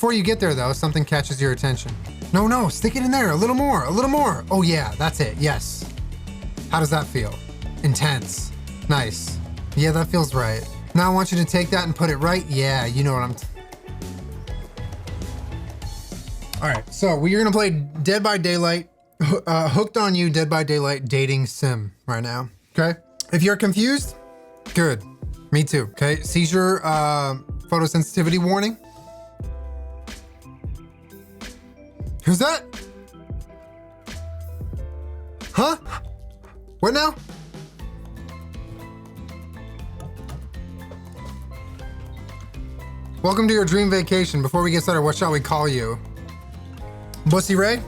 Before you get there though, something catches your attention. No, stick it in there, a little more. Oh yeah, that's it, yes. How does that feel? Intense. Nice. Yeah, that feels right. Now I want you to take that and put it right. Yeah, you know what I'm... All right, so we're gonna play Dead by Daylight, Hooked on You Dead by Daylight dating sim right now, okay? If you're confused, good. Me too, okay? Seizure photosensitivity warning. Who's that? Huh? What now? Welcome to your dream vacation. Before we get started, what shall we call you? Bussy Ray?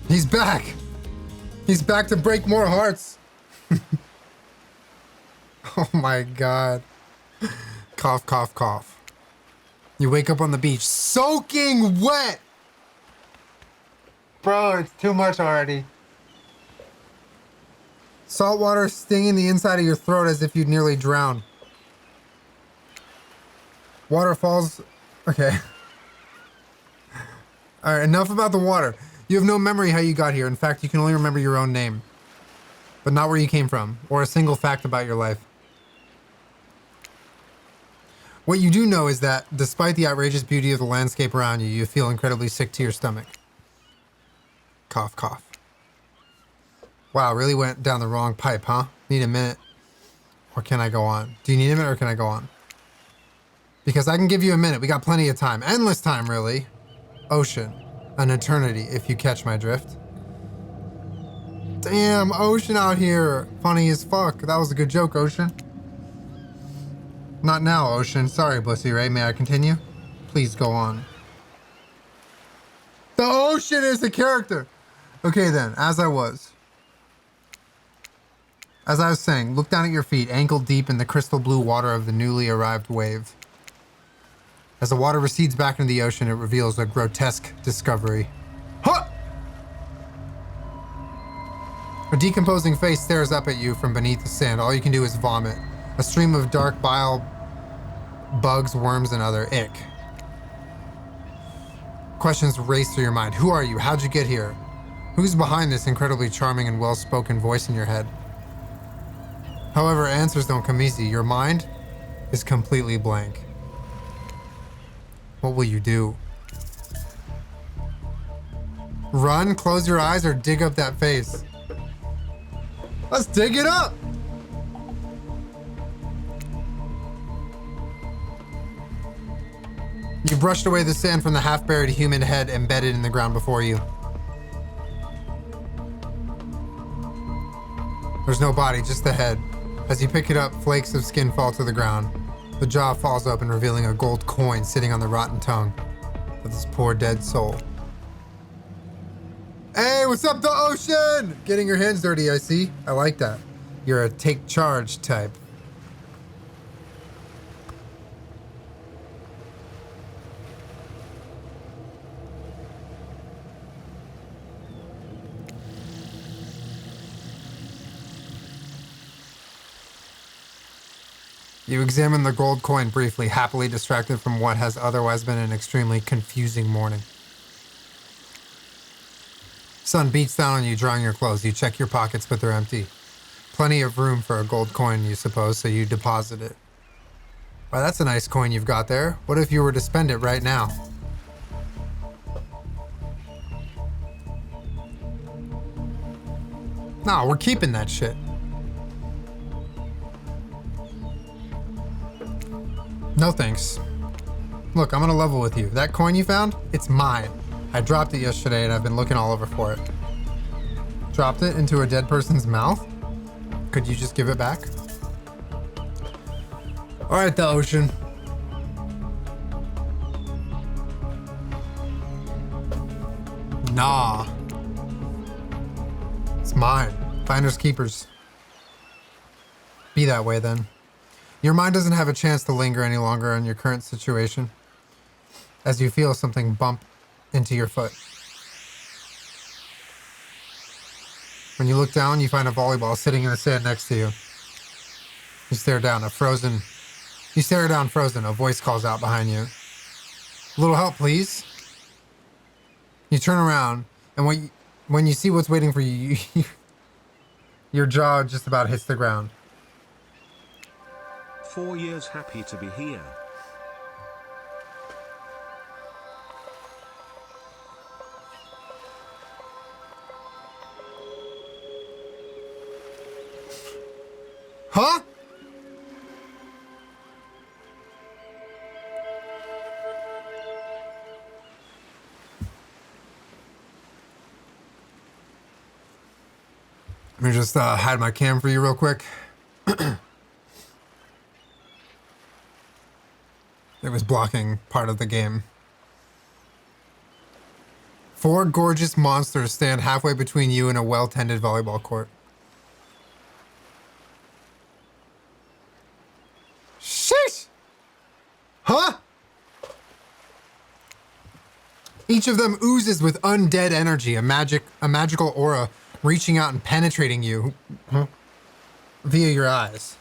He's back. He's back to break more hearts. Oh my God. Cough, cough, cough. You wake up on the beach soaking wet. Bro, it's too much already. Salt water stinging the inside of your throat as if you'd nearly drown. Waterfalls. Okay. All right, enough about the water. You have no memory how you got here. In fact, you can only remember your own name, but not where you came from or a single fact about your life. What you do know is that despite the outrageous beauty of the landscape around you, you feel incredibly sick to your stomach. Cough, cough. Wow, really went down the wrong pipe, huh? Need a minute? Or can I go on? Do you need a minute or can I go on? Because I can give you a minute. We got plenty of time. Endless time, really. Ocean. An eternity, if you catch my drift. Damn, Ocean out here. Funny as fuck. That was a good joke, Ocean. Not now, Ocean. Sorry, Bussy Ray. May I continue? Please go on. The Ocean is the character. Okay then, as I was saying, look down at your feet, ankle deep in the crystal blue water of the newly arrived wave. As the water recedes back into the ocean, it reveals a grotesque discovery. Huh! A decomposing face stares up at you from beneath the sand. All you can do is vomit. A stream of dark bile, bugs, worms, and other ick. Questions race through your mind. Who are you? How'd you get here? Who's behind this incredibly charming and well-spoken voice in your head? However, answers don't come easy. Your mind is completely blank. What will you do? Run, close your eyes, or dig up that face? Let's dig it up! You brushed away the sand from the half-buried human head embedded in the ground before you. There's no body, just the head. As you pick it up, flakes of skin fall to the ground. The jaw falls open, revealing a gold coin sitting on the rotten tongue of this poor dead soul. Hey, what's up, the Ocean? Getting your hands dirty, I see. I like that. You're a take charge type. You examine the gold coin briefly, happily distracted from what has otherwise been an extremely confusing morning. Sun beats down on you, drying your clothes. You check your pockets, but they're empty. Plenty of room for a gold coin, you suppose, so you deposit it. Wow, that's a nice coin you've got there. What if you were to spend it right now? No, we're keeping that shit. No thanks. Look, I'm gonna level with you. That coin you found, it's mine. I dropped it yesterday and I've been looking all over for it. Dropped it into a dead person's mouth? Could you just give it back? All right, the Ocean. Nah. It's mine. Finders keepers. Be that way then. Your mind doesn't have a chance to linger any longer on your current situation. as you feel something bump into your foot. When you look down, you find a volleyball sitting in the sand next to you. You stare down, frozen. A voice calls out behind you. A little help, please. You turn around, and when you see what's waiting for you, your jaw just about hits the ground. 4 years happy to be here. Huh? Let me just hide my cam for you real quick. It was blocking part of the game. 4 gorgeous monsters stand halfway between you and a well-tended volleyball court. Sheesh! Huh? Each of them oozes with undead energy, a magical aura reaching out and penetrating you via your eyes.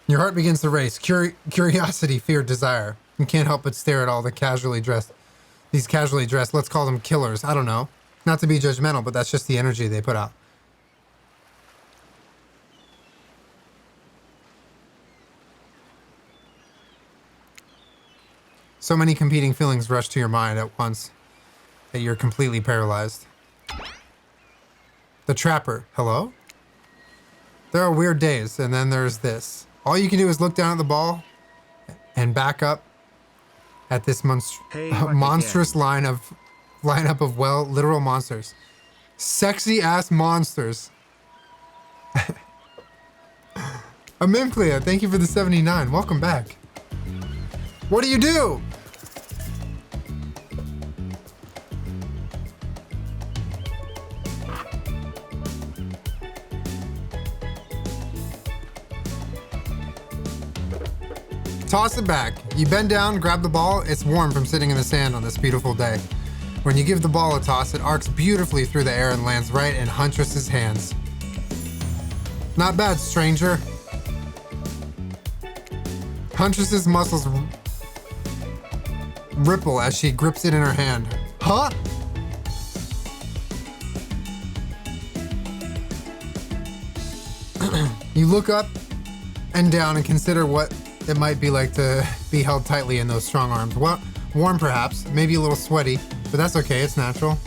Your heart begins to race. Curiosity, fear, desire. You can't help but stare at all these casually dressed, let's call them killers. I don't know. Not to be judgmental, but that's just the energy they put out. So many competing feelings rush to your mind at once that you're completely paralyzed. The Trapper. Hello? There are weird days, and then there's this. All you can do is look down at the ball and back up at this monstrous lineup of, well, literal monsters. Sexy ass monsters. Amimclia, thank you for the 79. Welcome back. What do you do? Toss it back. You bend down, grab the ball. It's warm from sitting in the sand on this beautiful day. When you give the ball a toss, it arcs beautifully through the air and lands right in Huntress's hands. Not bad, stranger. Huntress's muscles ripple as she grips it in her hand. Huh? You look up and down and consider what it might be like to be held tightly in those strong arms. Well, warm perhaps, maybe a little sweaty, but that's okay, it's natural.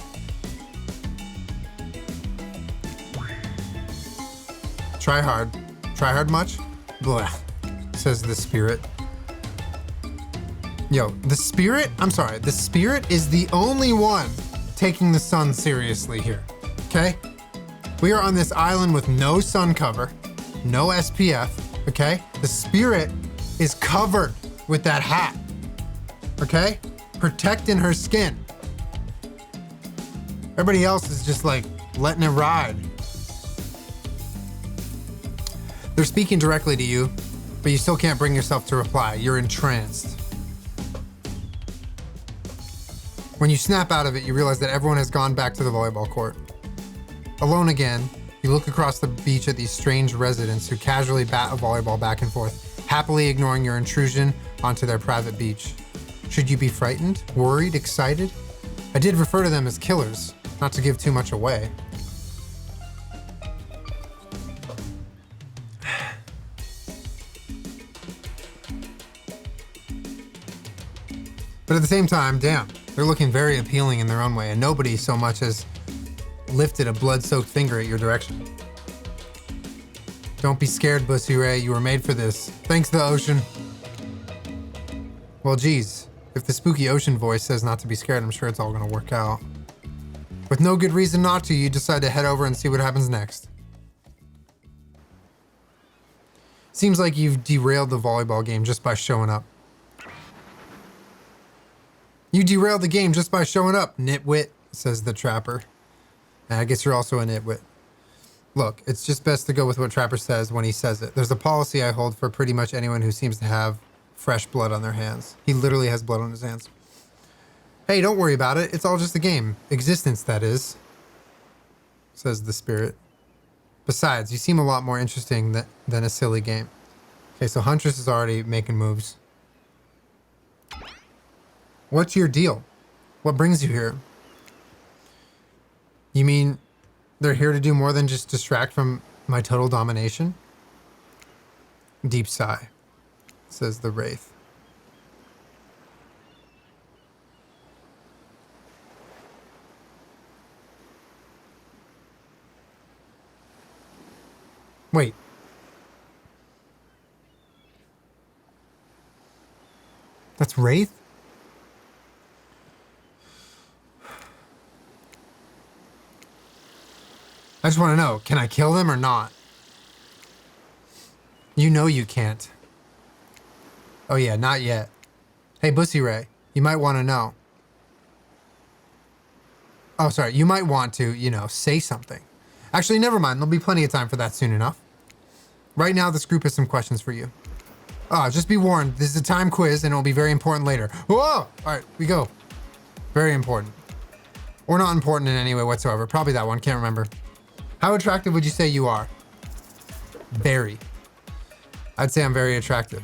Try hard. Try hard much? Blah, says the spirit. Yo, the spirit is the only one taking the sun seriously here, okay? We are on this island with no sun cover, no SPF, okay? The spirit is covered with that hat, okay? Protecting her skin. Everybody else is just like letting it ride. They're speaking directly to you, but you still can't bring yourself to reply. You're entranced. When you snap out of it, you realize that everyone has gone back to the volleyball court. Alone again, you look across the beach at these strange residents who casually bat a volleyball back and forth, happily ignoring your intrusion onto their private beach. Should you be frightened, worried, excited? I did refer to them as killers, not to give too much away. But at the same time, damn, they're looking very appealing in their own way, and nobody so much as lifted a blood-soaked finger at your direction. Don't be scared, Bussy Ray. You were made for this. Thanks, the ocean. Well, geez, if the spooky ocean voice says not to be scared, I'm sure it's all gonna work out. With no good reason not to, you decide to head over and see what happens next. Seems like you've derailed the volleyball game just by showing up. You derailed the game just by showing up, nitwit, says the Trapper. And I guess you're also a nitwit. Look, it's just best to go with what Trapper says when he says it. There's a policy I hold for pretty much anyone who seems to have fresh blood on their hands. He literally has blood on his hands. Hey, don't worry about it. It's all just a game. Existence, that is, says the spirit. Besides, you seem a lot more interesting than a silly game. Okay, so Huntress is already making moves. What's your deal? What brings you here? You mean they're here to do more than just distract from my total domination? Deep sigh, says the Wraith. Wait. That's Wraith? I just want to know, can I kill them or not? You know you can't. Oh yeah, not yet. Hey, Bussy Ray, you might want to know. Oh, sorry, you might want to, you know, say something. Actually, never mind, there'll be plenty of time for that soon enough. Right now, this group has some questions for you. Just be warned, this is a time quiz and it'll be very important later. Whoa! All right, we go. Very important. Or not important in any way whatsoever. Probably that one, can't remember. How attractive would you say you are? Very. I'd say I'm very attractive.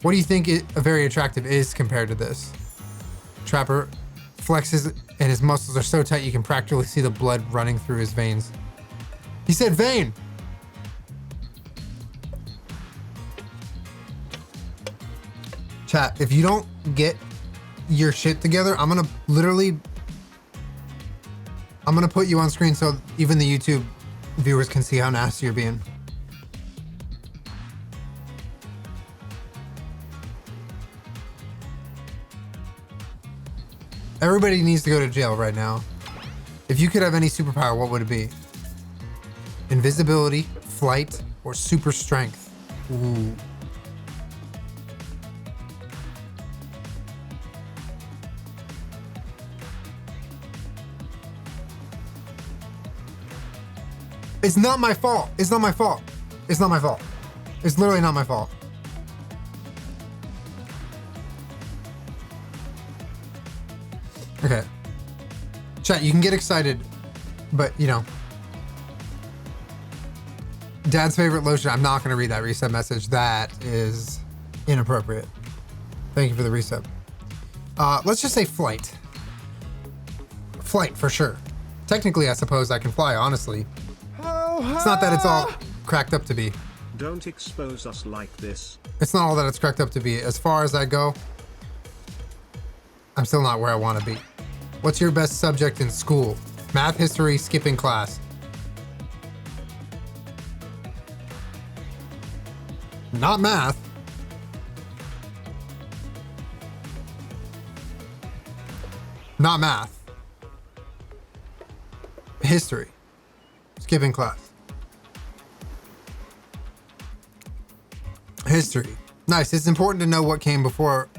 What do you think very attractive is compared to this? Trapper flexes and his muscles are so tight you can practically see the blood running through his veins. He said vein! Chat, if you don't get your shit together, I'm gonna put you on screen so even the YouTube viewers can see how nasty you're being. Everybody needs to go to jail right now. If you could have any superpower, what would it be? Invisibility, flight, or super strength? Ooh. It's not my fault. It's not my fault. It's not my fault. It's literally not my fault. Okay. Chat, you can get excited, but you know. Dad's favorite lotion. I'm not going to read that reset message. That is inappropriate. Thank you for the reset. Let's just say flight. Flight for sure. Technically, I suppose I can fly, honestly. It's not that it's all cracked up to be. Don't expose us like this. It's not all that it's cracked up to be. As far as I go, I'm still not where I want to be. What's your best subject in school? Math, history, skipping class. Not math. Not math. History. Skipping class. History. Nice. It's important to know what came before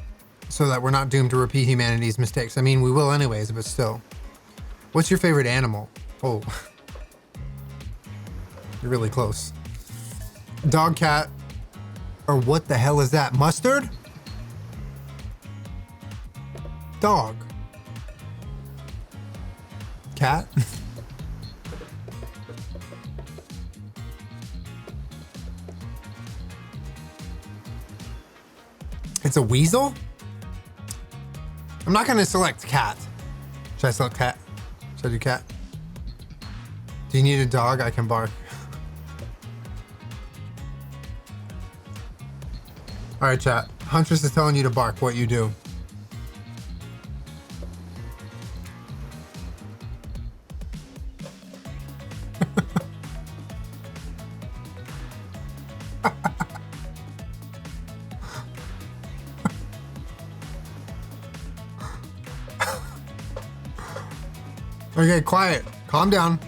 so that we're not doomed to repeat humanity's mistakes. I mean, we will anyways, but still. What's your favorite animal? Oh. You're really close. Dog, cat, or what the hell is that? Mustard? Dog. Cat? It's a weasel? I'm not gonna select cat. Should I select cat? Should I do cat? Do you need a dog? I can bark. All right, chat. Huntress is telling you to bark. What you do? Okay, quiet. Calm down.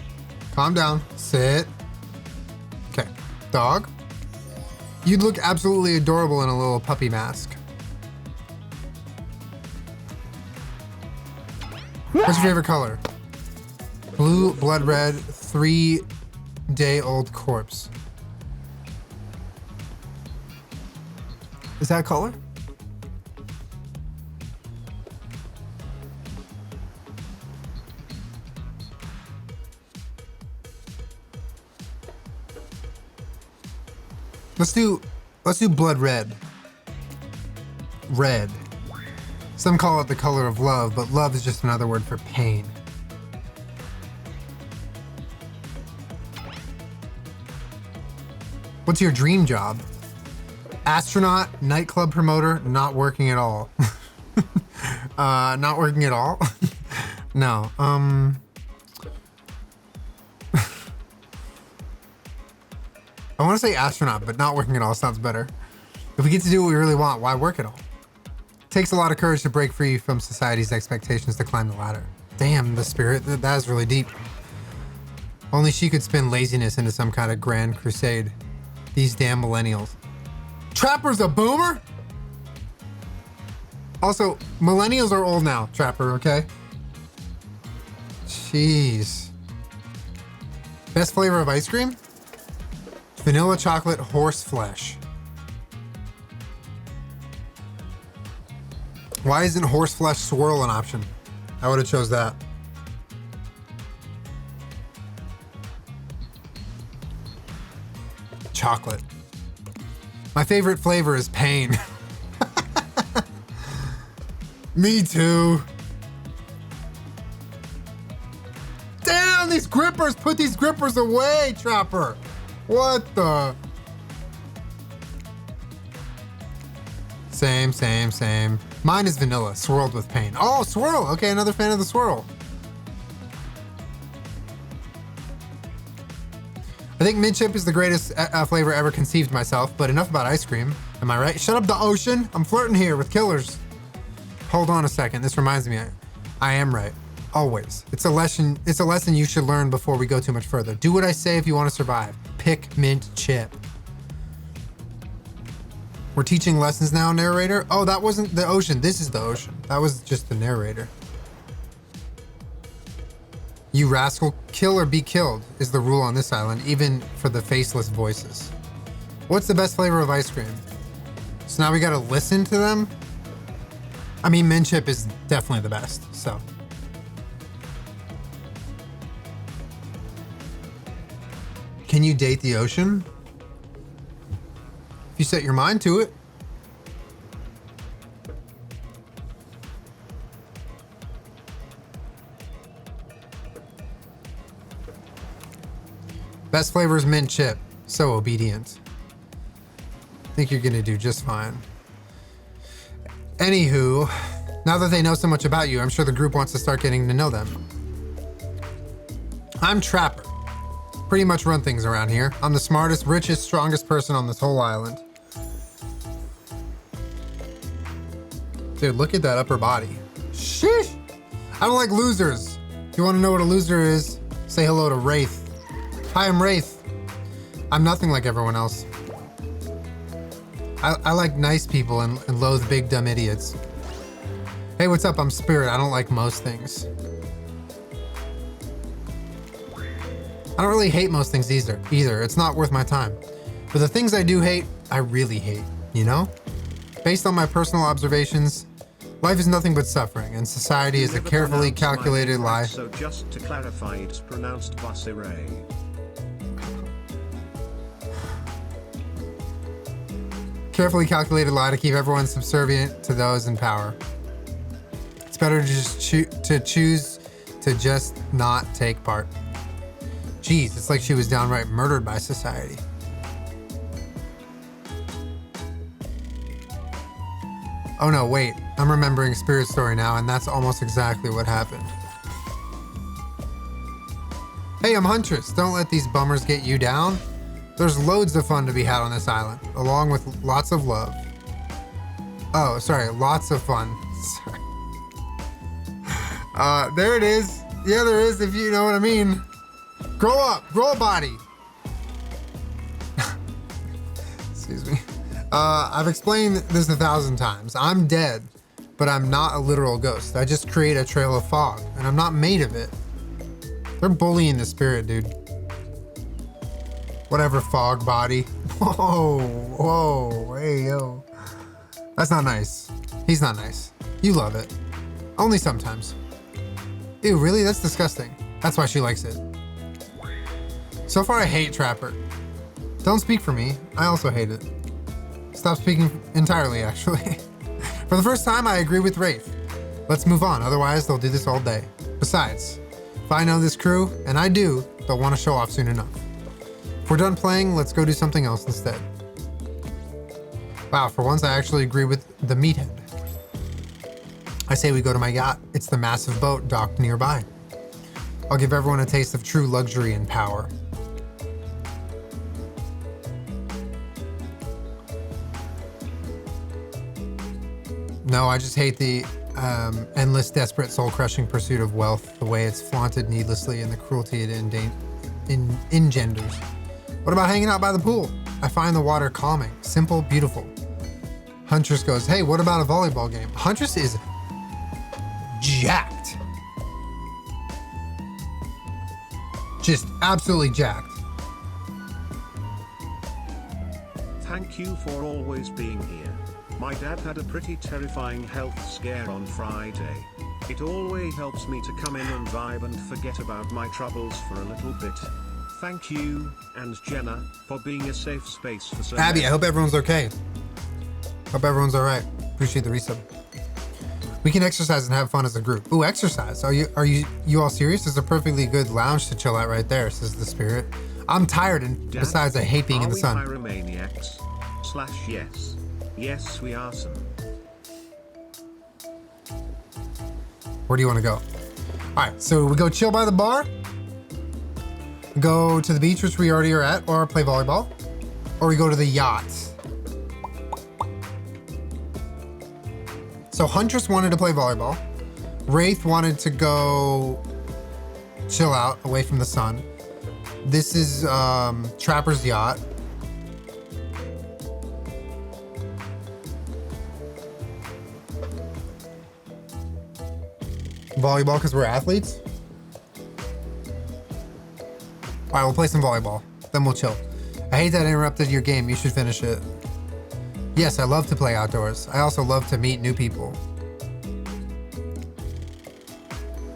Calm down. Sit. Okay. Dog. You'd look absolutely adorable in a little puppy mask. What's your favorite color? Blue, blood red, 3-day-old corpse. Is that a color? Let's do blood red. Red. Some call it the color of love, but love is just another word for pain. What's your dream job? Astronaut, nightclub promoter, not working at all. Not working at all? No. I want to say astronaut, but not working at all sounds better. If we get to do what we really want, why work at all? It takes a lot of courage to break free from society's expectations to climb the ladder. Damn, the spirit, that is really deep. Only she could spin laziness into some kind of grand crusade. These damn millennials. Trapper's a boomer? Also, millennials are old now, Trapper, okay? Jeez. Best flavor of ice cream? Vanilla chocolate horse flesh. Why isn't horse flesh swirl an option? I would have chose that. Chocolate. My favorite flavor is pain. Me too. Damn, these grippers! Put these grippers away, Trapper! What the? Same. Mine is vanilla, swirled with pain. Oh, swirl! Okay, another fan of the swirl. I think mint chip is the greatest flavor ever conceived myself, but enough about ice cream. Am I right? Shut up, the ocean! I'm flirting here with killers. Hold on a second, this reminds me, I am right. Always. It's a lesson you should learn before we go too much further. Do what I say if you want to survive. Pick mint chip. We're teaching lessons now, narrator? Oh, that wasn't the ocean. This is the ocean. That was just the narrator. You rascal, kill or be killed is the rule on this island, even for the faceless voices. What's the best flavor of ice cream? So now we gotta listen to them? I mean, mint chip is definitely the best, so. Can you date the ocean? If you set your mind to it. Best flavor is mint chip. So obedient. Think you're gonna do just fine. Anywho, now that they know so much about you, I'm sure the group wants to start getting to know them. I'm Trapper. Pretty much run things around here. I'm the smartest, richest, strongest person on this whole island. Dude, look at that upper body. Sheesh! I don't like losers. If you want to know what a loser is, say hello to Wraith. Hi, I'm Wraith. I'm nothing like everyone else. I like nice people and loathe big dumb idiots. Hey, what's up? I'm Spirit. I don't like most things. I don't really hate most things either. It's not worth my time. But the things I do hate, I really hate, you know? Based on my personal observations, life is nothing but suffering, and society is a carefully calculated lie. So just to clarify, it's pronounced Basire. Carefully calculated lie to keep everyone subservient to those in power. It's better to just choose to just not take part. Jeez, it's like she was downright murdered by society. Oh no, wait, I'm remembering Spirit's story now, and that's almost exactly what happened. Hey, I'm Huntress. Don't let these bummers get you down. There's loads of fun to be had on this island, along with lots of love. Oh, sorry, lots of fun. Sorry. There it is. Yeah, there is, if you know what I mean. Grow up, grow a body. Excuse me. I've explained this 1,000 times. I'm dead, but I'm not a literal ghost. I just create a trail of fog, and I'm not made of it. They're bullying the spirit, dude. Whatever, fog body. Whoa, hey, yo. That's not nice. He's not nice. You love it. Only sometimes. Ew, really? That's disgusting. That's why she likes it. So far, I hate Trapper. Don't speak for me. I also hate it. Stop speaking entirely, actually. For the first time, I agree with Wraith. Let's move on, otherwise they'll do this all day. Besides, if I know this crew, and I do, they'll want to show off soon enough. If we're done playing, let's go do something else instead. Wow, for once I actually agree with the meathead. I say we go to my yacht. It's the massive boat docked nearby. I'll give everyone a taste of true luxury and power. No, I just hate the endless, desperate, soul-crushing pursuit of wealth, the way it's flaunted needlessly, and the cruelty it engenders. What about hanging out by the pool? I find the water calming, simple, beautiful. Huntress goes, hey, what about a volleyball game? Huntress is jacked. Just absolutely jacked. Thank you for always being here. My dad had a pretty terrifying health scare on Friday. It always helps me to come in and vibe and forget about my troubles for a little bit. Thank you, and Jenna, for being a safe space for so Abby, many. I hope everyone's okay. Hope everyone's all right. Appreciate the resub. We can exercise and have fun as a group. Ooh, exercise. Are you all serious? There's a perfectly good lounge to chill at right there, says the spirit. I'm tired, and Dad, besides, I hate being in the sun. Are we pyromaniacs/yes? Yes, we are some. Where do you want to go? All right, so we go chill by the bar, go to the beach, which we already are at, or play volleyball, or we go to the yacht. So Huntress wanted to play volleyball. Wraith wanted to go chill out away from the sun. This is Trapper's yacht. Volleyball because we're athletes. All right, we'll play some volleyball. Then we'll chill. I hate that I interrupted your game. You should finish it. Yes, I love to play outdoors. I also love to meet new people.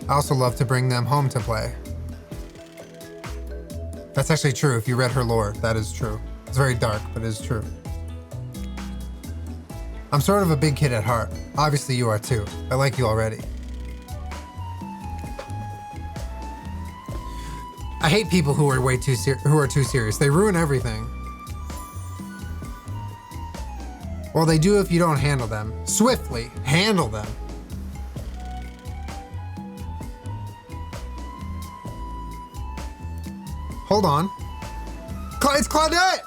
I also love to bring them home to play. That's actually true. If you read her lore, that is true. It's very dark, but it is true. I'm sort of a big kid at heart. Obviously you are too. I like you already. I hate people who are too serious. They ruin everything. Well, they do if you don't handle them. Swiftly handle them. Hold on. It's Claudette!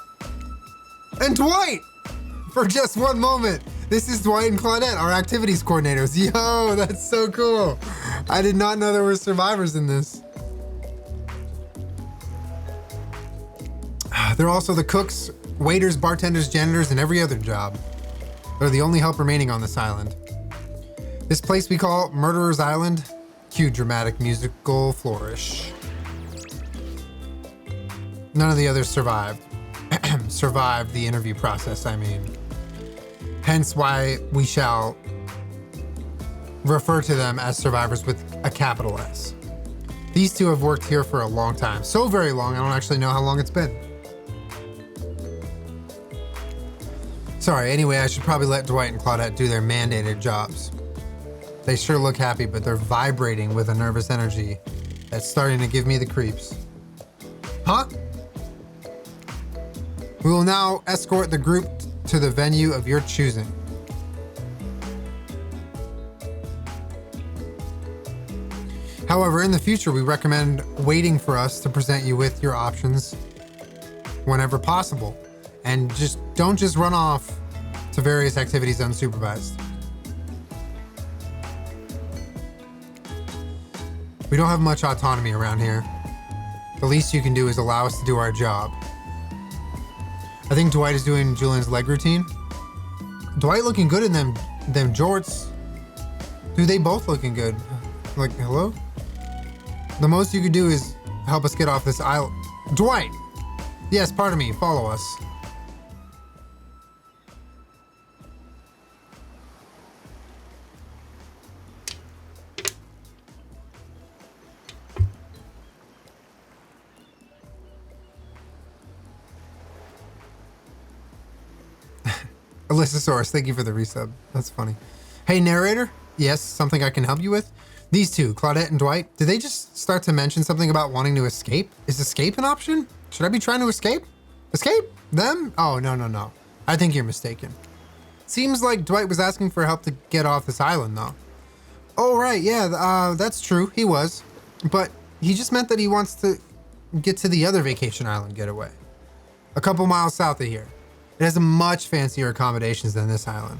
And Dwight! For just one moment. This is Dwight and Claudette, our activities coordinators. Yo, that's so cool. I did not know there were survivors in this. They're also the cooks, waiters, bartenders, janitors, and every other job. They're the only help remaining on this island. This place we call Murderer's Island. Cue dramatic musical flourish. None of the others survived. Survived the interview process, I mean. Hence why we shall refer to them as survivors with a capital S. These two have worked here for a long time. So very long, I don't actually know how long it's been. Sorry, anyway, I should probably let Dwight and Claudette do their mandated jobs. They sure look happy, but they're vibrating with a nervous energy that's starting to give me the creeps. Huh? We will now escort the group to the venue of your choosing. However, in the future, we recommend waiting for us to present you with your options whenever possible. And don't just run off to various activities unsupervised. We don't have much autonomy around here. The least you can do is allow us to do our job. I think Dwight is doing Julian's leg routine. Dwight looking good in them jorts. Dude, they both looking good. Like, hello? The most you could do is help us get off this island. Dwight! Yes, pardon me, follow us. Alyssasaurus, thank you for the resub. That's funny. Hey, narrator. Yes, something I can help you with? These two, Claudette and Dwight, did they just start to mention something about wanting to escape? Is escape an option? Should I be trying to escape? Escape? Them? Oh, no. I think you're mistaken. Seems like Dwight was asking for help to get off this island, though. Oh, right, yeah, that's true, he was. But he just meant that he wants to get to the other vacation island getaway. A couple miles south of here. It has a much fancier accommodations than this island.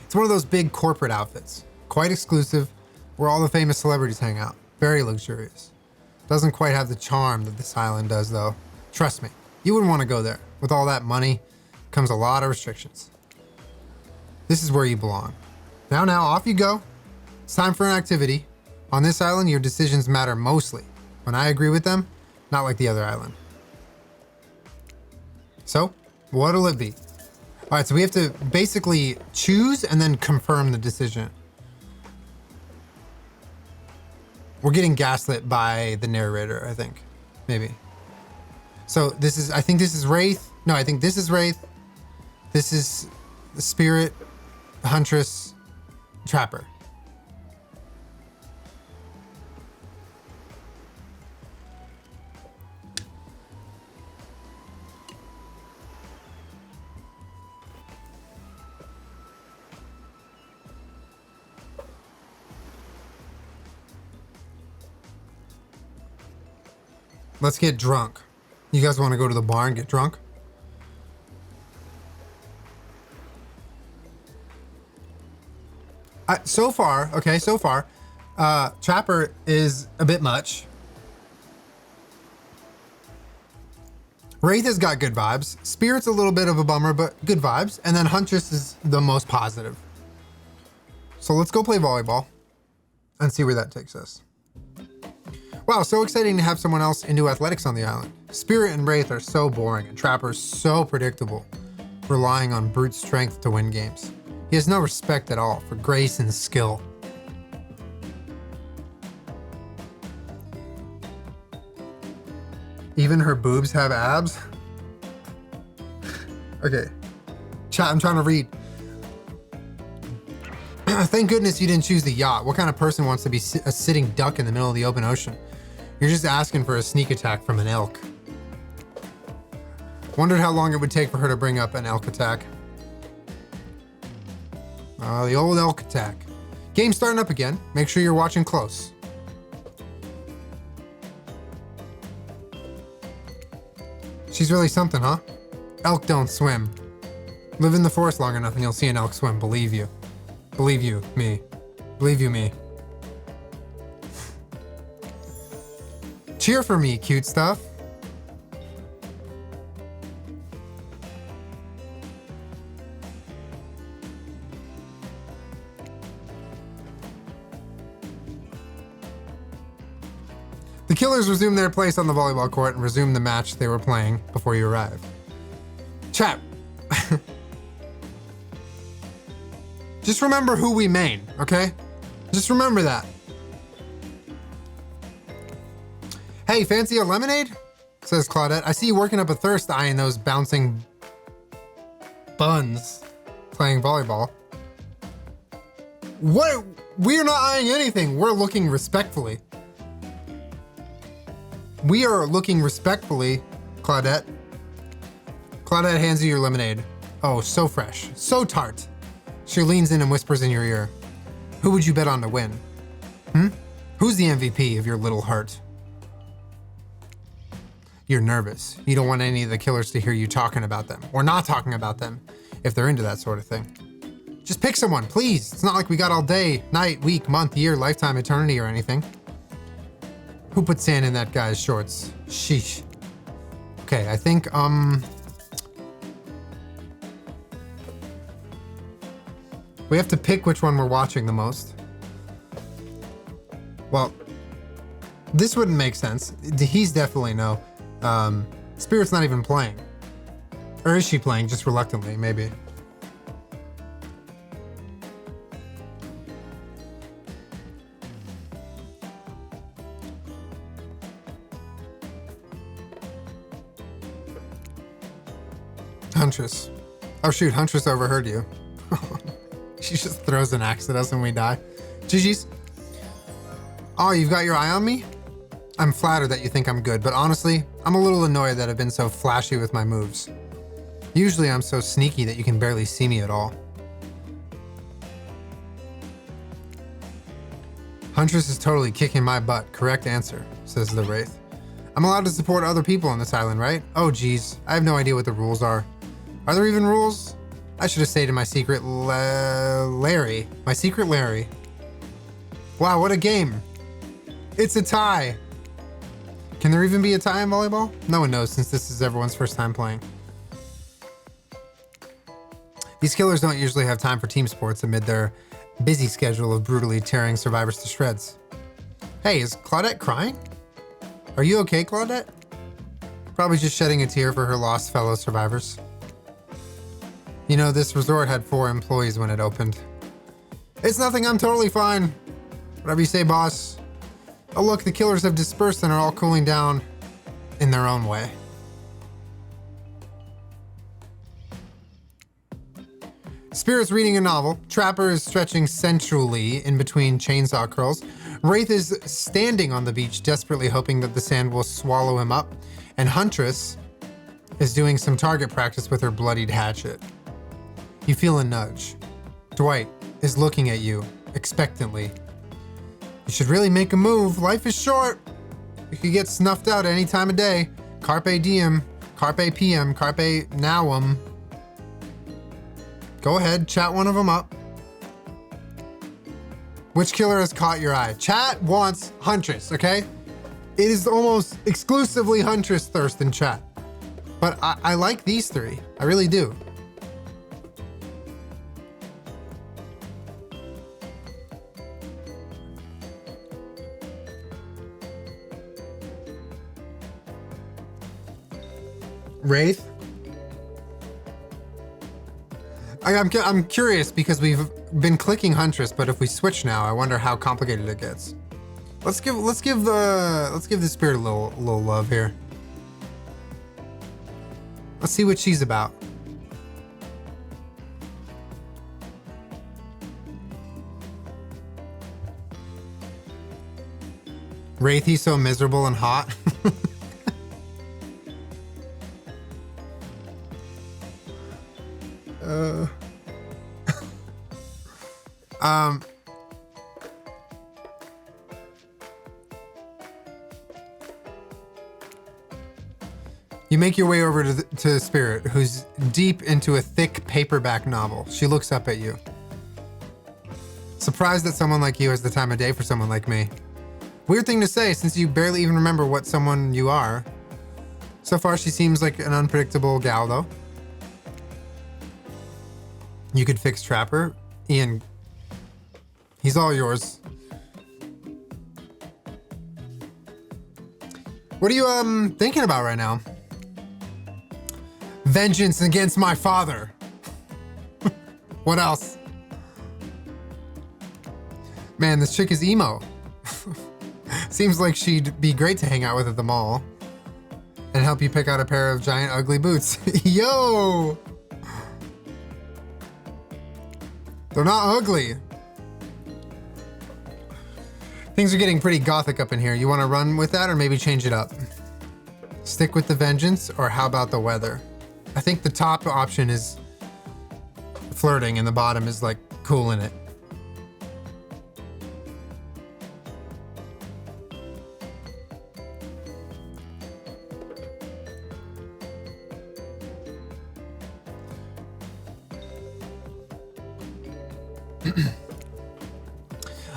It's one of those big corporate outfits, quite exclusive, where all the famous celebrities hang out. Very luxurious. Doesn't quite have the charm that this island does, though. Trust me, you wouldn't want to go there. With all that money comes a lot of restrictions. This is where you belong. Now, off you go. It's time for an activity. On this island, your decisions matter mostly. When I agree with them, not like the other island. So, what'll it be? All right, so we have to basically choose and then confirm the decision. We're getting gaslit by the narrator, I think. Maybe. So this is, I think this is Wraith. No, I think this is Wraith. This is the Spirit, Huntress, Trapper. Let's get drunk. You guys want to go to the bar and get drunk? So far, Trapper is a bit much. Wraith has got good vibes. Spirit's a little bit of a bummer, but good vibes. And then Huntress is the most positive. So let's go play volleyball and see where that takes us. Wow, so exciting to have someone else into athletics on the island. Spirit and Wraith are so boring, and Trapper's so predictable, relying on brute strength to win games. He has no respect at all for grace and skill. Even her boobs have abs? Okay. Chat, I'm trying to read. Thank goodness you didn't choose the yacht. What kind of person wants to be a sitting duck in the middle of the open ocean? You're just asking for a sneak attack from an elk. Wondered how long it would take for her to bring up an elk attack. The old elk attack. Game's starting up again. Make sure you're watching close. She's really something, huh? Elk don't swim. Live in the forest long enough and you'll see an elk swim, believe you. Believe you, me. Believe you, me. Cheer for me, cute stuff. The killers resumed their place on the volleyball court and resumed the match they were playing before you arrived. Chat. Just remember who we main, okay? Just remember that. Hey, fancy a lemonade? Says Claudette. I see you working up a thirst eyeing those bouncing buns playing volleyball. What? We are not eyeing anything. We're looking respectfully. We are looking respectfully, Claudette. Claudette hands you your lemonade. Oh, so fresh, so tart. She leans in and whispers in your ear. Who would you bet on to win? Who's the MVP of your little heart? You're nervous. You don't want any of the killers to hear you talking about them, or not talking about them, if they're into that sort of thing. Just pick someone, please. It's not like we got all day, night, week, month, year, lifetime, eternity, or anything. Who put sand in that guy's shorts? Sheesh. Okay, I think, we have to pick which one we're watching the most. Well, this wouldn't make sense. He's definitely no. Spirit's not even playing. Or is she playing, just reluctantly, maybe. Huntress. Oh shoot, Huntress overheard you. She just throws an axe at us and we die. GG's. Oh, you've got your eye on me? I'm flattered that you think I'm good, but honestly, I'm a little annoyed that I've been so flashy with my moves. Usually I'm so sneaky that you can barely see me at all. Huntress is totally kicking my butt. Correct answer, says the Wraith. I'm allowed to support other people on this island, right? Oh geez, I have no idea what the rules are. Are there even rules? I should have stayed in my secret Larry. My secret Larry. Wow, what a game. It's a tie. Can there even be a tie in volleyball? No one knows since this is everyone's first time playing. These killers don't usually have time for team sports amid their busy schedule of brutally tearing survivors to shreds. Hey, is Claudette crying? Are you okay, Claudette? Probably just shedding a tear for her lost fellow survivors. You know, this resort had 4 employees when it opened. It's nothing, I'm totally fine. Whatever you say, boss. Oh look, the killers have dispersed and are all cooling down in their own way. Spirit's reading a novel. Trapper is stretching sensually in between chainsaw curls. Wraith is standing on the beach, desperately hoping that the sand will swallow him up. And Huntress is doing some target practice with her bloodied hatchet. You feel a nudge. Dwight is looking at you expectantly. You should really make a move. Life is short. You could get snuffed out any time of day. Carpe diem, carpe PM, carpe nowum. Go ahead, chat one of them up. Which killer has caught your eye? Chat wants Huntress, okay? It is almost exclusively Huntress thirst in chat. But I like these 3. I really do. Wraith? I'm curious because we've been clicking Huntress, but if we switch now, I wonder how complicated it gets. Let's give the spirit a little love here. Let's see what she's about. Wraith, he's so miserable and hot. You make your way over to Spirit, who's deep into a thick paperback novel. She looks up at you. Surprised that someone like you has the time of day for someone like me. Weird thing to say since you barely even remember what someone you are. So far she seems like an unpredictable gal though. You could fix Trapper. Ian, he's all yours. What are you thinking about right now? Vengeance against my father. What else? Man, this chick is emo. Seems like she'd be great to hang out with at the mall and help you pick out a pair of giant ugly boots. Yo! They're not ugly. Things are getting pretty gothic up in here. You want to run with that or maybe change it up? Stick with the vengeance or how about the weather? I think the top option is flirting and the bottom is like cool in it.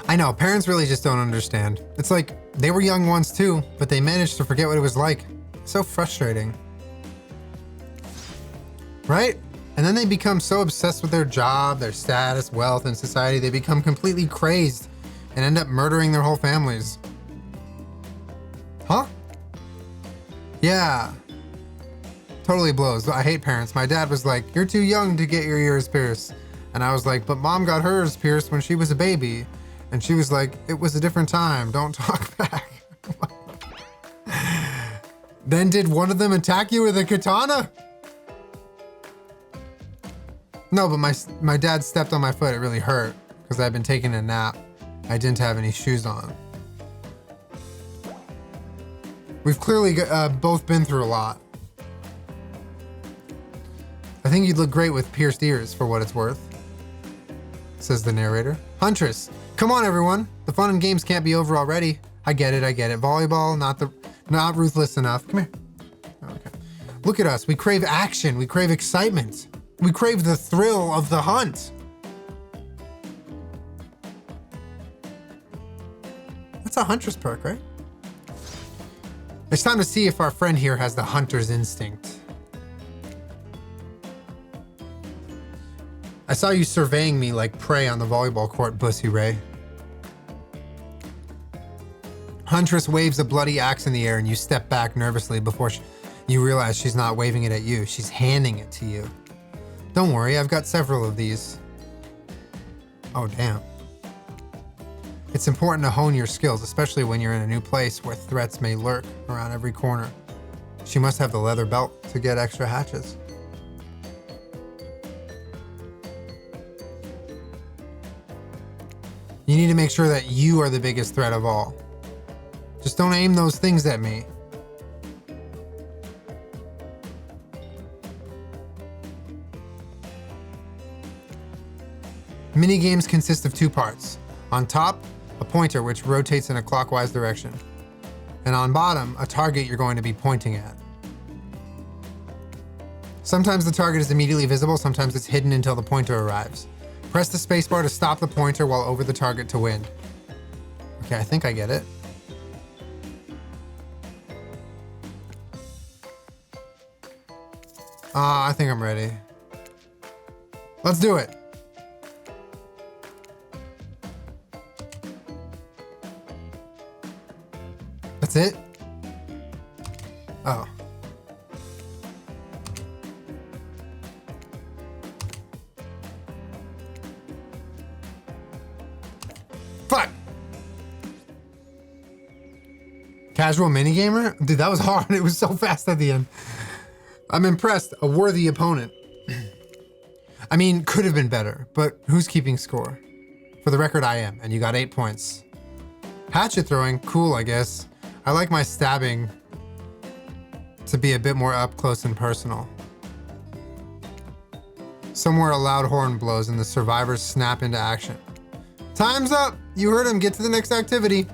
I know, parents really just don't understand. It's like they were young once too, but they managed to forget what it was like. So frustrating. Right? And then they become so obsessed with their job, their status, wealth, and society, they become completely crazed and end up murdering their whole families. Huh? Yeah. Totally blows. I hate parents. My dad was like, "You're too young to get your ears pierced." And I was like, "But mom got hers pierced when she was a baby." And she was like, "It was a different time. Don't talk back." Then did one of them attack you with a katana? No, but my dad stepped on my foot. It really hurt because I'd been taking a nap. I didn't have any shoes on. We've clearly both been through a lot. I think you'd look great with pierced ears for what it's worth, says the narrator. Huntress, come on everyone. The fun and games can't be over already. I get it. Volleyball, not ruthless enough. Come here. Okay. Look at us. We crave action. We crave excitement. We crave the thrill of the hunt. That's a hunter's perk, right? It's time to see if our friend here has the hunter's instinct. I saw you surveying me like prey on the volleyball court, Bussy Ray. Huntress waves a bloody axe in the air and you step back nervously before you realize she's not waving it at you. She's handing it to you. Don't worry, I've got several of these. Oh, damn. It's important to hone your skills, especially when you're in a new place where threats may lurk around every corner. She must have the leather belt to get extra hatches. You need to make sure that you are the biggest threat of all. Just don't aim those things at me. Mini-games consist of two parts. On top, a pointer which rotates in a clockwise direction. And on bottom, a target you're going to be pointing at. Sometimes the target is immediately visible, sometimes it's hidden until the pointer arrives. Press the spacebar to stop the pointer while over the target to win. Okay, I think I get it. I think I'm ready. Let's do it. That's it? Oh. Fuck! Casual minigamer? Dude, that was hard. It was so fast at the end. I'm impressed. A worthy opponent. I mean, could have been better, but who's keeping score? For the record, I am, and you got 8 points. Hatchet throwing, cool, I guess. I like my stabbing to be a bit more up close and personal. Somewhere a loud horn blows and the survivors snap into action. Time's up! You heard him, get to the next activity.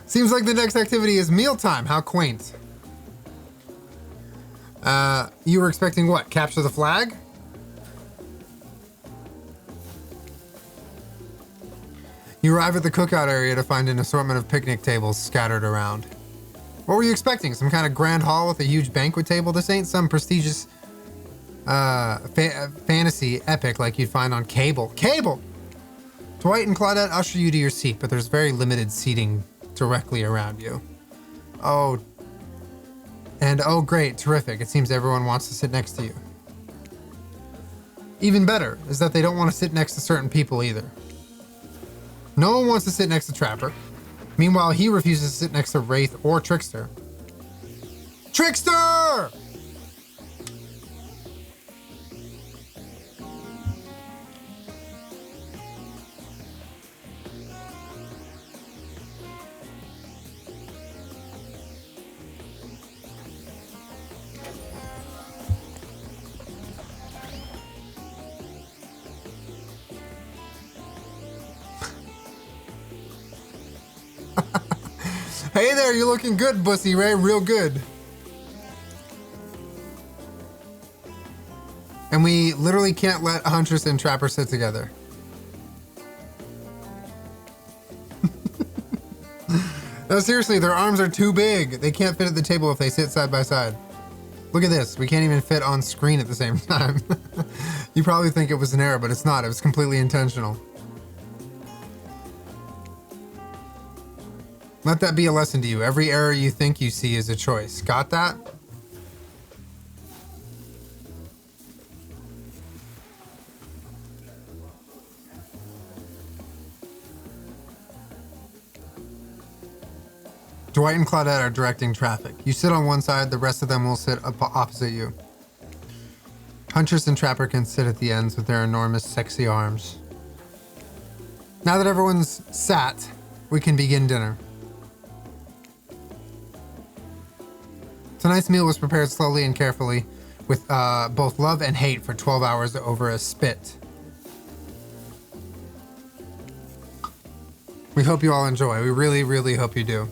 Seems like the next activity is mealtime. How quaint. You were expecting what? Capture the flag? You arrive at the cookout area to find an assortment of picnic tables scattered around. What were you expecting? Some kind of grand hall with a huge banquet table? This ain't some prestigious fantasy epic like you'd find on cable. Cable! Dwight and Claudette usher you to your seat, but there's very limited seating directly around you. Oh, and oh great, terrific. It seems everyone wants to sit next to you. Even better is that they don't want to sit next to certain people either. No one wants to sit next to Trapper. Meanwhile, he refuses to sit next to Wraith or Trickster. Trickster! Hey there, you're looking good, Bussy Ray, real good. And we literally can't let Huntress and Trapper sit together. No, seriously, their arms are too big. They can't fit at the table if they sit side by side. Look at this, we can't even fit on screen at the same time. You probably think it was an error, but it's not. It was completely intentional. Let that be a lesson to you. Every error you think you see is a choice. Got that? Dwight and Claudette are directing traffic. You sit on one side, the rest of them will sit opposite you. Huntress and Trapper can sit at the ends with their enormous, sexy arms. Now that everyone's sat, we can begin dinner. Tonight's meal was prepared slowly and carefully, with both love and hate for 12 hours over a spit. We hope you all enjoy. We really, really hope you do.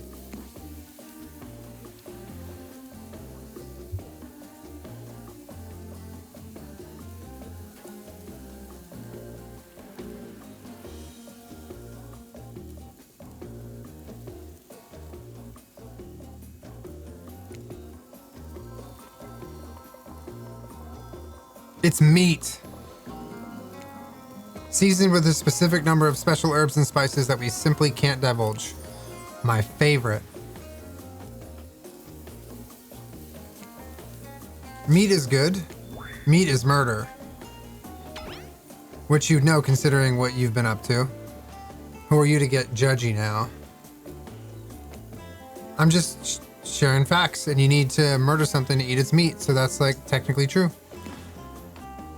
It's meat. Seasoned with a specific number of special herbs and spices that we simply can't divulge. My favorite. Meat is good. Meat is murder. Which you'd know considering what you've been up to. Who are you to get judgy now? I'm just sharing facts, and you need to murder something to eat its meat, so that's like technically true.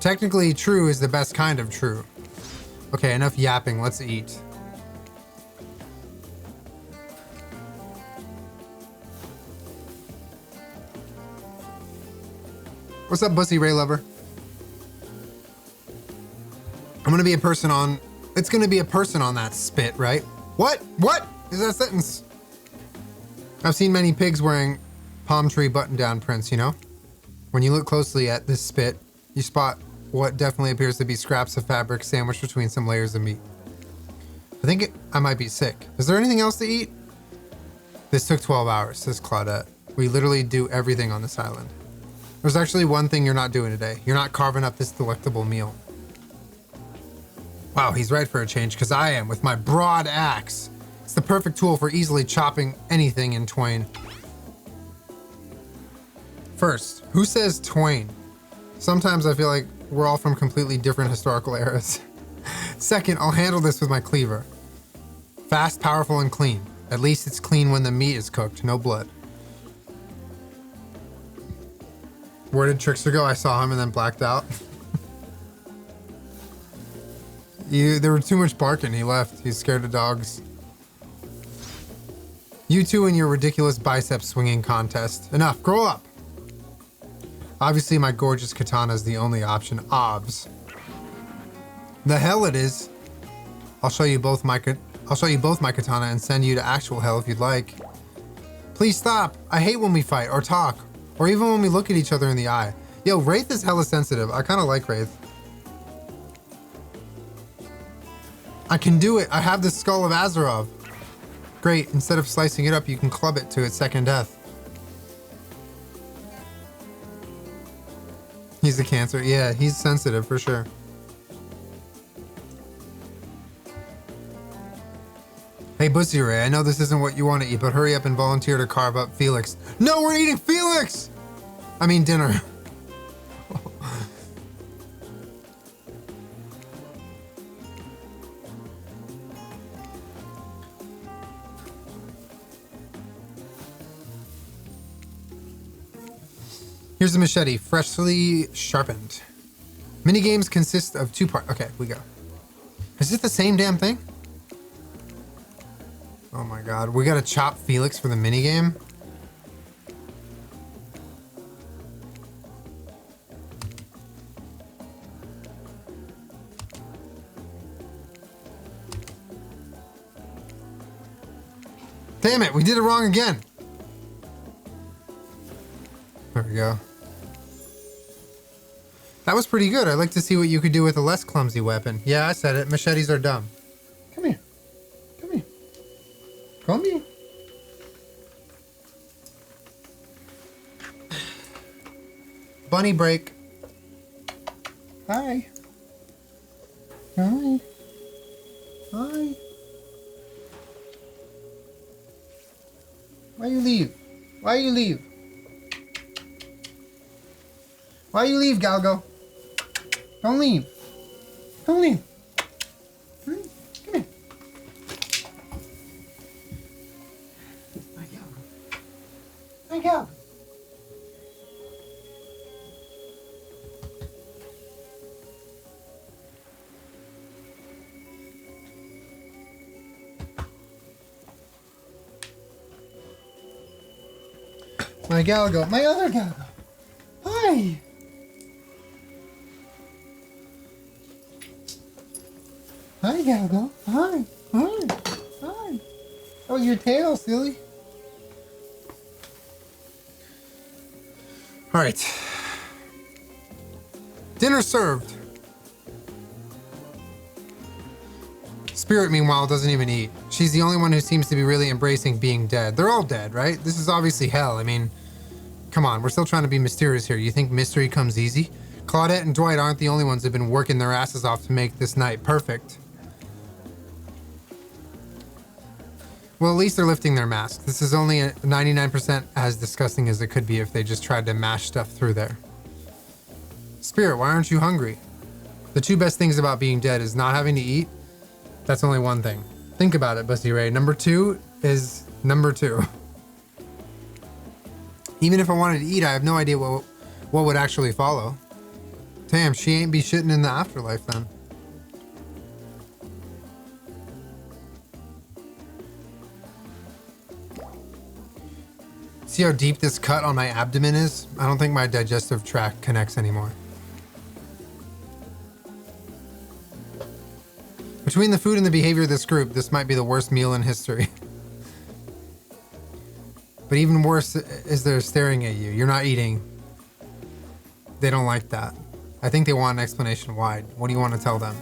Technically true is the best kind of true. Okay, enough yapping, let's eat. What's up, Bussy Ray Lover? I'm gonna be a person on... It's gonna be a person on that spit, right? What? What is that sentence? I've seen many pigs wearing palm tree button-down prints, you know? When you look closely at this spit, you spot what definitely appears to be scraps of fabric sandwiched between some layers of meat. I think I might be sick. Is there anything else to eat? This took 12 hours, says Claudette. We literally do everything on this island. There's actually one thing you're not doing today. You're not carving up this delectable meal. Wow, he's right for a change, because I am, with my broad axe. It's the perfect tool for easily chopping anything in twain. First, who says twain? Sometimes I feel like we're all from completely different historical eras. Second, I'll handle this with my cleaver. Fast, powerful, and clean. At least it's clean when the meat is cooked, no blood. Where did Trickster go? I saw him and then blacked out. There was too much barking, he left. He's scared of dogs. You two and your ridiculous bicep swinging contest. Enough, grow up. Obviously, my gorgeous katana is the only option. Obs. The hell it is. I'll show you both my katana and send you to actual hell if you'd like. Please stop. I hate when we fight or talk, or even when we look at each other in the eye. Yo, Wraith is hella sensitive. I kind of like Wraith. I can do it. I have the skull of Azarov. Great. Instead of slicing it up, you can club it to its second death. He's a Cancer. Yeah, he's sensitive for sure. Hey, Bussy Ray, I know this isn't what you want to eat, but hurry up and volunteer to carve up Felix. No, we're eating Felix! I mean dinner. Here's the machete, freshly sharpened. Minigames consist of 2 parts. Okay, we go. Is it the same damn thing? Oh my god, we gotta chop Felix for the minigame? Damn it, we did it wrong again. There we go. That was pretty good. I'd like to see what you could do with a less clumsy weapon. Yeah, I said it. Machetes are dumb. Come here. Come here. Come here. Bunny break. Hi. Hi. Hi. Why you leave? Why you leave? Why you leave, Galgo? Don't leave. Don't leave. Come here. My Galgo. wake up. My Galgo, my other Galgo. Hi. Hi, Galgo. Hi. Hi. Hi. Oh, your tail, silly. All right. Dinner served. Spirit, meanwhile, doesn't even eat. She's the only one who seems to be really embracing being dead. They're all dead, right? This is obviously hell. I mean, come on, we're still trying to be mysterious here. You think mystery comes easy? Claudette and Dwight aren't the only ones who've been working their asses off to make this night perfect. Well, at least they're lifting their mask. This is only 99% as disgusting as it could be if they just tried to mash stuff through there. Spirit, why aren't you hungry? The two best things about being dead is not having to eat. That's only one thing. Think about it, Bussy Ray. Number two is number two. Even if I wanted to eat, I have no idea what would actually follow. Damn, she ain't be shitting in the afterlife then. See how deep this cut on my abdomen is? I don't think my digestive tract connects anymore. Between the food and the behavior of this group, this might be the worst meal in history. But even worse is they're staring at you. You're not eating. They don't like that. I think they want an explanation why. What do you want to tell them?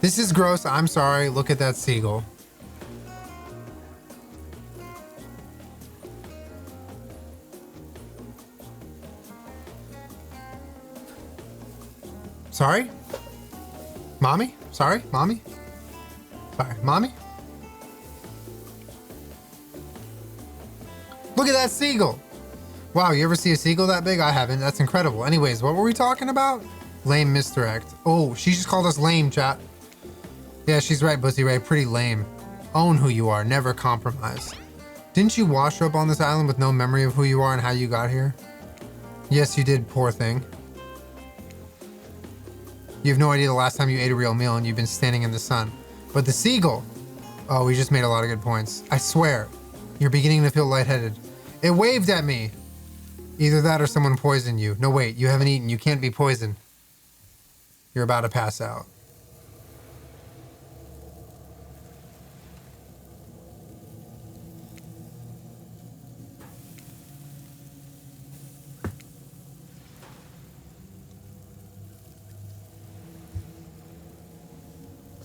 This is gross. I'm sorry. Look at that seagull. Sorry? Mommy? Sorry? Mommy? Sorry. Mommy? Look at that seagull. Wow, you ever see a seagull that big? I haven't. That's incredible. Anyways, what were we talking about? Lame misdirect. Oh, she just called us lame, chat. Yeah, she's right, Bussy Ray. Pretty lame. Own who you are. Never compromise. Didn't you wash up on this island with no memory of who you are and how you got here? Yes, you did, poor thing. You have no idea the last time you ate a real meal and you've been standing in the sun. But the seagull. Oh, we just made a lot of good points. I swear, you're beginning to feel lightheaded. It waved at me. Either that or someone poisoned you. No, wait, you haven't eaten. You can't be poisoned. You're about to pass out.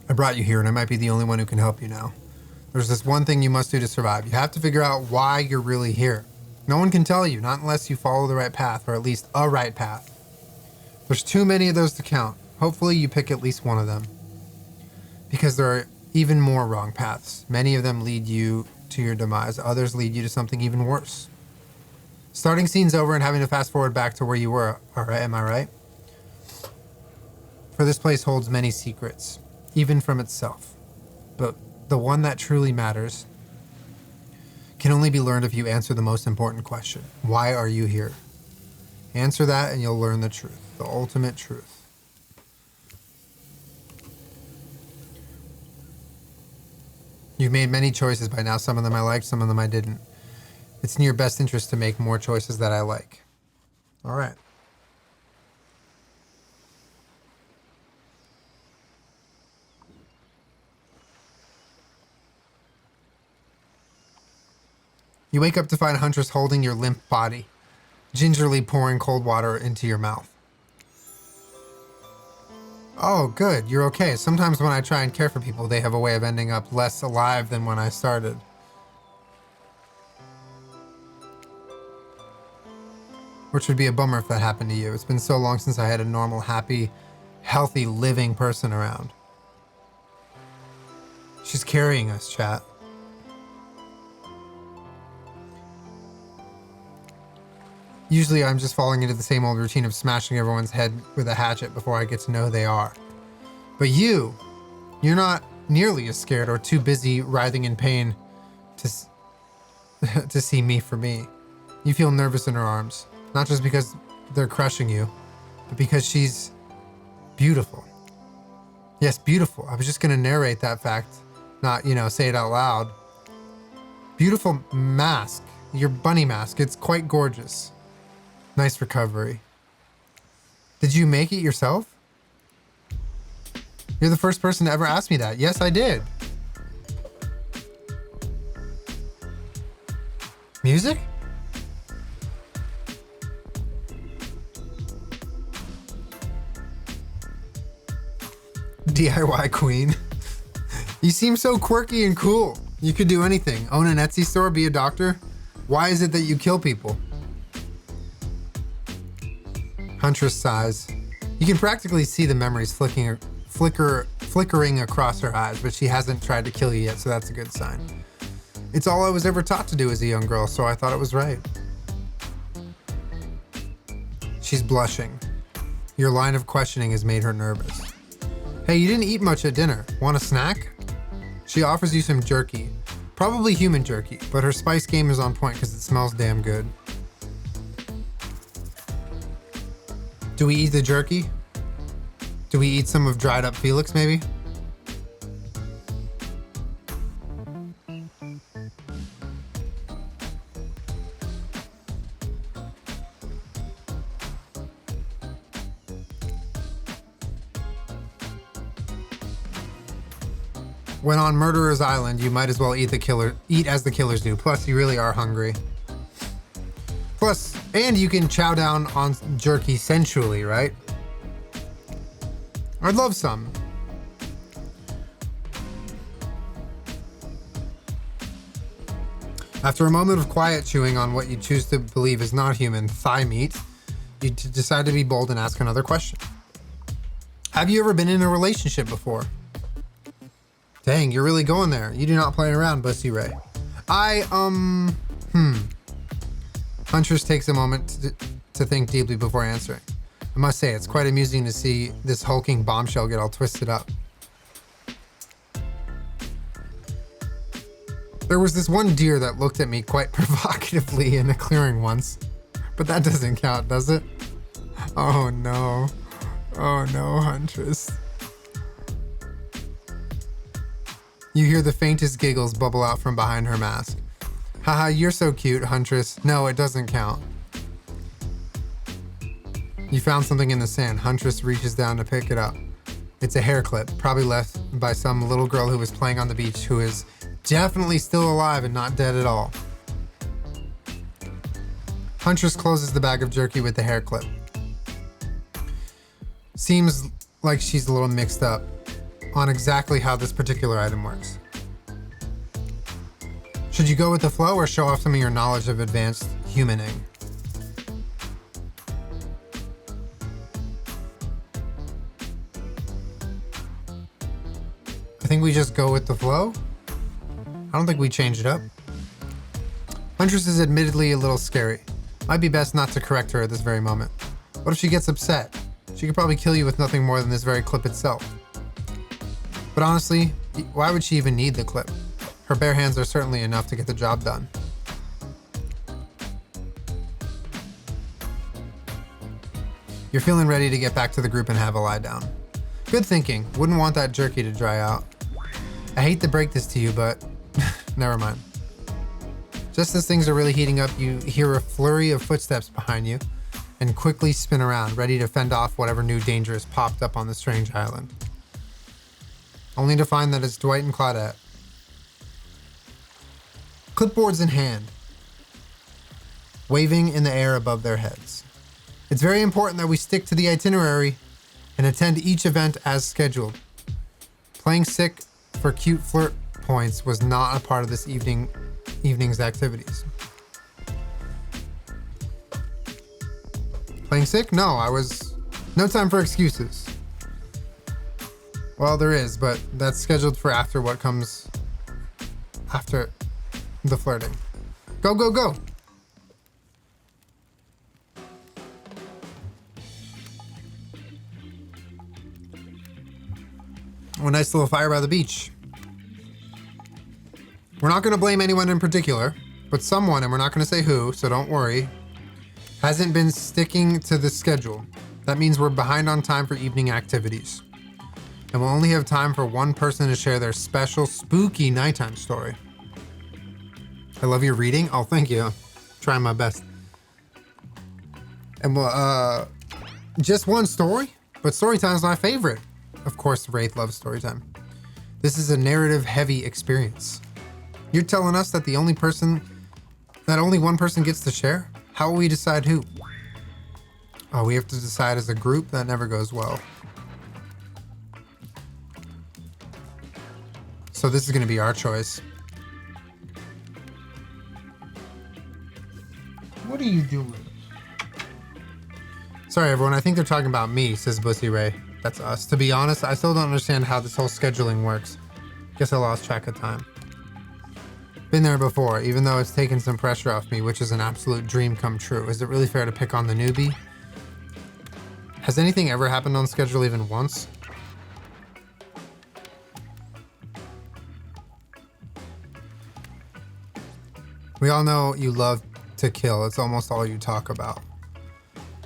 I brought you here and I might be the only one who can help you now. There's this one thing you must do to survive. You have to figure out why you're really here. No one can tell you, not unless you follow the right path, or at least a right path. There's too many of those to count. Hopefully you pick at least one of them. Because there are even more wrong paths. Many of them lead you to your demise. Others lead you to something even worse. Starting scene's over and having to fast forward back to where you were. Alright, am I right? For this place holds many secrets, even from itself. But the one that truly matters can only be learned if you answer the most important question. Why are you here? Answer that and you'll learn the truth, the ultimate truth. You've made many choices by now. Some of them I liked, some of them I didn't. It's in your best interest to make more choices that I like. All right. You wake up to find Huntress holding your limp body, gingerly pouring cold water into your mouth. Oh, good, you're okay. Sometimes when I try and care for people, they have a way of ending up less alive than when I started. Which would be a bummer if that happened to you. It's been so long since I had a normal, happy, healthy, living person around. She's carrying us, chat. Usually I'm just falling into the same old routine of smashing everyone's head with a hatchet before I get to know who they are. But you're not nearly as scared or too busy writhing in pain to see me for me. You feel nervous in her arms, not just because they're crushing you, but because she's beautiful. Yes, beautiful. I was just gonna narrate that fact, not, say it out loud. Beautiful mask. Your bunny mask. It's quite gorgeous. Nice recovery. Did you make it yourself? You're the first person to ever ask me that. Yes, I did. Music? DIY queen. You seem so quirky and cool. You could do anything. Own an Etsy store, be a doctor. Why is it that you kill people? Huntress sighs. You can practically see the memories flickering across her eyes, but she hasn't tried to kill you yet, so that's a good sign. It's all I was ever taught to do as a young girl, so I thought it was right. She's blushing. Your line of questioning has made her nervous. Hey, you didn't eat much at dinner. Want a snack? She offers you some jerky. Probably human jerky, but her spice game is on point because it smells damn good. Do we eat the jerky? Do we eat some of dried up Felix, maybe? When on Murderer's Island, you might as well eat as the killers do. Plus, you really are hungry. Plus, and you can chow down on jerky sensually, right? I'd love some. After a moment of quiet chewing on what you choose to believe is not human thigh meat, you decide to be bold and ask another question. Have you ever been in a relationship before? Dang, you're really going there. You do not play around, Bussy Ray. Huntress takes a moment to think deeply before answering. I must say, it's quite amusing to see this hulking bombshell get all twisted up. There was this one deer that looked at me quite provocatively in a clearing once, but that doesn't count, does it? Oh no. Oh no, Huntress. You hear the faintest giggles bubble out from behind her mask. Haha, you're so cute, Huntress. No, it doesn't count. You found something in the sand. Huntress reaches down to pick it up. It's a hair clip, probably left by some little girl who was playing on the beach who is definitely still alive and not dead at all. Huntress closes the bag of jerky with the hair clip. Seems like she's a little mixed up on exactly how this particular item works. Should you go with the flow or show off some of your knowledge of advanced humaning? I think we just go with the flow. I don't think we change it up. Huntress is admittedly a little scary. Might be best not to correct her at this very moment. What if she gets upset? She could probably kill you with nothing more than this very clip itself. But honestly, why would she even need the clip? Her bare hands are certainly enough to get the job done. You're feeling ready to get back to the group and have a lie down. Good thinking. Wouldn't want that jerky to dry out. I hate to break this to you, but never mind. Just as things are really heating up, you hear a flurry of footsteps behind you and quickly spin around, ready to fend off whatever new danger has popped up on the strange island. Only to find that it's Dwight and Claudette. Clipboards in hand, waving in the air above their heads. It's very important that we stick to the itinerary and attend each event as scheduled. Playing sick for cute flirt points was not a part of this evening's activities. Playing sick? No, no time for excuses. Well, there is, but that's scheduled for after what comes after the flirting. Go, go, go! Oh, nice little fire by the beach. We're not going to blame anyone in particular, but someone, and we're not going to say who, so don't worry, hasn't been sticking to the schedule. That means we're behind on time for evening activities. And we'll only have time for one person to share their special spooky nighttime story. I love your reading. Oh, thank you. Trying my best. And we'll, just one story, but story time is my favorite. Of course, Wraith loves story time. This is a narrative-heavy experience. You're telling us that only one person gets to share? How will we decide who? Oh, we have to decide as a group? That never goes well. So this is going to be our choice. What are you doing? Sorry, everyone. I think they're talking about me, says Bussy Ray. That's us. To be honest, I still don't understand how this whole scheduling works. Guess I lost track of time. Been there before, even though it's taken some pressure off me, which is an absolute dream come true. Is it really fair to pick on the newbie? Has anything ever happened on schedule even once? We all know you love to kill. It's almost all you talk about.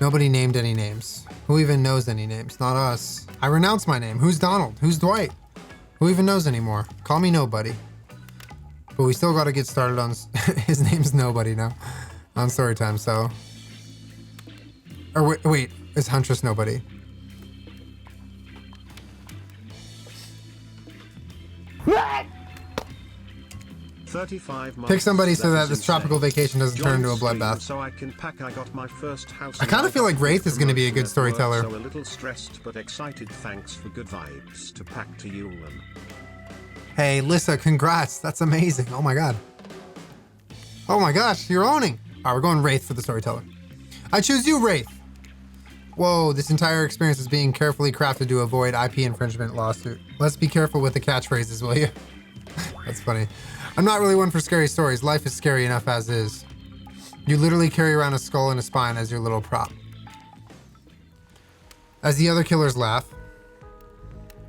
Nobody named any names. Who even knows any names? Not us. I renounce my name. Who's Donald? Who's Dwight? Who even knows anymore? Call me nobody. But we still got to get started on his name's nobody now on story time. So, or wait, is Huntress nobody? What? 35 months. Pick somebody so that this tropical vacation doesn't turn into a bloodbath. So I can pack. I got my first house. I kind of feel like Wraith is going to be a good storyteller. So a little stressed but excited. Thanks for good vibes to pack to Julien. Hey, Lissa, congrats. That's amazing. Oh my god. Oh my gosh, you're owning. All right, we're going Wraith for the storyteller. I choose you, Wraith. Whoa, this entire experience is being carefully crafted to avoid IP infringement lawsuit. Let's be careful with the catchphrases, will you? That's funny. I'm not really one for scary stories. Life is scary enough as is. You literally carry around a skull and a spine as your little prop. As the other killers laugh,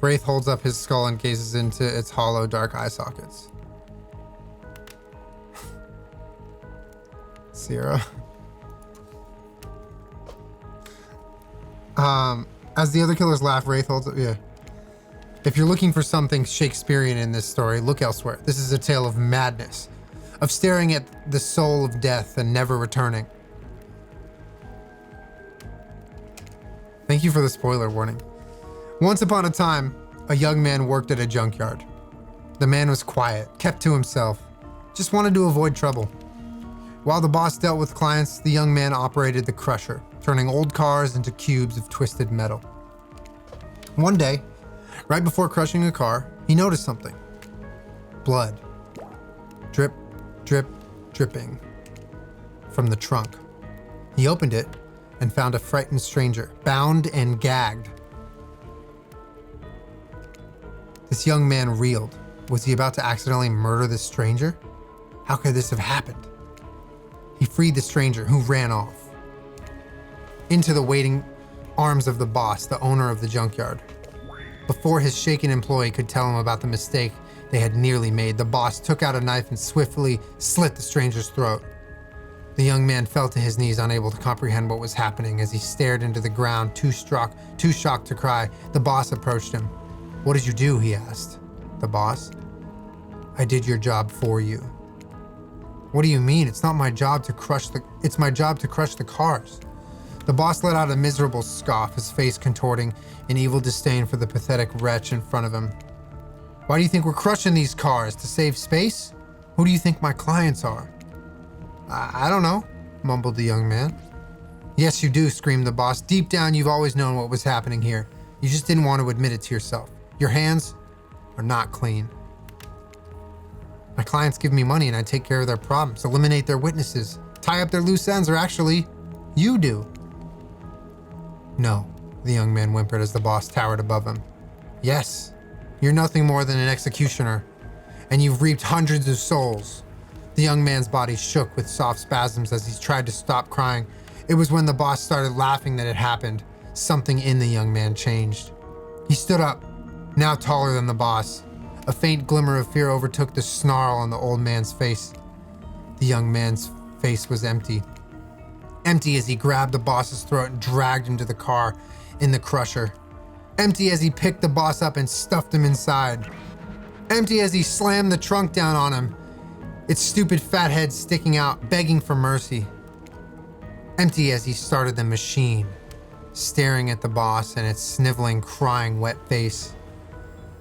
Wraith holds up his skull and gazes into its hollow, dark eye sockets. Sierra. As the other killers laugh, Wraith holds up. Yeah. If you're looking for something Shakespearean in this story, look elsewhere. This is a tale of madness, of staring at the soul of death and never returning. Thank you for the spoiler warning. Once upon a time, a young man worked at a junkyard. The man was quiet, kept to himself, just wanted to avoid trouble. While the boss dealt with clients, the young man operated the crusher, turning old cars into cubes of twisted metal. One day, right before crushing a car, he noticed something. Blood. Drip, drip, dripping from the trunk. He opened it and found a frightened stranger, bound and gagged. This young man reeled. Was he about to accidentally murder this stranger? How could this have happened? He freed the stranger, who ran off into the waiting arms of the boss, the owner of the junkyard. Before his shaken employee could tell him about the mistake they had nearly made, the boss took out a knife and swiftly slit the stranger's throat. The young man fell to his knees, unable to comprehend what was happening. As he stared into the ground, too shocked to cry, the boss approached him. "What did you do?" he asked. The boss, "I did your job for you." "What do you mean? It's not my job to crush it's my job to crush the cars." The boss let out a miserable scoff, his face contorting in evil disdain for the pathetic wretch in front of him. "Why do you think we're crushing these cars? To save space? Who do you think my clients are?" I don't know," mumbled the young man. "Yes, you do," screamed the boss. "Deep down, you've always known what was happening here. You just didn't want to admit it to yourself. Your hands are not clean. My clients give me money and I take care of their problems, eliminate their witnesses, tie up their loose ends, or actually, you do." "No," the young man whimpered as the boss towered above him. "Yes, you're nothing more than an executioner, and you've reaped hundreds of souls." The young man's body shook with soft spasms as he tried to stop crying. It was when the boss started laughing that it happened. Something in the young man changed. He stood up, now taller than the boss. A faint glimmer of fear overtook the snarl on the old man's face. The young man's face was empty. Empty as he grabbed the boss's throat and dragged him to the car in the crusher. Empty as he picked the boss up and stuffed him inside. Empty as he slammed the trunk down on him, its stupid fat head sticking out, begging for mercy. Empty as he started the machine, staring at the boss and its sniveling, crying, wet face.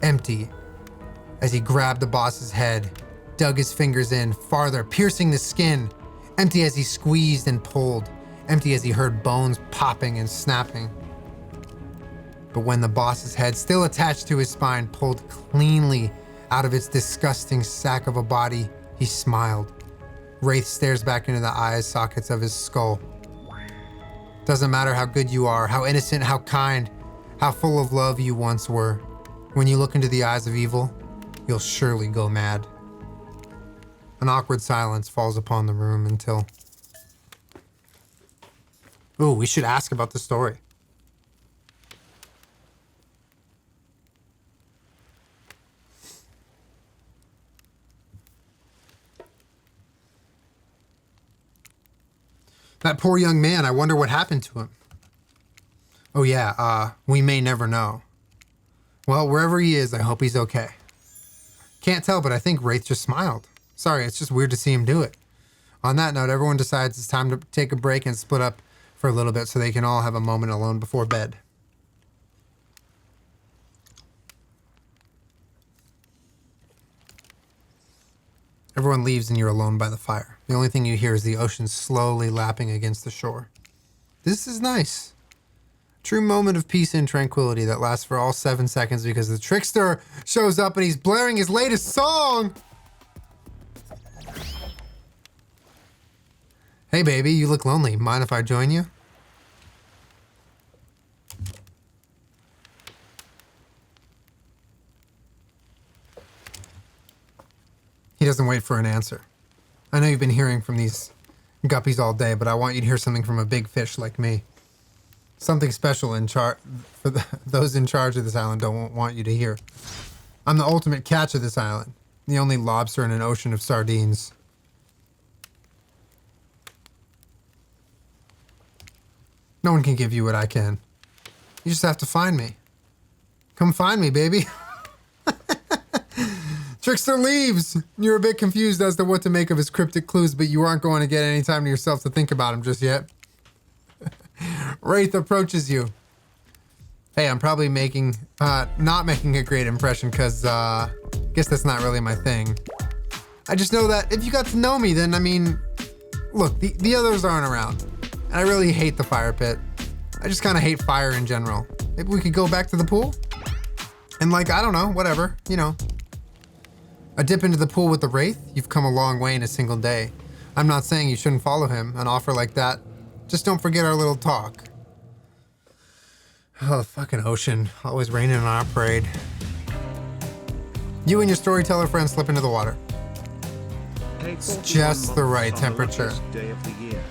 Empty as he grabbed the boss's head, dug his fingers in farther, piercing the skin. Empty as he squeezed and pulled. Empty as he heard bones popping and snapping. But when the boss's head, still attached to his spine, pulled cleanly out of its disgusting sack of a body, he smiled. Wraith stares back into the eye sockets of his skull. Doesn't matter how good you are, how innocent, how kind, how full of love you once were. When you look into the eyes of evil, you'll surely go mad. An awkward silence falls upon the room until... Ooh, we should ask about the story. That poor young man, I wonder what happened to him. Oh yeah, we may never know. Well, wherever he is, I hope he's okay. Can't tell, but I think Wraith just smiled. Sorry, it's just weird to see him do it. On that note, everyone decides it's time to take a break and split up for a little bit so they can all have a moment alone before bed. Everyone leaves and you're alone by the fire. The only thing you hear is the ocean slowly lapping against the shore. This is nice. True moment of peace and tranquility that lasts for all 7 seconds because the trickster shows up and he's blaring his latest song. Hey baby, you look lonely. Mind if I join you? He doesn't wait for an answer. I know you've been hearing from these guppies all day, but I want you to hear something from a big fish like me. Something special those in charge of this island don't want you to hear. I'm the ultimate catch of this island. The only lobster in an ocean of sardines. No one can give you what I can. You just have to find me. Come find me, baby. Trickster leaves. You're a bit confused as to what to make of his cryptic clues, but you aren't going to get any time to yourself to think about him just yet. Wraith approaches you. Hey, I'm probably not making a great impression because, guess that's not really my thing. I just know that if you got to know me, then, I mean, look, the others aren't around. And I really hate the fire pit. I just kind of hate fire in general. Maybe we could go back to the pool? And like, I don't know, whatever, you know. A dip into the pool with the Wraith? You've come a long way in a single day. I'm not saying you shouldn't follow him. An offer like that, just don't forget our little talk. Oh, the fucking ocean. Always raining on our parade. You and your storyteller friend slip into the water. Hey, it's just the right temperature. Day of the year.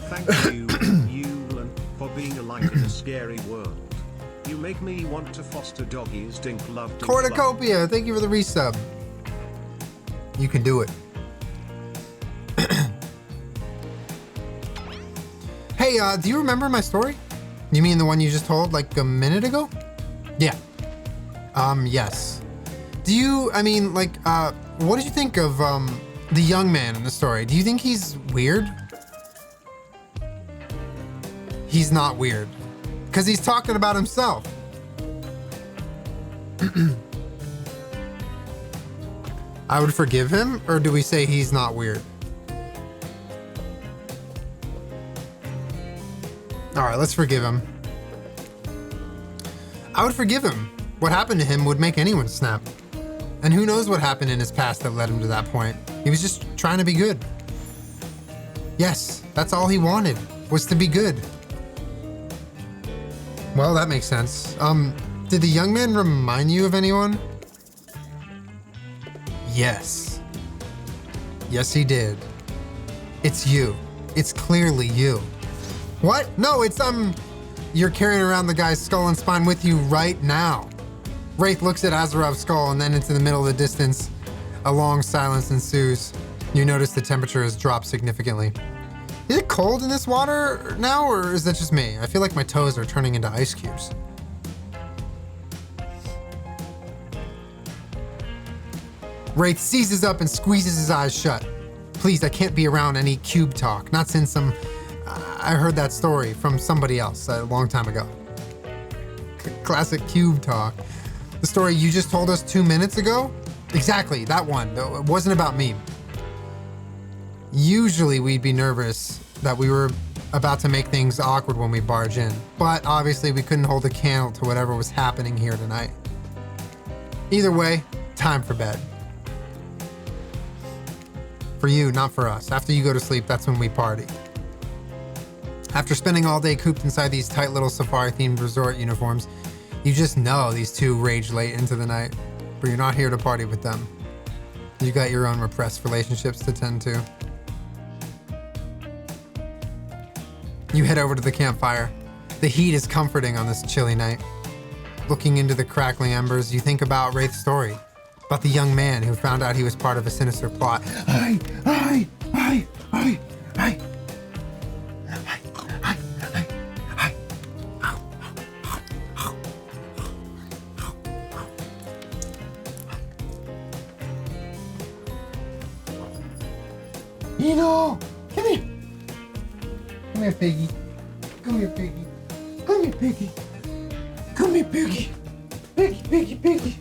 Thank you, julien, for being a light in a scary world. You make me want to foster doggies. Dink love. Dink Cornucopia, love. thank you for the resub. You can do it. Hey, do you remember my story? You mean the one you just told like a minute ago? Yeah. Yes. Do you, I mean, like, what did you think of, the young man in the story? Do you think he's weird? He's not weird. Because he's talking about himself. I would forgive him, or do we say he's not weird? All right, let's forgive him. I would forgive him. What happened to him would make anyone snap. And who knows what happened in his past that led him to that point. He was just trying to be good. Yes, that's all he wanted, was to be good. Well, that makes sense. Did the young man remind you of anyone? Yes. Yes, he did. It's you. It's clearly you. What? No, it's, you're carrying around the guy's skull and spine with you right now. Wraith looks at Azarov's skull and then into the middle of the distance. A long silence ensues. You notice the temperature has dropped significantly. Is it cold in this water now, or is that just me? I feel like my toes are turning into ice cubes. Wraith seizes up and squeezes his eyes shut. Please, I can't be around any cube talk. Not since I heard that story from somebody else a long time ago. Classic cube talk. The story you just told us 2 minutes ago? Exactly, that one. It wasn't about me. Usually we'd be nervous that we were about to make things awkward when we barge in, but obviously we couldn't hold a candle to whatever was happening here tonight. Either way, time for bed. For you, not for us. After you go to sleep, that's when we party. After spending all day cooped inside these tight little safari-themed resort uniforms, you just know these two rage late into the night, but you're not here to party with them. You got your own repressed relationships to tend to. You head over to the campfire. The heat is comforting on this chilly night. Looking into the crackling embers, you think about Wraith's story, about the young man who found out he was part of a sinister plot. Eno, come here. Come here, piggy. Come here, piggy. Come here, piggy. Come here, piggy. Piggy, piggy, piggy.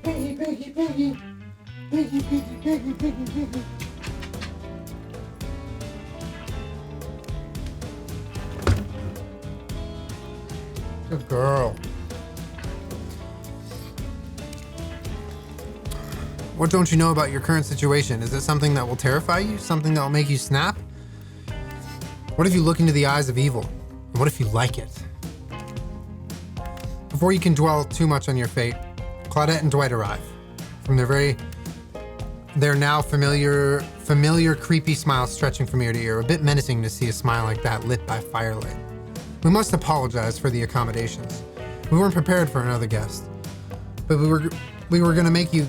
Piggy, piggy, piggy. Piggy, piggy, piggy, piggy, piggy. Good girl. What don't you know about your current situation? Is it something that will terrify you? Something that will make you snap? What if you look into the eyes of evil? And what if you like it? Before you can dwell too much on your fate, Claudette and Dwight arrive. From their now familiar creepy smile stretching from ear to ear, a bit menacing to see a smile like that lit by firelight. We must apologize for the accommodations. We weren't prepared for another guest, but we were gonna make you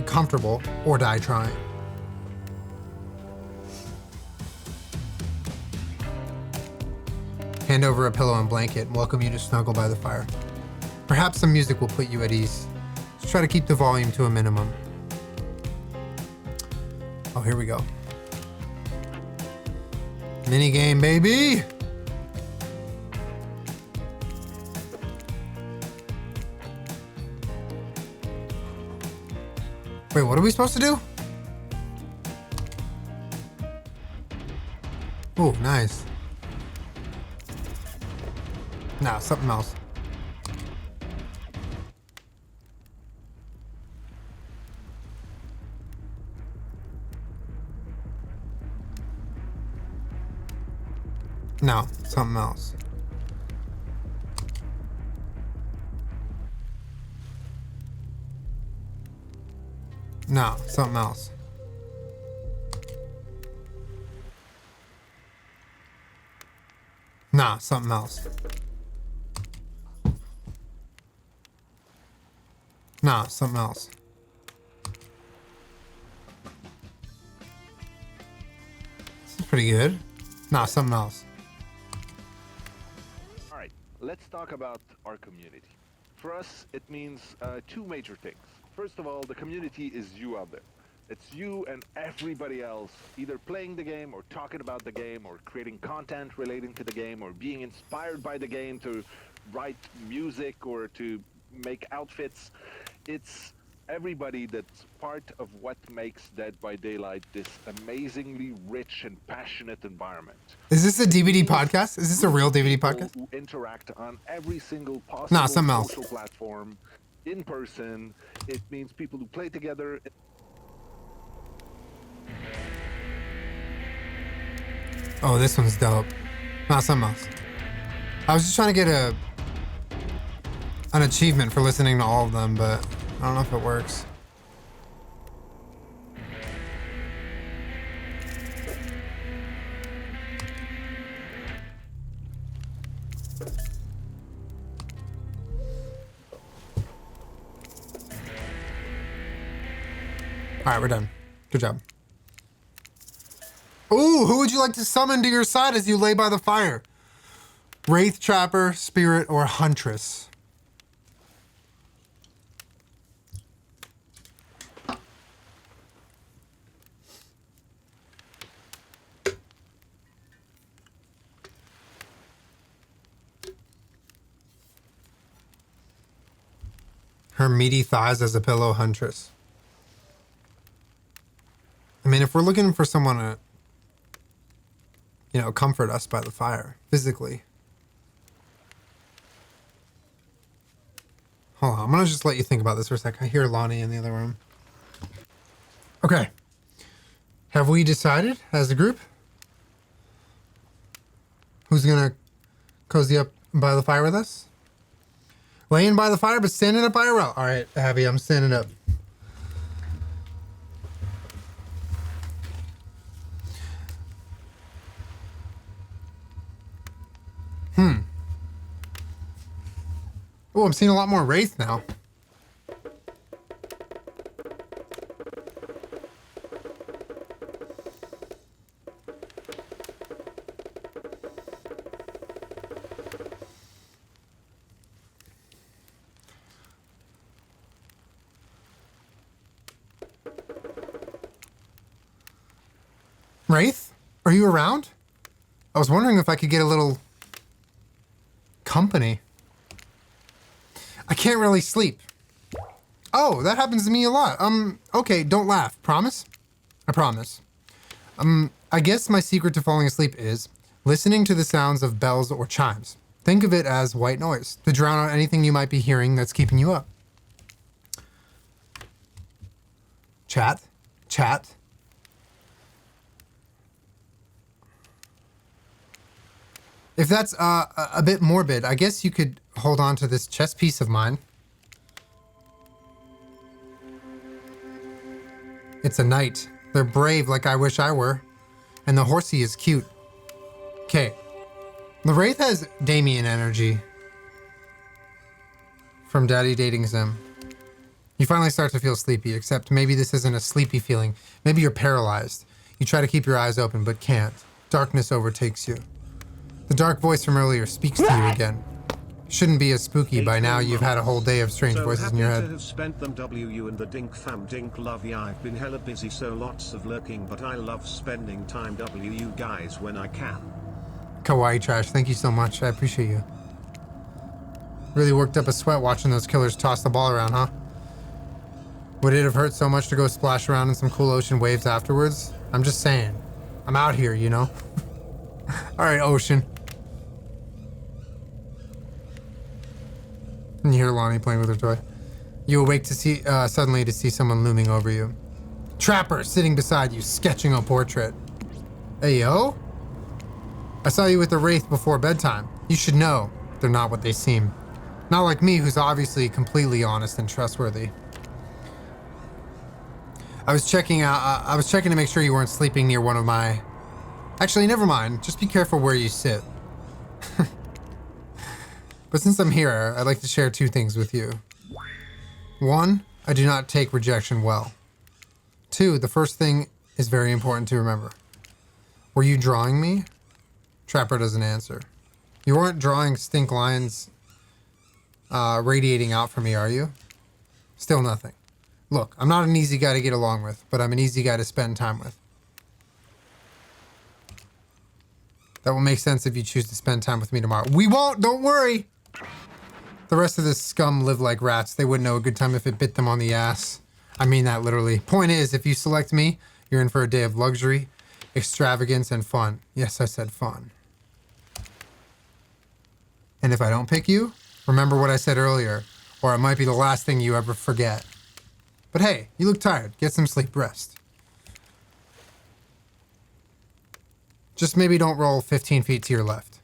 comfortable or die trying. Hand over a pillow and blanket and welcome you to snuggle by the fire. Perhaps some music will put you at ease. Just try to keep the volume to a minimum. Oh, here we go. Mini game, baby! Wait, what are we supposed to do? Oh, nice. No, something else. No, something else. No, something else. Nah, something else. Nah, something else. This is pretty good. Nah, something else. All right, let's talk about our community. For us, it means two major things. First of all, the community is you out there. It's you and everybody else either playing the game or talking about the game or creating content relating to the game or being inspired by the game to write music or to make outfits. It's everybody that's part of what makes Dead by Daylight this amazingly rich and passionate environment. Is this a DVD podcast? Is this a real DVD podcast? Who interact on every single possible social platform, in person. It means people who play together. Oh, this one's dope. Not something else. I was just trying to get an achievement for listening to all of them, but I don't know if it works. right, we're done. Good job. Ooh, who would you like to summon to your side as you lay by the fire? Wraith, Trapper, Spirit, or Huntress? Her meaty thighs as a pillow, Huntress. I mean, if we're looking for someone to, you know, comfort us by the fire, physically. Hold on, I'm gonna just let you think about this for a second. I hear Lonnie in the other room. Okay. Have we decided as a group? Who's gonna cozy up by the fire with us? Laying by the fire, but standing up IRL. All right, Abby, I'm standing up. Oh, I'm seeing a lot more Wraith now. Wraith, are you around? I was wondering if I could get a little company. I can't really sleep. Oh, that happens to me a lot. Okay, don't laugh. Promise? I promise. I guess my secret to falling asleep is listening to the sounds of bells or chimes. Think of it as white noise to drown out anything you might be hearing that's keeping you up. Chat. If that's a bit morbid, I guess you could hold on to this chess piece of mine. It's a knight. They're brave like I wish I were. And the horsey is cute. Okay. The Wraith has Damien energy. From Daddy Dating Sim. You finally start to feel sleepy, except maybe this isn't a sleepy feeling. Maybe you're paralyzed. You try to keep your eyes open, but can't. Darkness overtakes you. The dark voice from earlier speaks to you again. Shouldn't be as spooky by now. You've had a whole day of strange voices in your head. So happy to have spent them WU and the Dink fam Dink love ya. I've been hella busy, so lots of lurking, but I love spending time WU guys when I can. Kawaii Trash, thank you so much. I appreciate you. Really worked up a sweat watching those killers toss the ball around, huh? Would it have hurt so much to go splash around in some cool ocean waves afterwards? I'm just saying. I'm out here, you know? Alright, ocean. And you hear Lonnie playing with her toy. You awake to see suddenly to see someone looming over you. Trapper sitting beside you, sketching a portrait. Hey, yo? I saw you with the Wraith before bedtime. You should know, they're not what they seem. Not like me, who's obviously completely honest and trustworthy. I was checking to make sure you weren't sleeping near one of my... Actually, never mind. Just be careful where you sit. But since I'm here, I'd like to share two things with you. One, I do not take rejection well. Two, the first thing is very important to remember. Were you drawing me? Trapper doesn't answer. You aren't drawing stink lines radiating out from me, are you? Still nothing. Look, I'm not an easy guy to get along with, but I'm an easy guy to spend time with. That will make sense if you choose to spend time with me tomorrow. We won't, don't worry! The rest of this scum live like rats. They wouldn't know a good time if it bit them on the ass. I mean that literally. Point is, if you select me, you're in for a day of luxury, extravagance, and fun. Yes, I said fun. And if I don't pick you, remember what I said earlier, or it might be the last thing you ever forget. But hey, you look tired. Get some sleep, rest. Just maybe don't roll 15 feet to your left.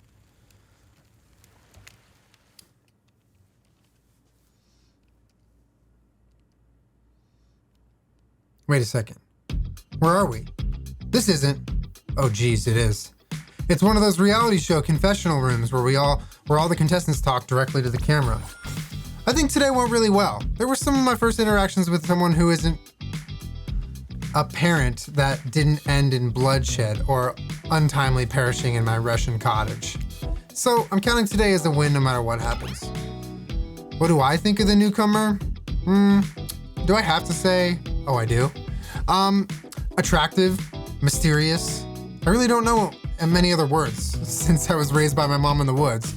Wait a second. Where are we? This isn't... Oh geez, it is. It's one of those reality show confessional rooms where all the contestants talk directly to the camera. I think today went really well. There were some of my first interactions with someone who isn't a parent that didn't end in bloodshed or untimely perishing in my Russian cottage. So I'm counting today as a win no matter what happens. What do I think of the newcomer? Do I have to say? Oh, I do. Attractive, mysterious. I really don't know many other words since I was raised by my mom in the woods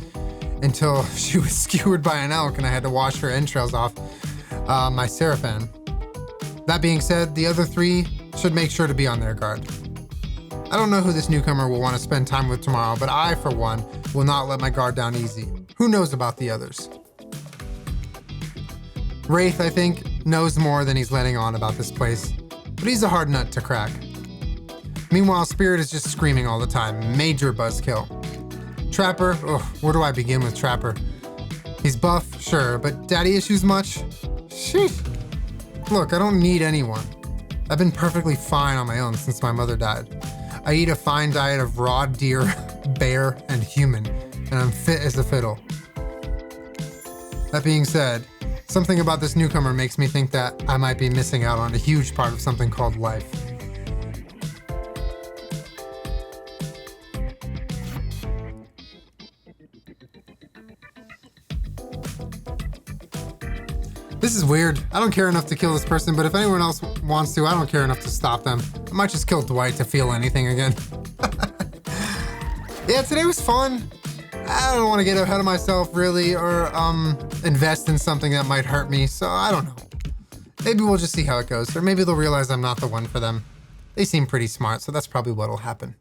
until she was skewered by an elk and I had to wash her entrails off my Seraphan. That being said, the other three should make sure to be on their guard. I don't know who this newcomer will want to spend time with tomorrow, but I, for one, will not let my guard down easy. Who knows about the others? Wraith, I think, knows more than he's letting on about this place, but he's a hard nut to crack. Meanwhile, Spirit is just screaming all the time. Major buzzkill. Trapper, where do I begin with Trapper? He's buff, sure, but daddy issues much? Sheesh. Look, I don't need anyone. I've been perfectly fine on my own since my mother died. I eat a fine diet of raw deer, bear, and human, and I'm fit as a fiddle. That being said, something about this newcomer makes me think that I might be missing out on a huge part of something called life. This is weird. I don't care enough to kill this person, but if anyone else wants to, I don't care enough to stop them. I might just kill Dwight to feel anything again. Yeah, today was fun. I don't want to get ahead of myself really, or invest in something that might hurt me, so I don't know. Maybe we'll just see how it goes, or maybe they'll realize I'm not the one for them. They seem pretty smart, so that's probably what'll happen.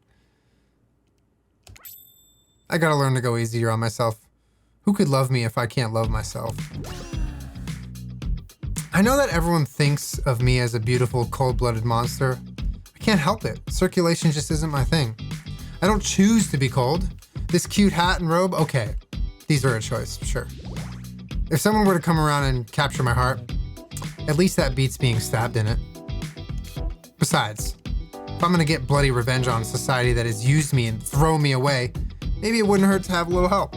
I gotta learn to go easier on myself. Who could love me if I can't love myself? I know that everyone thinks of me as a beautiful, cold-blooded monster. I can't help it. Circulation just isn't my thing. I don't choose to be cold. This cute hat and robe, okay. These are a choice, sure. If someone were to come around and capture my heart, at least that beats being stabbed in it. Besides, if I'm gonna get bloody revenge on society that has used me and thrown me away, maybe it wouldn't hurt to have a little help.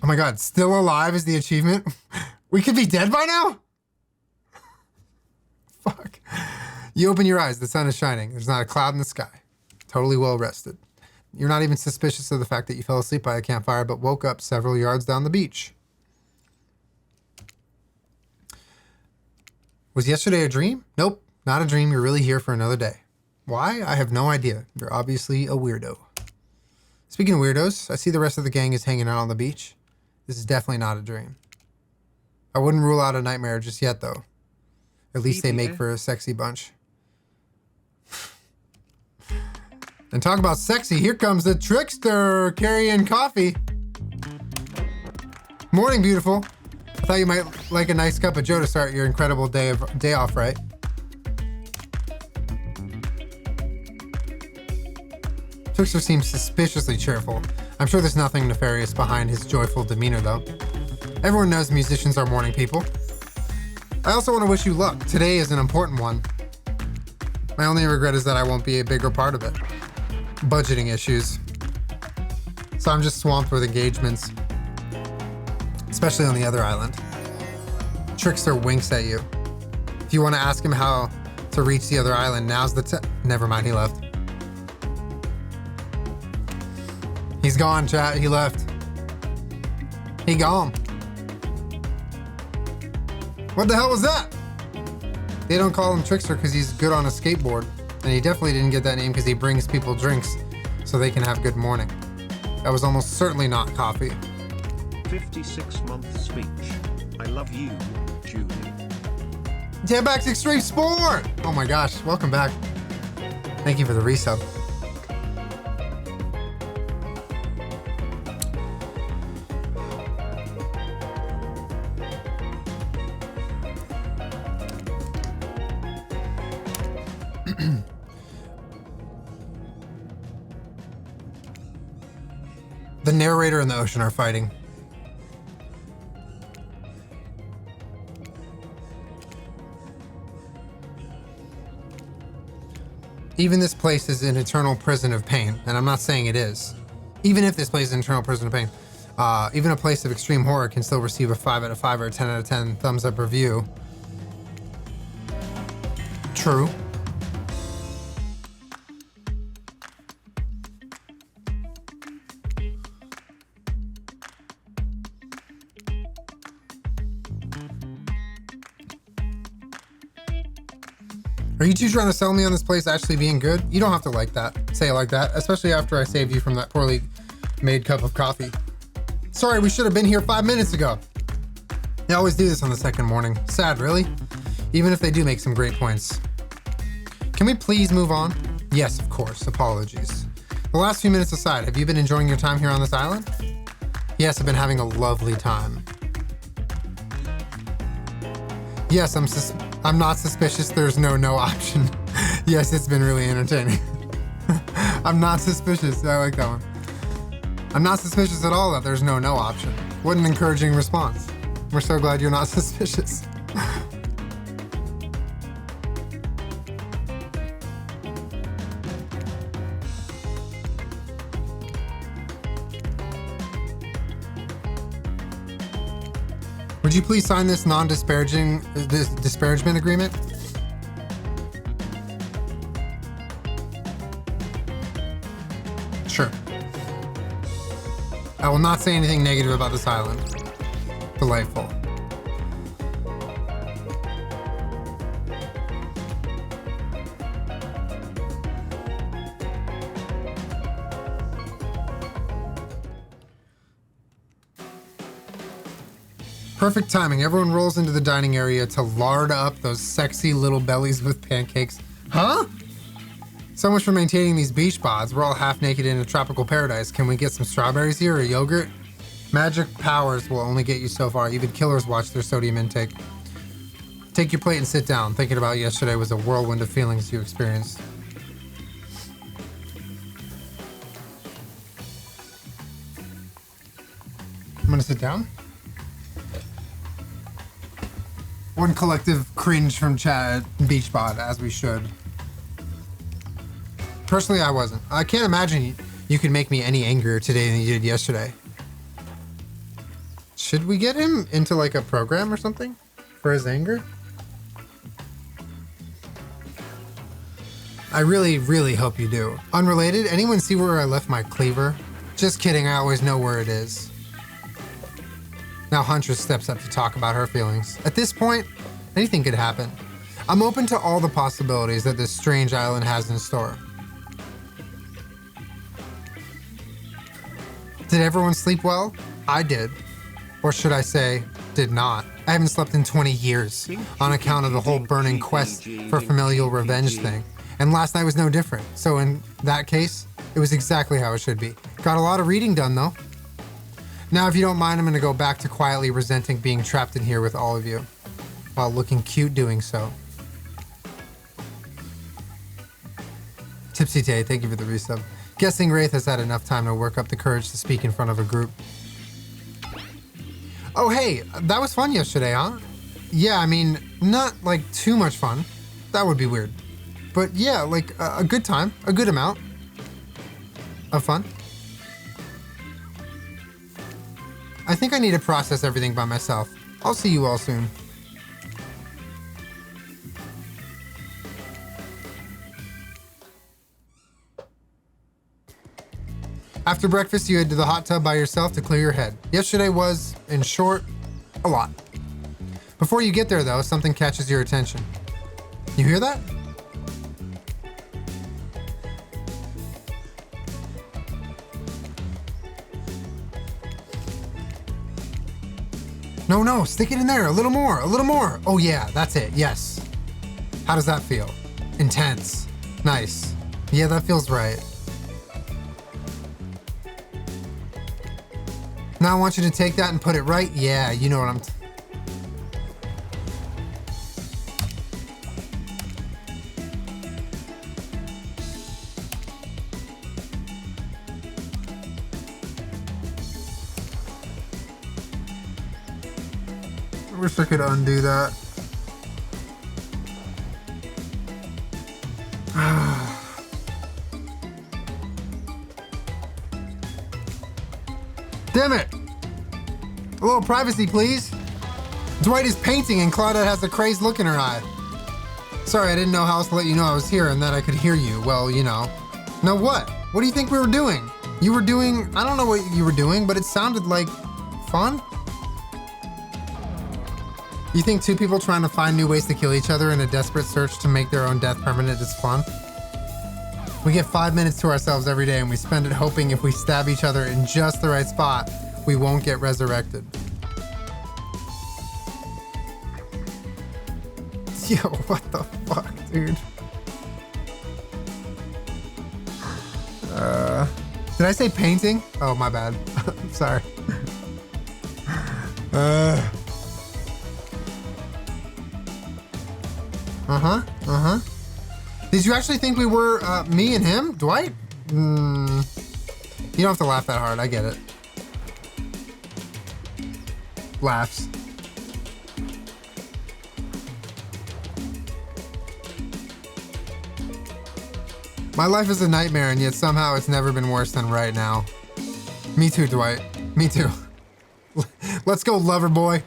Oh my god, still alive is the achievement? We could be dead by now? Fuck. You open your eyes, the sun is shining. There's not a cloud in the sky. Totally well rested. You're not even suspicious of the fact that you fell asleep by a campfire but woke up several yards down the beach. Was yesterday a dream? Nope, not a dream. You're really here for another day. Why? I have no idea. You're obviously a weirdo. Speaking of weirdos, I see the rest of the gang is hanging out on the beach. This is definitely not a dream. I wouldn't rule out a nightmare just yet, though. At least they make for a sexy bunch. And talk about sexy, here comes the trickster carrying coffee. Morning, beautiful. I thought you might like a nice cup of joe to start your incredible day off, right? Trickster seems suspiciously cheerful. I'm sure there's nothing nefarious behind his joyful demeanor, though. Everyone knows musicians are morning people. I also want to wish you luck. Today is an important one. My only regret is that I won't be a bigger part of it. Budgeting issues. So I'm just swamped with engagements. Especially on the other island. Trickster winks at you. If you want to ask him how to reach the other island, now's the never mind, he left. He's gone, chat. He left. He gone. What the hell was that? They don't call him Trickster because he's good on a skateboard. And he definitely didn't get that name because he brings people drinks so they can have good morning. That was almost certainly not coffee. 56-month speech. I love you, Julien. Get back to Extreme Sport! Oh my gosh, welcome back. Thank you for the resub. The narrator and the ocean are fighting. Even this place is an eternal prison of pain, and I'm not saying it is. Even if this place is an eternal prison of pain, even a place of extreme horror can still receive a 5 out of 5 or a 10 out of 10 thumbs up review. True. Are you two trying to sell me on this place actually being good? You don't have to say it like that, especially after I saved you from that poorly made cup of coffee. Sorry, we should have been here 5 minutes ago. They always do this on the second morning. Sad, really? Even if they do make some great points. Can we please move on? Yes, of course. Apologies. The last few minutes aside, have you been enjoying your time here on this island? Yes, I've been having a lovely time. Yes, I'm not suspicious. There's no option. Yes, it's been really entertaining. I'm not suspicious. I like that one. I'm not suspicious at all that there's no option. What an encouraging response. We're so glad you're not suspicious. Would you please sign this disparagement agreement? Sure. I will not say anything negative about this island. Delightful. Perfect timing. Everyone rolls into the dining area to lard up those sexy little bellies with pancakes. Huh? So much for maintaining these beach bods. We're all half naked in a tropical paradise. Can we get some strawberries here or yogurt? Magic powers will only get you so far. Even killers watch their sodium intake. Take your plate and sit down. Thinking about yesterday was a whirlwind of feelings you experienced. I'm gonna sit down. One collective cringe from chat beach bod, as we should. Personally, I wasn't. I can't imagine you could make me any angrier today than you did yesterday. Should we get him into like a program or something for his anger? I really, really hope you do. Unrelated, anyone see where I left my cleaver? Just kidding, I always know where it is. Now Huntress steps up to talk about her feelings. At this point, anything could happen. I'm open to all the possibilities that this strange island has in store. Did everyone sleep well? I did. Or should I say, did not. I haven't slept in 20 years on account of the whole burning quest for familial revenge thing. And last night was no different. So in that case, it was exactly how it should be. Got a lot of reading done though. Now, if you don't mind, I'm gonna go back to quietly resenting being trapped in here with all of you, while looking cute doing so. Tipsy Tay, thank you for the resub. Guessing Wraith has had enough time to work up the courage to speak in front of a group. Oh hey, that was fun yesterday, huh? Yeah, I mean, not like too much fun. That would be weird. But yeah, like a good time, a good amount of fun. I think I need to process everything by myself. I'll see you all soon. After breakfast, you head to the hot tub by yourself to clear your head. Yesterday was, in short, a lot. Before you get there though, something catches your attention. You hear that? No, stick it in there. A little more, a little more. Oh yeah, that's it, yes. How does that feel? Intense. Nice. Yeah, that feels right. Now I want you to take that and put it right. Yeah, you know what I'm... I wish I could undo that. Damn it! A little privacy, please. Dwight is painting and Claudette has a crazed look in her eye. Sorry, I didn't know how else to let you know I was here and that I could hear you. Well, you know. No, what? What do you think we were doing? You were doing... I don't know what you were doing, but it sounded like... fun? You think two people trying to find new ways to kill each other in a desperate search to make their own death permanent is fun? We get 5 minutes to ourselves every day and we spend it hoping if we stab each other in just the right spot, we won't get resurrected. Yo, what the fuck, dude? Did I say painting? Oh, my bad. I'm sorry. Did you actually think we were me and him, Dwight? You don't have to laugh that hard. I get it. Laughs. My life is a nightmare, and yet somehow it's never been worse than right now. Me too, Dwight. Me too. Let's go, lover boy.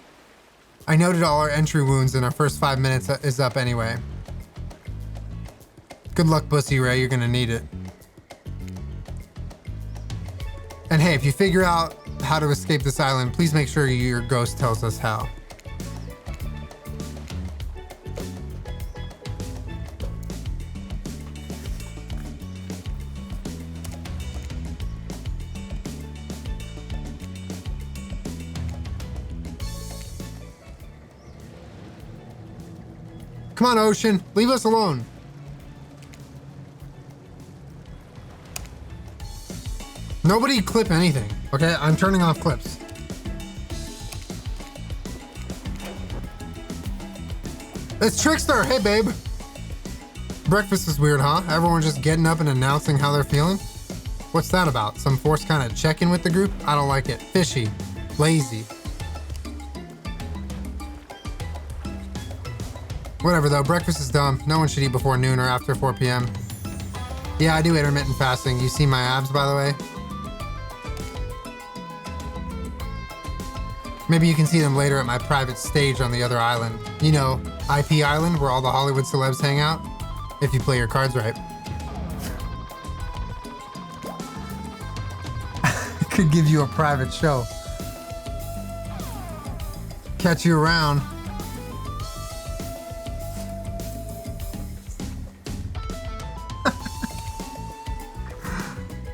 I noted all our entry wounds, and our first 5 minutes is up anyway. Good luck, Pussy Ray. You're gonna need it. And hey, if you figure out how to escape this island, please make sure your ghost tells us how. Come on, Ocean. Leave us alone. Nobody clip anything, okay? I'm turning off clips. It's Trickster! Hey, babe! Breakfast is weird, huh? Everyone just getting up and announcing how they're feeling? What's that about? Some forced kind of check-in with the group? I don't like it. Fishy. Lazy. Whatever though, breakfast is dumb. No one should eat before noon or after 4 p.m. Yeah, I do intermittent fasting. You see my abs, by the way? Maybe you can see them later at my private stage on the other island. You know, IP Island, where all the Hollywood celebs hang out. If you play your cards right. Could give you a private show. Catch you around.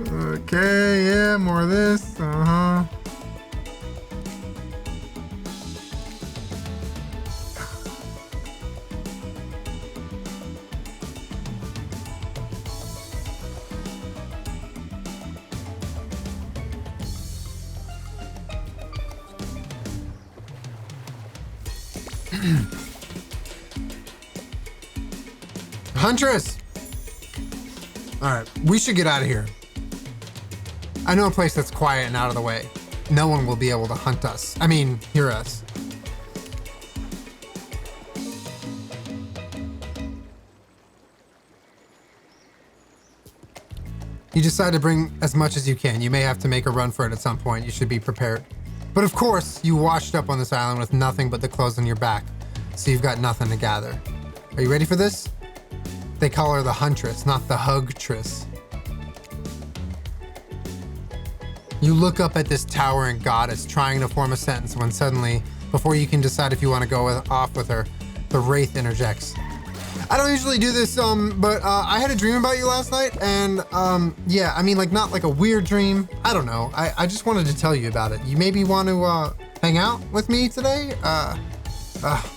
Okay, yeah, more of this. Huntress! Alright, we should get out of here. I know a place that's quiet and out of the way. No one will be able to hunt us. I mean, hear us. You decide to bring as much as you can. You may have to make a run for it at some point. You should be prepared. But of course, you washed up on this island with nothing but the clothes on your back. So you've got nothing to gather. Are you ready for this? They call her the Huntress, not the Hugtress. You look up at this towering goddess trying to form a sentence when suddenly, before you can decide if you want to go off with her, the Wraith interjects. I don't usually do this, but I had a dream about you last night, and yeah, I mean, like, not like a weird dream. I don't know. I just wanted to tell you about it. You maybe want to hang out with me today?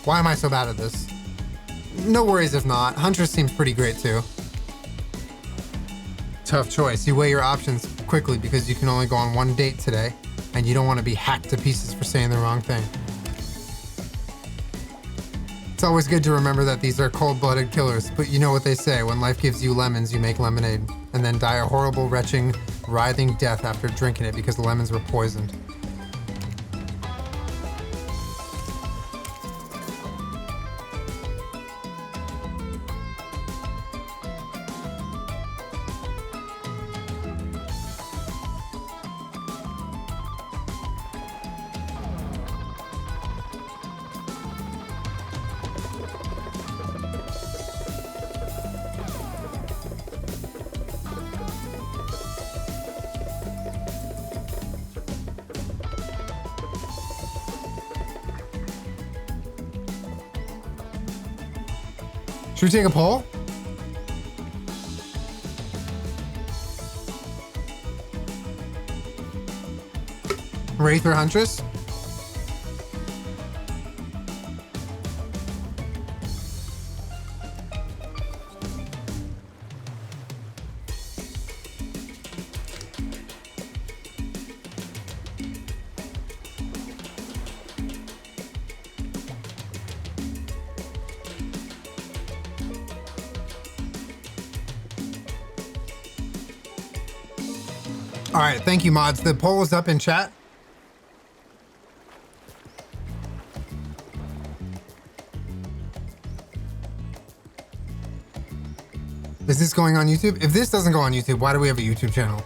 Why am I so bad at this? No worries if not. Huntress seems pretty great too. Tough choice. You weigh your options quickly because you can only go on one date today, and you don't want to be hacked to pieces for saying the wrong thing. It's always good to remember that these are cold-blooded killers, but you know what they say, when life gives you lemons, you make lemonade, and then die a horrible, retching, writhing death after drinking it because the lemons were poisoned. Should we take a poll? Wraith or Huntress? All right, thank you, mods. The poll is up in chat. Is this going on YouTube? If this doesn't go on YouTube, why do we have a YouTube channel?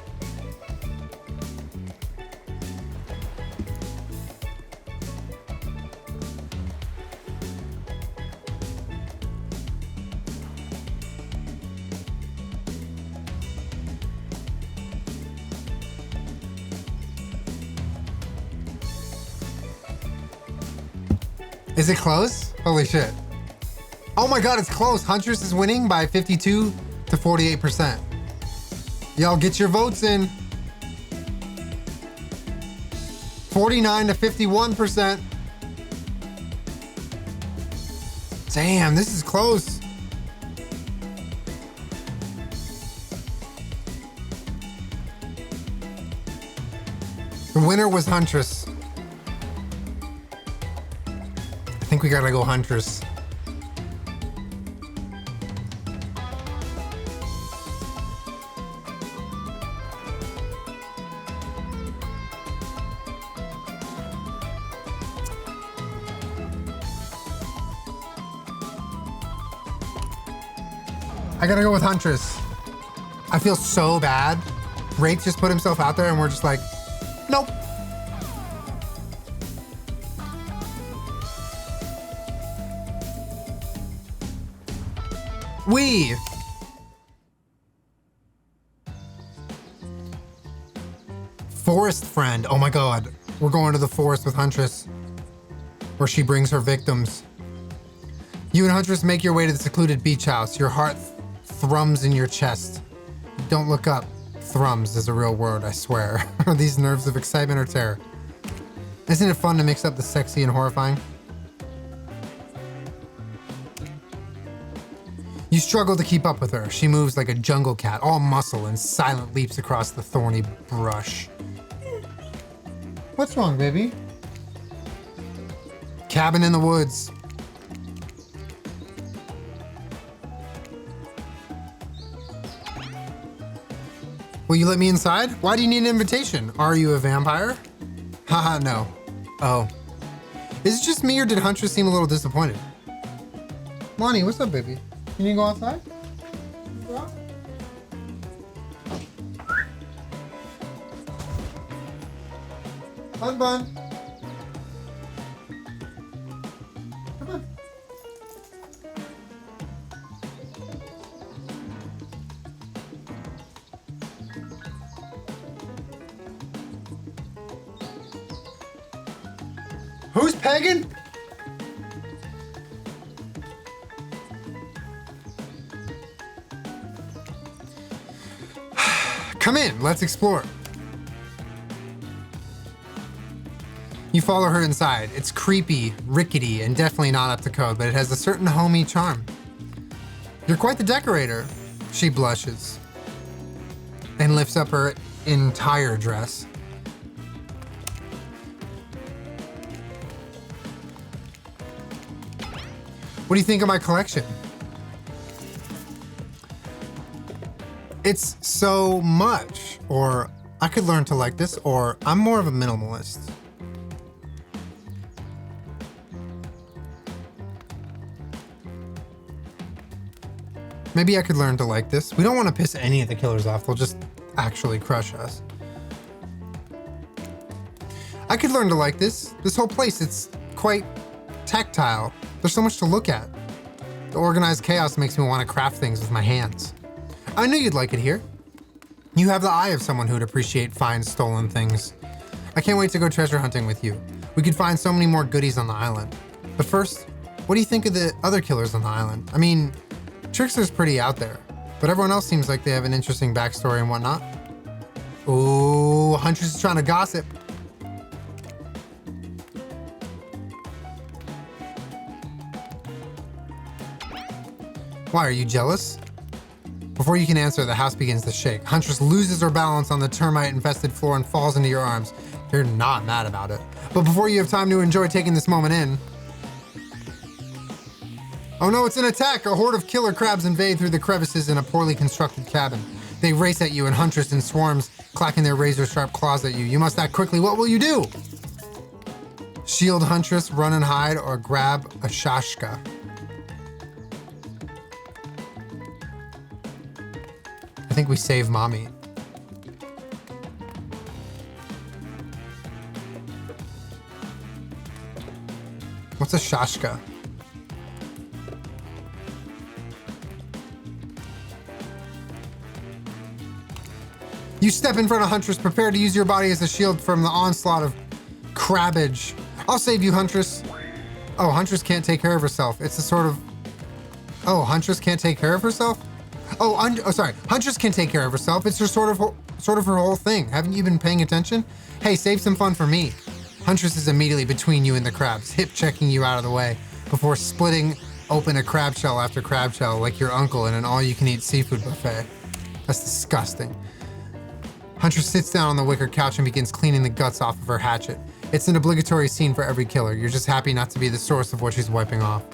Is it close? Holy shit. Oh my god, it's close. Huntress is winning by 52 to 48%. Y'all get your votes in. 49 to 51%. Damn, this is close. The winner was Huntress. I think we gotta go Huntress. I gotta go with Huntress. I feel so bad. Wraith just put himself out there and we're just like, nope. We. Forest friend. Oh my god. We're going to the forest with Huntress, where she brings her victims. You and Huntress make your way to the secluded beach house. Your heart thrums in your chest. Don't look up. Thrums is a real word, I swear. Are these nerves of excitement or terror? Isn't it fun to mix up the sexy and horrifying? You struggle to keep up with her. She moves like a jungle cat, all muscle and silent leaps across the thorny brush. What's wrong, baby? Cabin in the woods. Will you let me inside? Why do you need an invitation? Are you a vampire? Haha, no. Oh. Is it just me or did Huntress seem a little disappointed? Lonnie, what's up, baby? You need to go outside? Go out? Bun bun. Come on. Who's pegging? Come in, let's explore. You follow her inside. It's creepy, rickety, and definitely not up to code, but it has a certain homey charm. You're quite the decorator. She blushes and lifts up her entire dress. What do you think of my collection? It's so much, or I could learn to like this, or I'm more of a minimalist. Maybe I could learn to like this. We don't want to piss any of the killers off. They'll just actually crush us. I could learn to like this. This whole place, it's quite tactile. There's so much to look at. The organized chaos makes me want to craft things with my hands. I knew you'd like it here. You have the eye of someone who'd appreciate fine stolen things. I can't wait to go treasure hunting with you. We could find so many more goodies on the island. But first, what do you think of the other killers on the island? I mean, Trickster's pretty out there, but everyone else seems like they have an interesting backstory and whatnot. Ooh, Huntress is trying to gossip. Why, are you jealous? Before you can answer, the house begins to shake. Huntress loses her balance on the termite-infested floor and falls into your arms. You're not mad about it. But before you have time to enjoy taking this moment in... Oh no, it's an attack! A horde of killer crabs invade through the crevices in a poorly constructed cabin. They race at you and Huntress in swarms, clacking their razor-sharp claws at you. You must act quickly. What will you do? Shield Huntress, run and hide, or grab a shashka. I think we save mommy. What's a shashka? You step in front of Huntress, prepared to use your body as a shield from the onslaught of crabbage. I'll save you, Huntress. Oh, Huntress can't take care of herself. It's a sort of... Oh, Huntress can't take care of herself? Oh, sorry. Huntress can take care of herself. It's her sort of her whole thing. Haven't you been paying attention? Hey, save some fun for me. Huntress is immediately between you and the crabs, hip-checking you out of the way before splitting open a crab shell after crab shell like your uncle in an all-you-can-eat seafood buffet. That's disgusting. Huntress sits down on the wicker couch and begins cleaning the guts off of her hatchet. It's an obligatory scene for every killer. You're just happy not to be the source of what she's wiping off.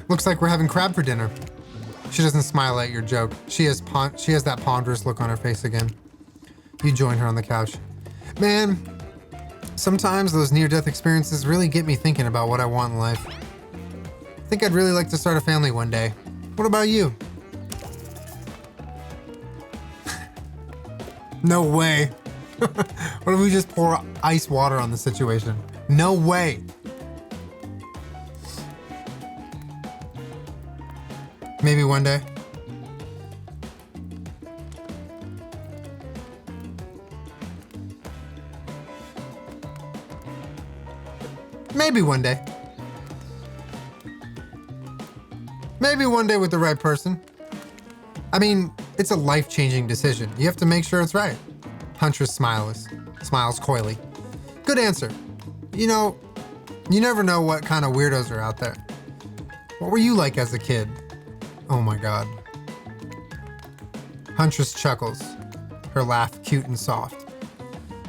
Looks like we're having crab for dinner. She doesn't smile at your joke. She has that ponderous look on her face again. You join her on the couch. Man, sometimes those near-death experiences really get me thinking about what I want in life. I think I'd really like to start a family one day. What about you? No way. What if we just pour ice water on the situation? No way. Maybe one day. Maybe one day. Maybe one day with the right person. I mean, it's a life-changing decision. You have to make sure it's right. Huntress smiles coyly. Good answer. You know, you never know what kind of weirdos are out there. What were you like as a kid? Oh my God. Huntress chuckles, her laugh cute and soft.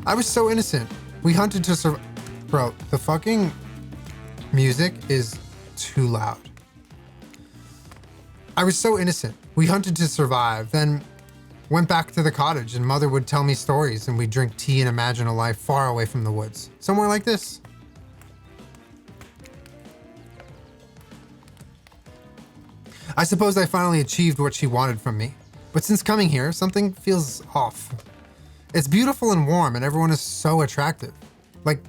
I was so innocent. We hunted to survive. Bro, the fucking music is too loud. I was so innocent. We hunted to survive, then went back to the cottage and Mother would tell me stories and we'd drink tea and imagine a life far away from the woods. Somewhere like this. I suppose I finally achieved what she wanted from me. But since coming here, something feels off. It's beautiful and warm and everyone is so attractive. Like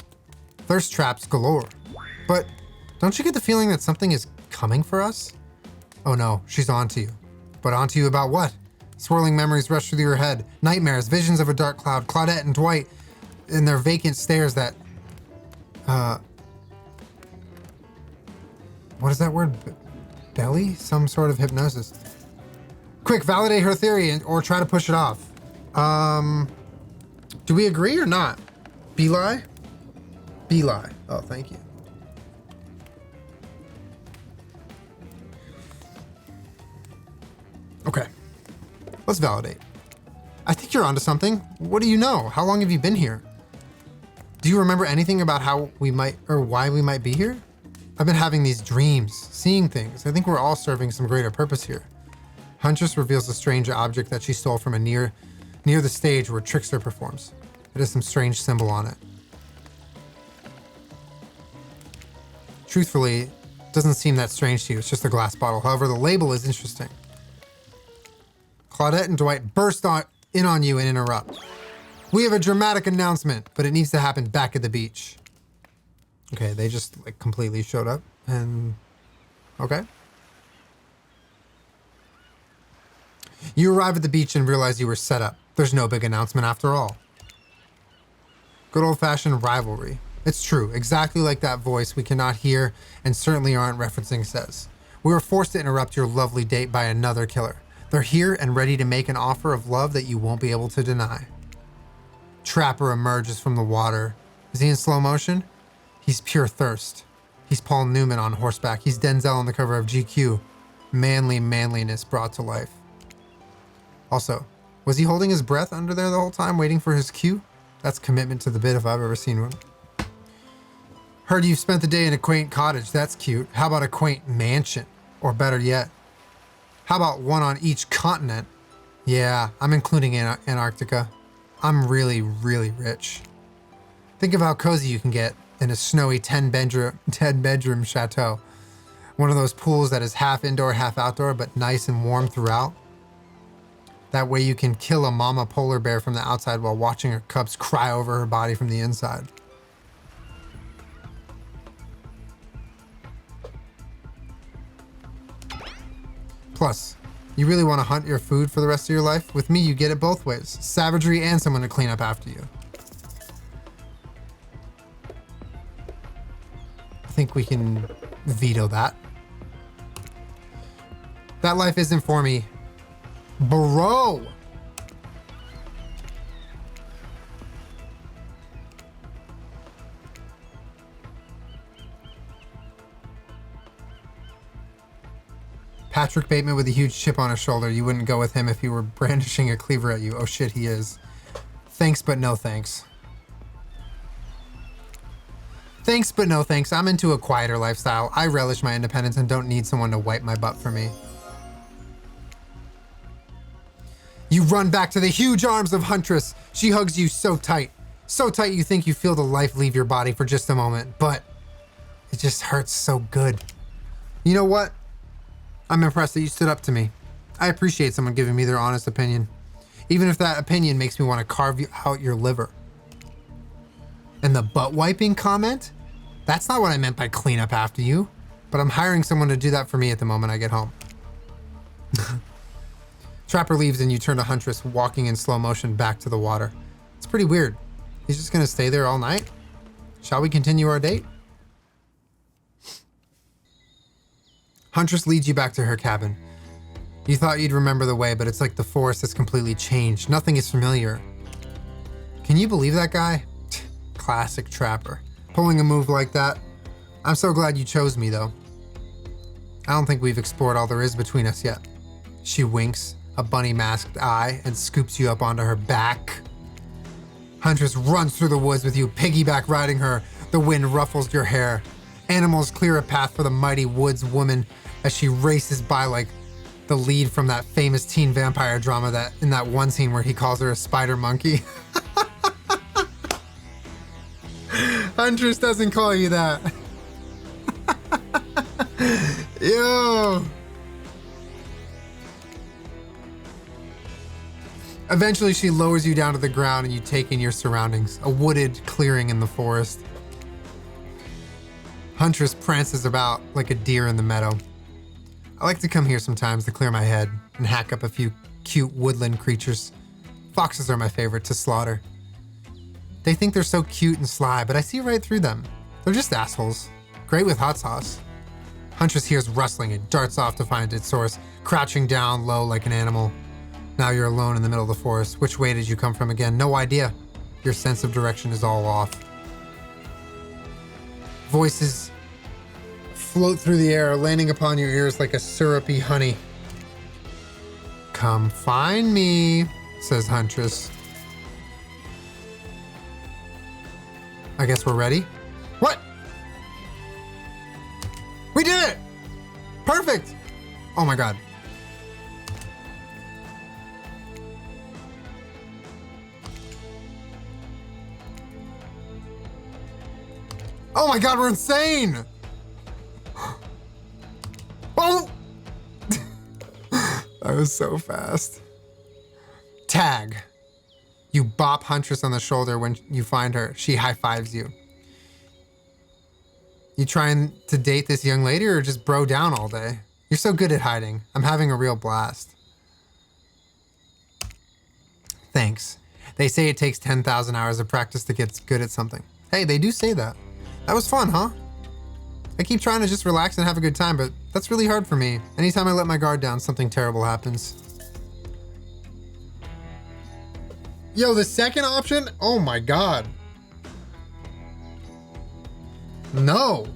thirst traps galore. But don't you get the feeling that something is coming for us? Oh no, she's onto you. But onto you about what? Swirling memories rush through your head. Nightmares, visions of a dark cloud, Claudette and Dwight in their vacant stares that... What is that word? Belly? Some sort of hypnosis. Quick, validate her theory or try to push it off. Do we agree or not? Belie? Belie. Oh, thank you. Okay. Let's validate. I think you're onto something. What do you know? How long have you been here? Do you remember anything about how we might or why we might be here? I've been having these dreams, seeing things. I think we're all serving some greater purpose here. Huntress reveals a strange object that she stole from near the stage where Trickster performs. It has some strange symbol on it. Truthfully, it doesn't seem that strange to you. It's just a glass bottle. However, the label is interesting. Claudette and Dwight burst in on you and interrupt. We have a dramatic announcement, but it needs to happen back at the beach. Okay, they just like completely showed up and okay. You arrive at the beach and realize you were set up. There's no big announcement after all. Good old-fashioned rivalry. It's true, exactly like that voice we cannot hear and certainly aren't referencing says. We were forced to interrupt your lovely date by another killer. They're here and ready to make an offer of love that you won't be able to deny. Trapper emerges from the water. Is he in slow motion? He's pure thirst. He's Paul Newman on horseback. He's Denzel on the cover of GQ. Manly manliness brought to life. Also, was he holding his breath under there the whole time waiting for his cue? That's commitment to the bit if I've ever seen one. Heard you've spent the day in a quaint cottage. That's cute. How about a quaint mansion? Or better yet, how about one on each continent? Yeah, I'm including Antarctica. I'm really, really rich. Think of how cozy you can get in a snowy 10-bedroom chateau. One of those pools that is half indoor, half outdoor, but nice and warm throughout. That way you can kill a mama polar bear from the outside while watching her cubs cry over her body from the inside. Plus, you really want to hunt your food for the rest of your life? With me, you get it both ways. Savagery and someone to clean up after you. I think we can veto that. That life isn't for me. Bro! Patrick Bateman with a huge chip on his shoulder. You wouldn't go with him if he were brandishing a cleaver at you. Oh shit, he is. Thanks, but no thanks. Thanks, but no thanks. I'm into a quieter lifestyle. I relish my independence and don't need someone to wipe my butt for me. You run back to the huge arms of Huntress. She hugs you so tight. So tight you think you feel the life leave your body for just a moment, but it just hurts so good. You know what? I'm impressed that you stood up to me. I appreciate someone giving me their honest opinion, even if that opinion makes me want to carve out your liver. And the butt wiping comment? That's not what I meant by clean up after you, but I'm hiring someone to do that for me at the moment I get home. Trapper leaves and you turn to Huntress walking in slow motion back to the water. It's pretty weird. He's just gonna stay there all night? Shall we continue our date? Huntress leads you back to her cabin. You thought you'd remember the way, but it's like the forest has completely changed. Nothing is familiar. Can you believe that guy? Classic Trapper. Pulling a move like that. I'm so glad you chose me, though. I don't think we've explored all there is between us yet. She winks, a bunny-masked eye, and scoops you up onto her back. Huntress runs through the woods with you, piggyback riding her. The wind ruffles your hair. Animals clear a path for the mighty woods woman as she races by like the lead from that famous teen vampire drama that in that one scene where he calls her a spider monkey. Huntress doesn't call you that. Yo. Eventually she lowers you down to the ground and you take in your surroundings, a wooded clearing in the forest. Huntress prances about like a deer in the meadow. I like to come here sometimes to clear my head and hack up a few cute woodland creatures. Foxes are my favorite to slaughter. They think they're so cute and sly, but I see right through them. They're just assholes. Great with hot sauce. Huntress hears rustling and darts off to find its source, crouching down low like an animal. Now you're alone in the middle of the forest. Which way did you come from again? No idea. Your sense of direction is all off. Voices float through the air, landing upon your ears like a syrupy honey. Come find me, says Huntress. I guess we're ready. What? We did it! Perfect! Oh my god. Oh my god, we're insane! Oh! That was so fast. Tag. You bop Huntress on the shoulder when you find her. She high-fives you. You trying to date this young lady or just bro down all day? You're so good at hiding. I'm having a real blast. Thanks. They say it takes 10,000 hours of practice to get good at something. Hey, they do say that. That was fun, huh? I keep trying to just relax and have a good time, but that's really hard for me. Anytime I let my guard down, something terrible happens. Yo, the second option? Oh my god. No.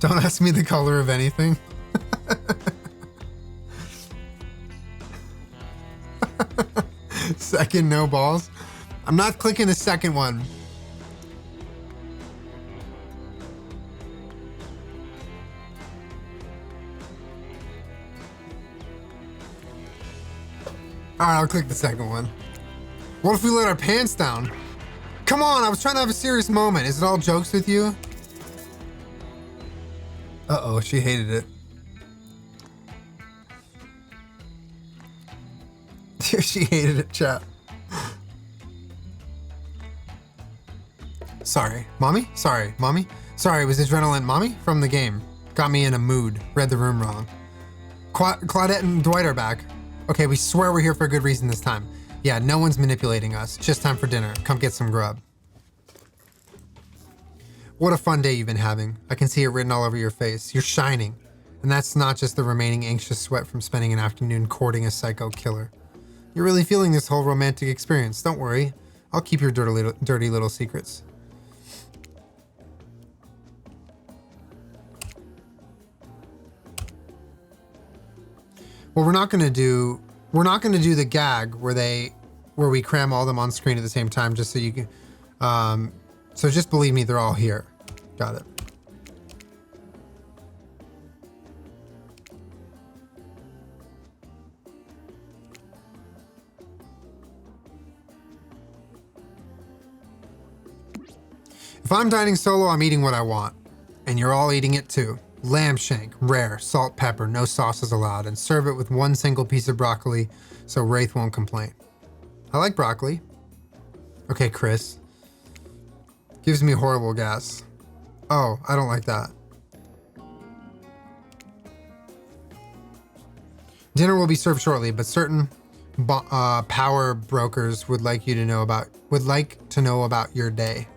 Don't ask me the color of anything. Second, no balls. I'm not clicking the second one. Alright, I'll click the second one. What if we let our pants down? Come on, I was trying to have a serious moment. Is it all jokes with you? Uh-oh, she hated it. She hated it, chat. Sorry, mommy? Sorry, mommy? Sorry, it was adrenaline, mommy? From the game. Got me in a mood. Read the room wrong. Claudette and Dwight are back. Okay, we swear we're here for a good reason this time. Yeah, no one's manipulating us. Just time for dinner. Come get some grub. What a fun day you've been having. I can see it written all over your face. You're shining. And that's not just the remaining anxious sweat from spending an afternoon courting a psycho killer. You're really feeling this whole romantic experience. Don't worry. I'll keep your dirty little secrets. Well, we're not gonna do the gag where we cram all of them on screen at the same time, just so you can. So just believe me, they're all here. Got it. If I'm dining solo, I'm eating what I want, and you're all eating it too. Lamb shank, rare, salt, pepper, no sauces allowed, and serve it with one single piece of broccoli so Wraith won't complain. I like broccoli. Okay, Chris. Gives me horrible gas. Oh, I don't like that. Dinner will be served shortly, but certain power brokers would like to know about your day.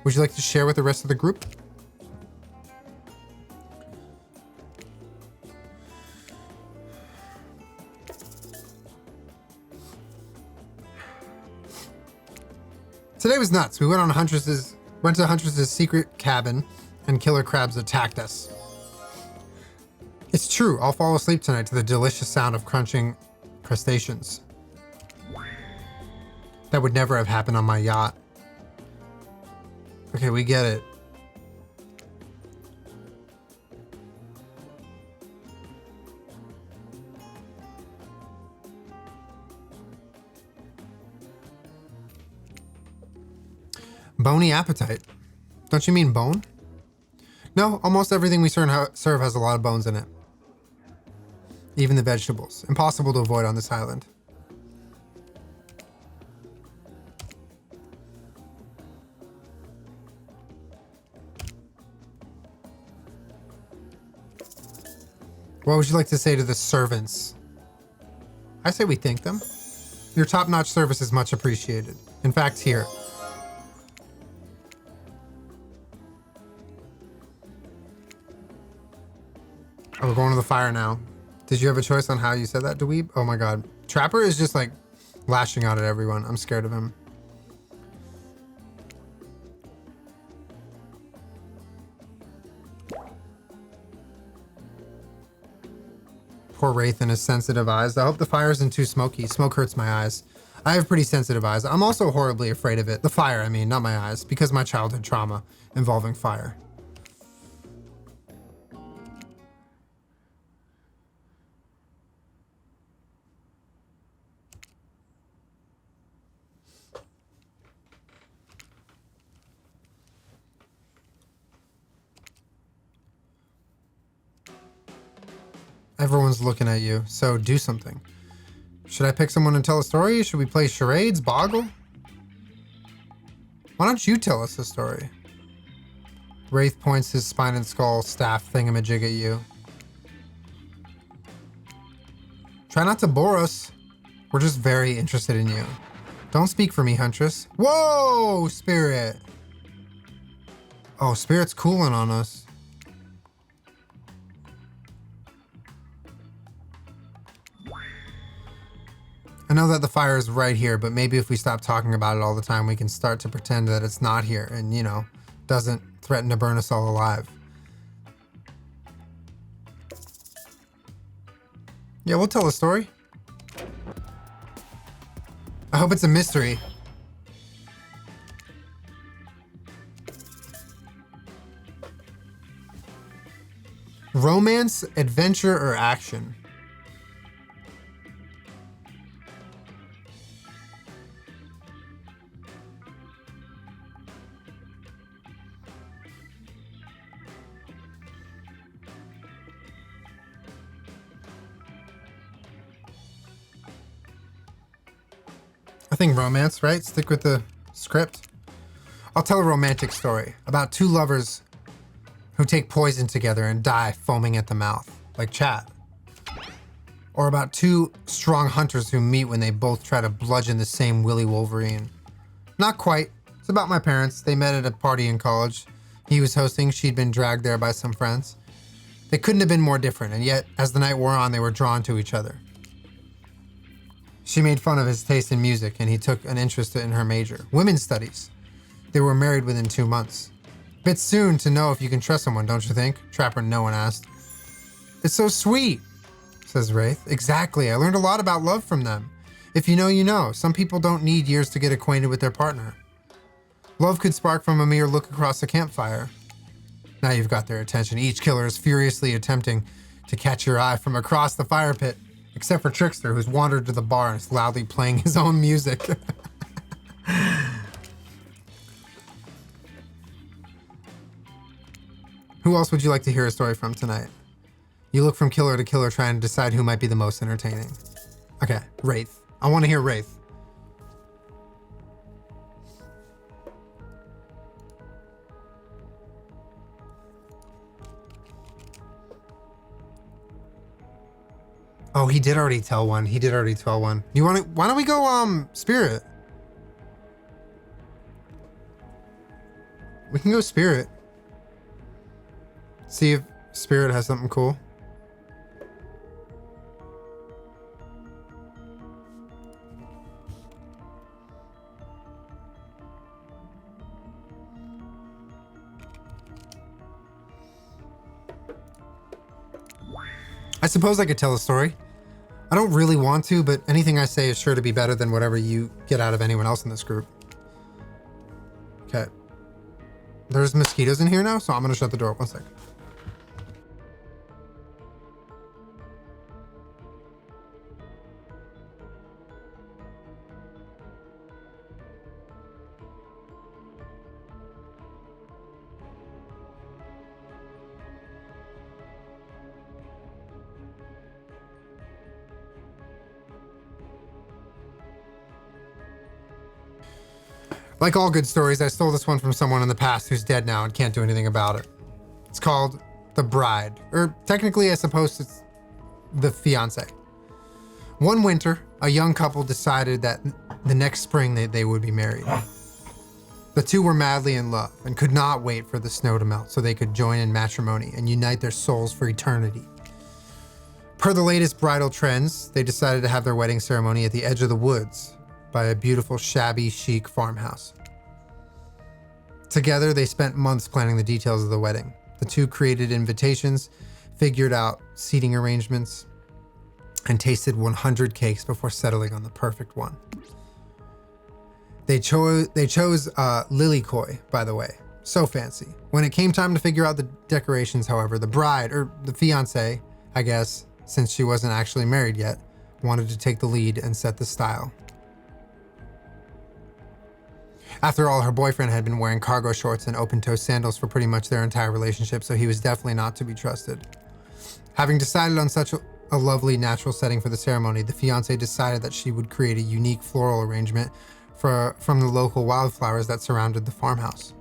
Would you like to share with the rest of the group? Today was nuts. We went to Huntress's secret cabin and killer crabs attacked us. It's true. I'll fall asleep tonight to the delicious sound of crunching crustaceans. That would never have happened on my yacht. Okay, we get it. Bony appetite. Don't you mean bone? No, almost everything we serve has a lot of bones in it. Even the vegetables. Impossible to avoid on this island. What would you like to say to the servants? I say we thank them. Your top-notch service is much appreciated. In fact, here. Oh, we're going to the fire now. Did you have a choice on how you said that, Dweeb? Oh my god. Trapper is just like lashing out at everyone. I'm scared of him. Poor Wraith and his sensitive eyes. I hope the fire isn't too smoky. Smoke hurts my eyes. I have pretty sensitive eyes. I'm also horribly afraid of it. The fire, I mean, not my eyes, because of my childhood trauma involving fire. Everyone's looking at you, so do something. Should I pick someone and tell a story? Should we play charades? Boggle? Why don't you tell us a story? Wraith points his spine and skull staff thingamajig at you. Try not to bore us. We're just very interested in you. Don't speak for me, Huntress. Whoa, Spirit. Oh, Spirit's cooling on us. I know that the fire is right here, but maybe if we stop talking about it all the time, we can start to pretend that it's not here and, you know, doesn't threaten to burn us all alive. Yeah, we'll tell a story. I hope it's a mystery. Romance, adventure, or action? I think romance, right? Stick with the script. I'll tell a romantic story about two lovers who take poison together and die foaming at the mouth, like Chat. Or about two strong hunters who meet when they both try to bludgeon the same Willy Wolverine. Not quite. It's about my parents. They met at a party in college. He was hosting, she'd been dragged there by some friends. They couldn't have been more different, and yet, as the night wore on, they were drawn to each other. She made fun of his taste in music, and he took an interest in her major, women's studies. They were married within 2 months. Bit soon to know if you can trust someone, don't you think? Trapper no one asked. It's so sweet, says Wraith. Exactly, I learned a lot about love from them. If you know, you know. Some people don't need years to get acquainted with their partner. Love could spark from a mere look across a campfire. Now you've got their attention. Each killer is furiously attempting to catch your eye from across the fire pit. Except for Trickster, who's wandered to the bar and is loudly playing his own music. Who else would you like to hear a story from tonight? You look from killer to killer trying to decide who might be the most entertaining. Okay, Wraith. I want to hear Wraith. Oh, he did already tell one. He did already tell one. You want to? Why don't we go Spirit? We can go Spirit. See if Spirit has something cool. I suppose I could tell a story. I don't really want to, but anything I say is sure to be better than whatever you get out of anyone else in this group. Okay. There's mosquitoes in here now, so I'm gonna shut the door. 1 sec. Like all good stories, I stole this one from someone in the past who's dead now and can't do anything about it. It's called The Bride, or technically I suppose it's the fiance. One winter, a young couple decided that the next spring they would be married. The two were madly in love and could not wait for the snow to melt so they could join in matrimony and unite their souls for eternity. Per the latest bridal trends, they decided to have their wedding ceremony at the edge of the woods, by a beautiful, shabby, chic farmhouse. Together, they spent months planning the details of the wedding. The two created invitations, figured out seating arrangements, and tasted 100 cakes before settling on the perfect one. They chose lily koi, by the way. So fancy. When it came time to figure out the decorations, however, the bride, or the fiancé, I guess, since she wasn't actually married yet, wanted to take the lead and set the style. After all, her boyfriend had been wearing cargo shorts and open-toe sandals for pretty much their entire relationship, so he was definitely not to be trusted. Having decided on such a lovely natural setting for the ceremony, the fiancée decided that she would create a unique floral arrangement from the local wildflowers that surrounded the farmhouse.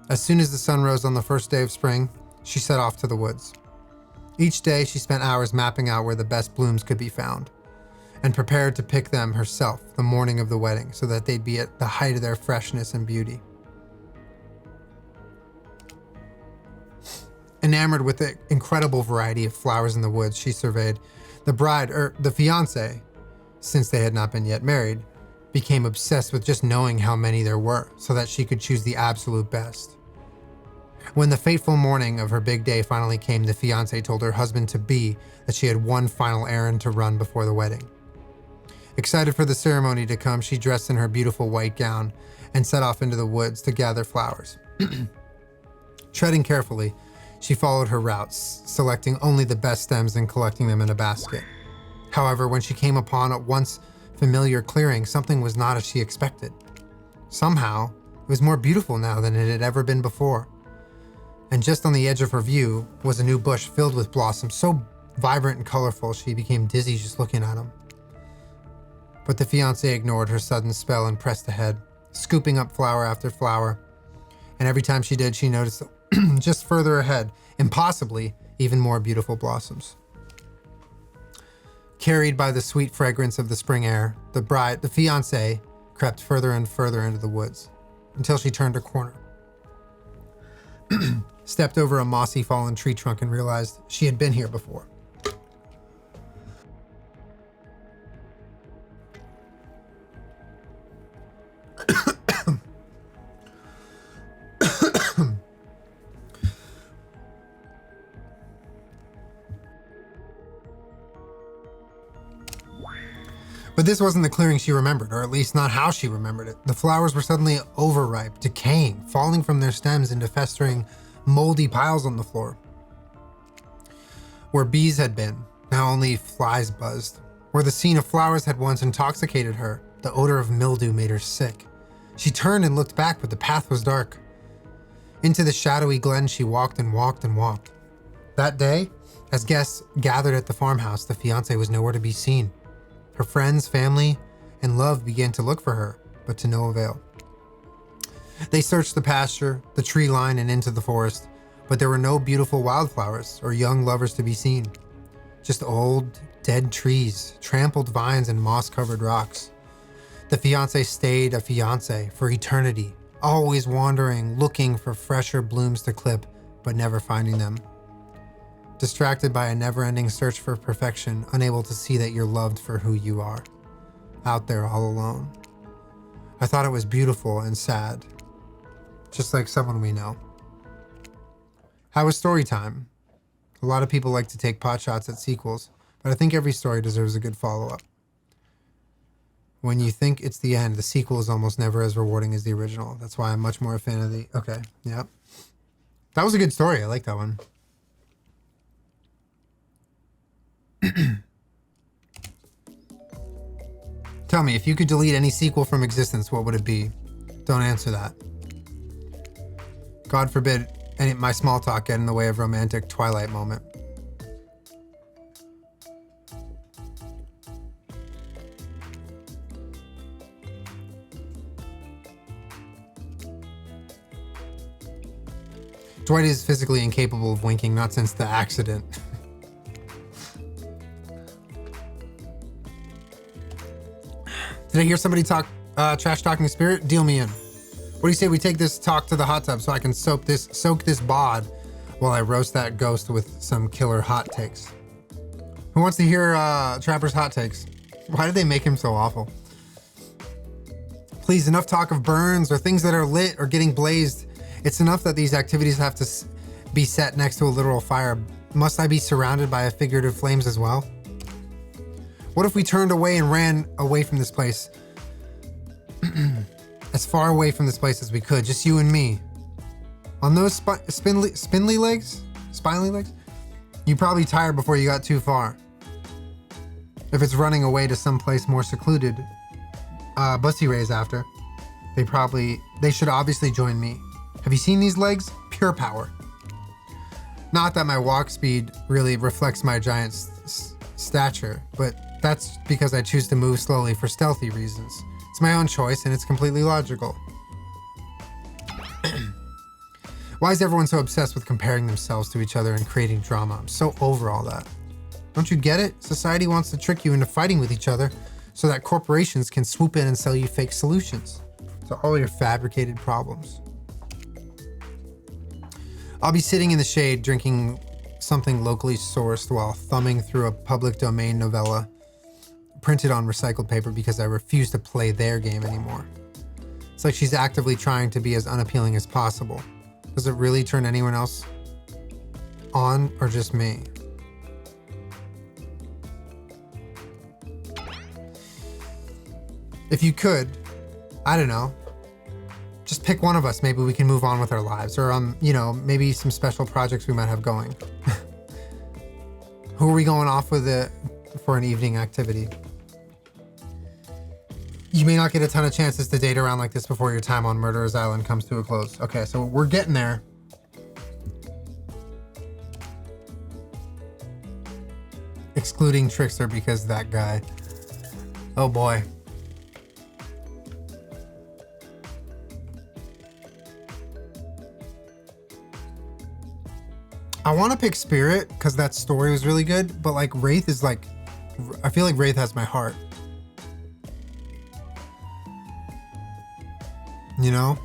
As soon as the sun rose on the first day of spring, she set off to the woods. Each day, she spent hours mapping out where the best blooms could be found. and prepared to pick them herself the morning of the wedding so that they'd be at the height of their freshness and beauty. Enamored with the incredible variety of flowers in the woods, she surveyed. The bride, or the fiancé, since they had not been yet married, became obsessed with just knowing how many there were so that she could choose the absolute best. When the fateful morning of her big day finally came, the fiancé told her husband-to-be that she had one final errand to run before the wedding. Excited for the ceremony to come, she dressed in her beautiful white gown and set off into the woods to gather flowers. Treading carefully, she followed her routes, selecting only the best stems and collecting them in a basket. However, when she came upon a once familiar clearing, something was not as she expected. Somehow, it was more beautiful now than it had ever been before. And just on the edge of her view was a new bush filled with blossoms, so vibrant and colorful she became dizzy just looking at them. But the fiancé ignored her sudden spell and pressed ahead, scooping up flower after flower. And every time she did, she noticed just further ahead, impossibly, even more beautiful blossoms. Carried by the sweet fragrance of the spring air, the fiancé, crept further and further into the woods until she turned a corner, stepped over a mossy fallen tree trunk and realized she had been here before. But this wasn't the clearing she remembered, or at least not how she remembered it. The flowers were suddenly overripe, decaying, falling from their stems into festering, moldy piles on the floor. Where bees had been, now only flies buzzed. Where the scene of flowers had once intoxicated her, the odor of mildew made her sick. She turned and looked back, but the path was dark. Into the shadowy glen she walked and walked and walked. That day, as guests gathered at the farmhouse, the fiancé was nowhere to be seen. Her friends, family, and love began to look for her, but to no avail. They searched the pasture, the tree line, and into the forest, but there were no beautiful wildflowers or young lovers to be seen. Just old, dead trees, trampled vines, and moss-covered rocks. The fiancé stayed a fiancé for eternity, always wandering, looking for fresher blooms to clip, but never finding them. Distracted by a never-ending search for perfection, unable to see that you're loved for who you are, out there all alone. I thought it was beautiful and sad, just like someone we know. How was story time? A lot of people like to take pot shots at sequels, but I think every story deserves a good follow-up. When you think it's the end, the sequel is almost never as rewarding as the original. That's why I'm much more a fan of the... Okay, yeah. That was a good story. I like that one. Tell me, if you could delete any sequel from existence, what would it be? Don't answer that. God forbid my small talk get in the way of romantic Twilight moment. Dwight is physically incapable of winking, not since the accident. Did I hear somebody talk trash talking spirit? Deal me in. What do you say we take this talk to the hot tub so I can soak this bod while I roast that ghost with some killer hot takes? Who wants to hear Trapper's hot takes? Why did they make him so awful? Please, enough talk of burns or things that are lit or getting blazed. It's enough that these activities have to be set next to a literal fire. Must I be surrounded by figurative flames as well? What if we turned away and ran away from this place? As far away from this place as we could, just you and me. On those spindly legs? Spiny legs? You probably tired before you got too far. If it's running away to some place more secluded, Bussy Ray's after. They should obviously join me. Have you seen these legs? Pure power. Not that my walk speed really reflects my giant stature, but that's because I choose to move slowly for stealthy reasons. It's my own choice and it's completely logical. Why is everyone so obsessed with comparing themselves to each other and creating drama? I'm so over all that. Don't you get it? Society wants to trick you into fighting with each other so that corporations can swoop in and sell you fake solutions to all your fabricated problems. I'll be sitting in the shade drinking something locally sourced while thumbing through a public domain novella printed on recycled paper because I refuse to play their game anymore. It's like she's actively trying to be as unappealing as possible. Does it really turn anyone else on or just me? If you could, I don't know, just pick one of us. Maybe we can move on with our lives, or you know, maybe some special projects we might have going. Who are we going off with for an evening activity? You may not get a ton of chances to date around like this before your time on Murderer's Island comes to a close. Okay, so we're getting there. Excluding Trickster because that guy. Oh boy. I want to pick Spirit because that story was really good, but like Wraith is like, I feel like Wraith has my heart. You know?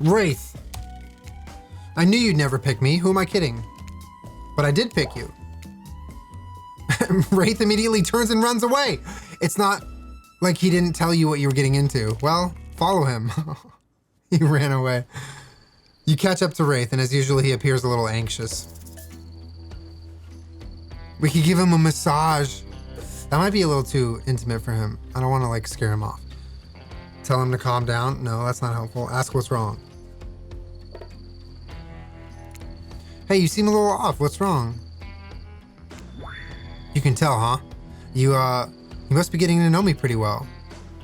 Wraith. I knew you'd never pick me. Who am I kidding? But I did pick you. Wraith immediately turns and runs away. It's not like he didn't tell you what you were getting into. Well, follow him. He ran away. You catch up to Wraith, and as usual, he appears a little anxious. We could give him a massage. That might be a little too intimate for him. I don't want to like scare him off. Tell him to calm down. No, that's not helpful. Ask what's wrong. Hey, you seem a little off. What's wrong? You can tell, huh? You must be getting to know me pretty well.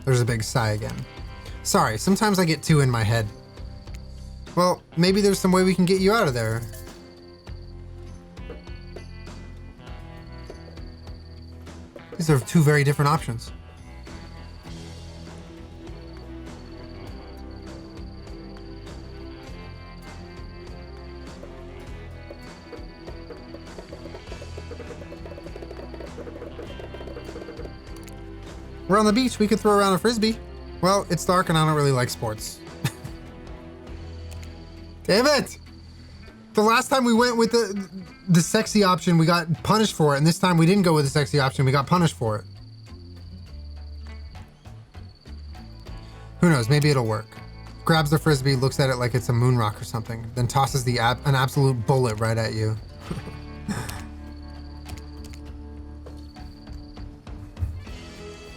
There's a big sigh again. Sorry, sometimes I get too in my head. Well, maybe there's some way we can get you out of there. These are two very different options. We're on the beach. We could throw around a frisbee. Well, it's dark and I don't really like sports. Damn it! The last time we went with the sexy option, we got punished for it. And this time we didn't go with the sexy option. We got punished for it. Who knows? Maybe it'll work. Grabs the frisbee, looks at it like it's a moon rock or something, then tosses an absolute bullet right at you.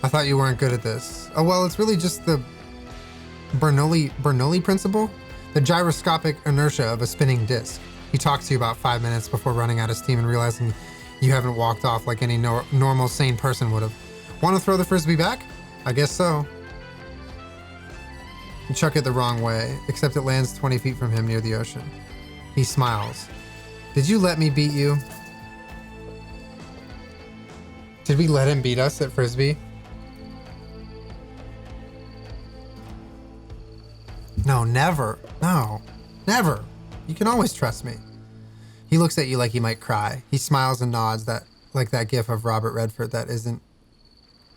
I thought you weren't good at this. Oh, well, it's really just the Bernoulli principle? The gyroscopic inertia of a spinning disc. He talks to you about 5 minutes before running out of steam and realizing you haven't walked off like any normal, sane person would have. Want to throw the frisbee back? I guess so. You chuck it the wrong way, except it lands 20 feet from him near the ocean. He smiles. Did you let me beat you? Did we let him beat us at frisbee? No, never. No, never. You can always trust me. He looks at you like he might cry. He smiles and nods, like that gif of Robert Redford that isn't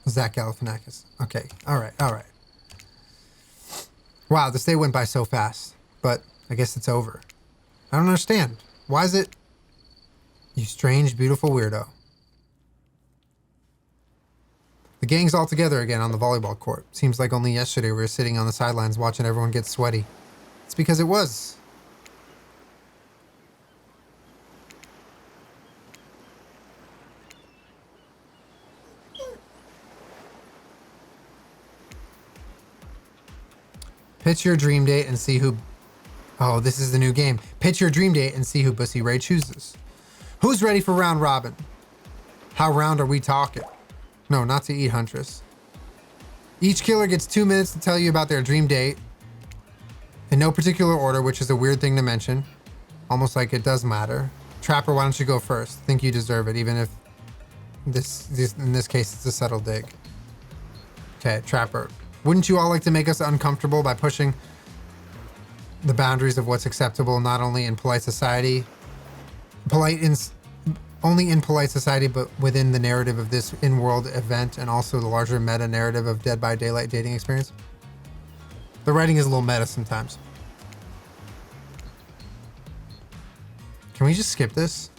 Zach Galifianakis. Okay, all right. Wow, this day went by so fast, but I guess it's over. I don't understand. Why is it? You strange, beautiful weirdo. The gang's all together again on the volleyball court. Seems like only yesterday we were sitting on the sidelines watching everyone get sweaty. It's because it was. Pitch your dream date and see who... Oh, this is the new game. Pitch your dream date and see who Bussy Ray chooses. Who's ready for round robin? How round are we talking? No, not to eat, Huntress. Each killer gets 2 minutes to tell you about their dream date. In no particular order, which is a weird thing to mention. Almost like it does matter. Trapper, why don't you go first? Think you deserve it, even if in this case it's a subtle dig. Okay, Trapper. Wouldn't you all like to make us uncomfortable by pushing the boundaries of what's acceptable, not only in polite society, only in polite society, but within the narrative of this in-world event and also the larger meta narrative of Dead by Daylight dating experience? The writing is a little meta sometimes. Can we just skip this?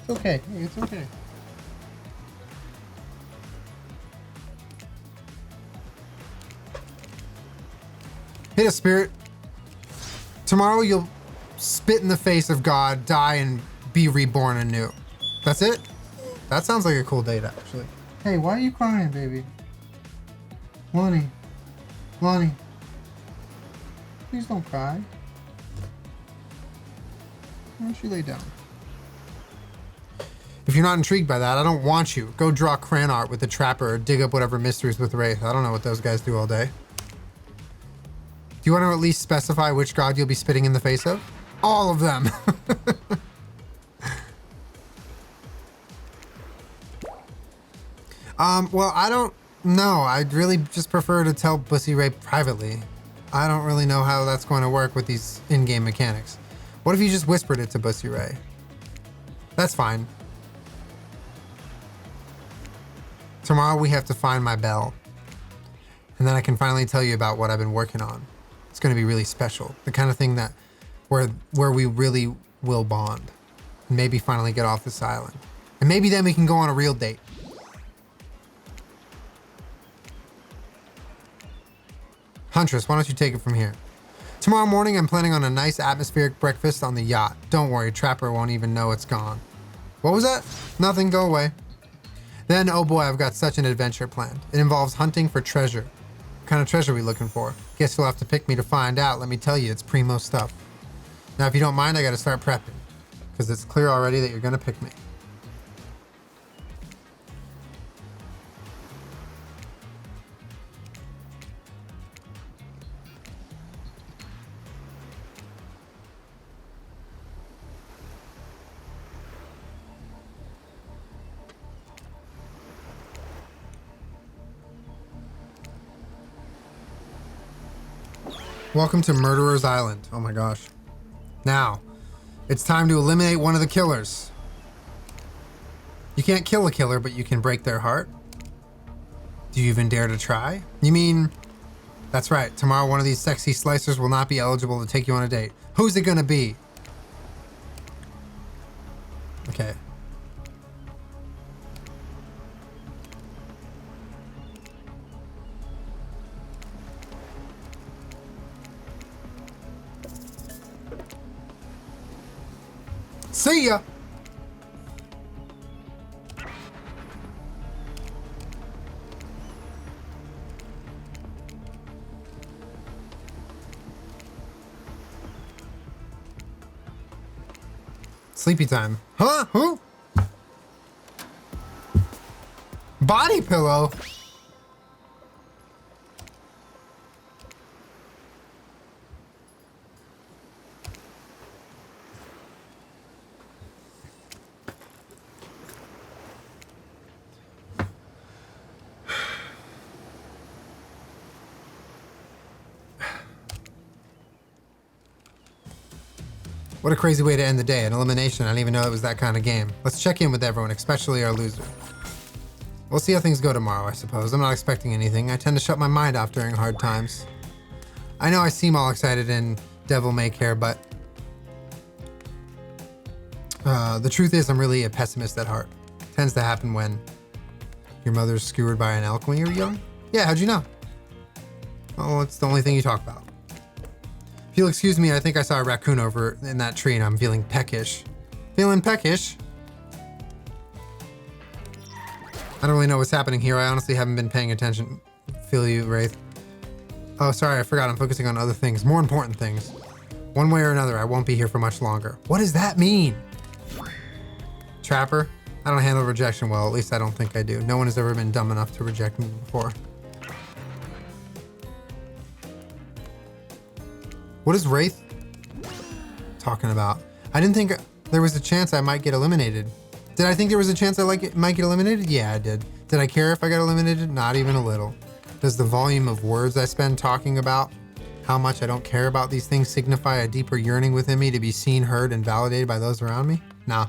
It's okay. It's okay. Hit a spirit. Tomorrow you'll spit in the face of God, die, and be reborn anew. That's it? That sounds like a cool date, actually. Hey, why are you crying, baby? Lonnie. Lonnie. Please don't cry. Why don't you lay down? If you're not intrigued by that, I don't want you. Go draw crayon art with the Trapper or dig up whatever mysteries with Wraith. I don't know what those guys do all day. Do you want to at least specify which god you'll be spitting in the face of? All of them. Well, I don't know. I'd really just prefer to tell Bussy Ray privately. I don't really know how that's going to work with these in-game mechanics. What if you just whispered it to Bussy Ray? That's fine. Tomorrow we have to find my bell. And then I can finally tell you about what I've been working on. It's going to be really special. The kind of thing that where we really will bond. And maybe finally get off this island. And maybe then we can go on a real date. Huntress, why don't you take it from here? Tomorrow morning I'm planning on a nice atmospheric breakfast on the yacht. Don't worry, Trapper won't even know it's gone. What was that? Nothing, go away. Then, oh boy, I've got such an adventure planned. It involves hunting for treasure. What kind of treasure are we looking for? Guess you'll have to pick me to find out. Let me tell you, it's primo stuff. Now, if you don't mind, I gotta start prepping. Because it's clear already that you're gonna pick me. Welcome to Murderer's Island. Oh my gosh. Now, it's time to eliminate one of the killers. You can't kill a killer, but you can break their heart. Do you even dare to try? You mean... That's right. Tomorrow one of these sexy slicers will not be eligible to take you on a date. Who's it gonna be? Okay. See ya! Sleepy time. Huh? Who? Body pillow? What a crazy way to end the day. An elimination. I didn't even know it was that kind of game. Let's check in with everyone, especially our loser. We'll see how things go tomorrow, I suppose. I'm not expecting anything. I tend to shut my mind off during hard times. I know I seem all excited and devil may care, but the truth is I'm really a pessimist at heart. It tends to happen when your mother's skewered by an elk when you were young. Yeah, how'd you know? Oh, it's the only thing you talk about. If you'll excuse me, I think I saw a raccoon over in that tree and I'm feeling peckish. Feeling peckish? I don't really know what's happening here. I honestly haven't been paying attention. Feel you, Wraith. Oh, sorry, I forgot. I'm focusing on other things. More important things. One way or another, I won't be here for much longer. What does that mean? Trapper? I don't handle rejection well. At least I don't think I do. No one has ever been dumb enough to reject me before. What is Wraith talking about? I didn't think there was a chance I might get eliminated. Did I think there was a chance I might get eliminated? Yeah, I did. Did I care if I got eliminated? Not even a little. Does the volume of words I spend talking about how much I don't care about these things signify a deeper yearning within me to be seen, heard, and validated by those around me? Nah.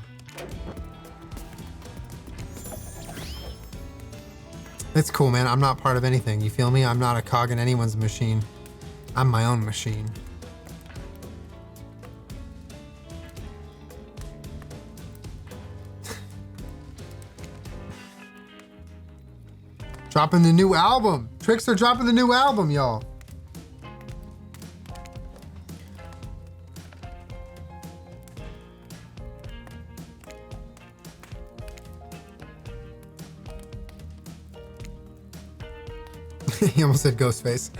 It's cool, man. I'm not part of anything. You feel me? I'm not a cog in anyone's machine. I'm my own machine. Dropping the new album. Tricks are dropping the new album, y'all. He almost said Ghostface.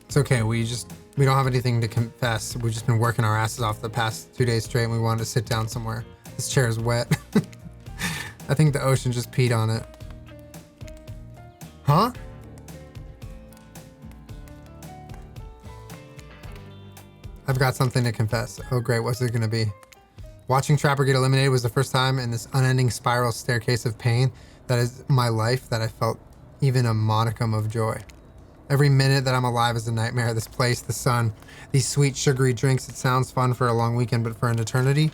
It's okay, we don't have anything to confess. We've just been working our asses off the past 2 days straight and we wanted to sit down somewhere. This chair is wet. I think the ocean just peed on it. Huh? I've got something to confess. Oh great, what's it gonna be? Watching Trapper get eliminated was the first time in this unending spiral staircase of pain that is my life that I felt even a modicum of joy. Every minute that I'm alive is a nightmare. This place, the sun, these sweet sugary drinks. It sounds fun for a long weekend, but for an eternity,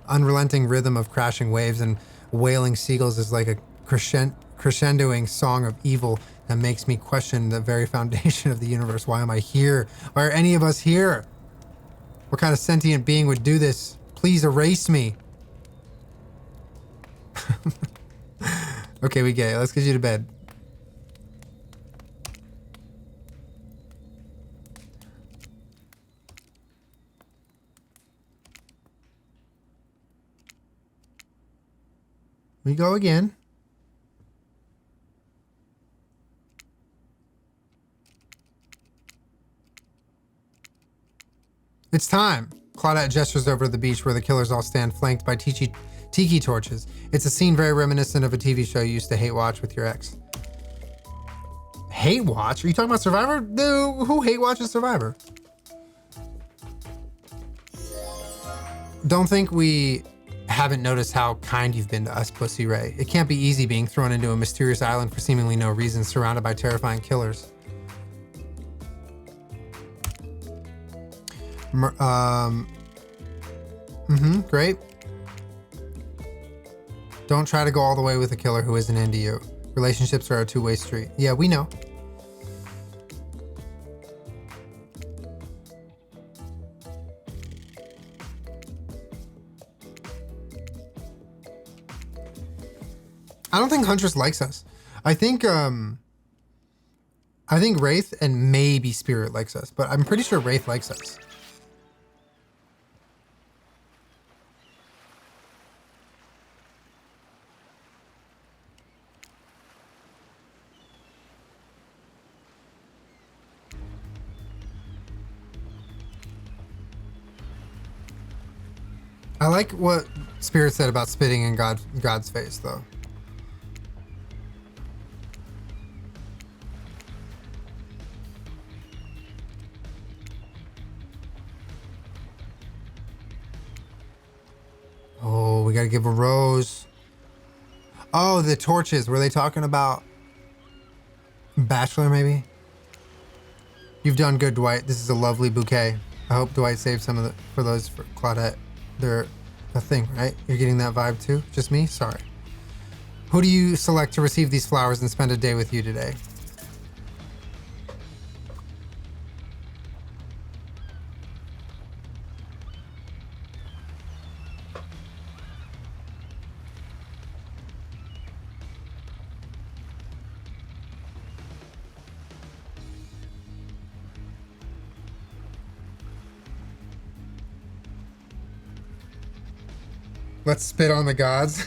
unrelenting rhythm of crashing waves and wailing seagulls is like a crescendoing song of evil that makes me question the very foundation of the universe. Why am I here? Why are any of us here? What kind of sentient being would do this? Please erase me. Okay, we get it. Let's get you to bed. We go again. It's time. Claudette gestures over the beach where the killers all stand flanked by tiki torches. It's a scene very reminiscent of a TV show you used to hate watch with your ex. Hate watch? Are you talking about Survivor? Who hate watches Survivor? Don't think we haven't noticed how kind you've been to us, Pussy Ray. It can't be easy being thrown into a mysterious island for seemingly no reason, surrounded by terrifying killers. Great. Don't try to go all the way with a killer who isn't into you. Relationships are a two-way street. Yeah, we know. I don't think Huntress likes us. I think Wraith and maybe Spirit likes us, but I'm pretty sure Wraith likes us. I like what Spirit said about spitting in God's face, though. Oh, we gotta give a rose. Oh, the torches. Were they talking about Bachelor, maybe? You've done good, Dwight. This is a lovely bouquet. I hope Dwight saved some of the for those for Claudette. They're a thing, right? You're getting that vibe too? Just me? Sorry. Who do you select to receive these flowers and spend a day with you today? Let's spit on the gods.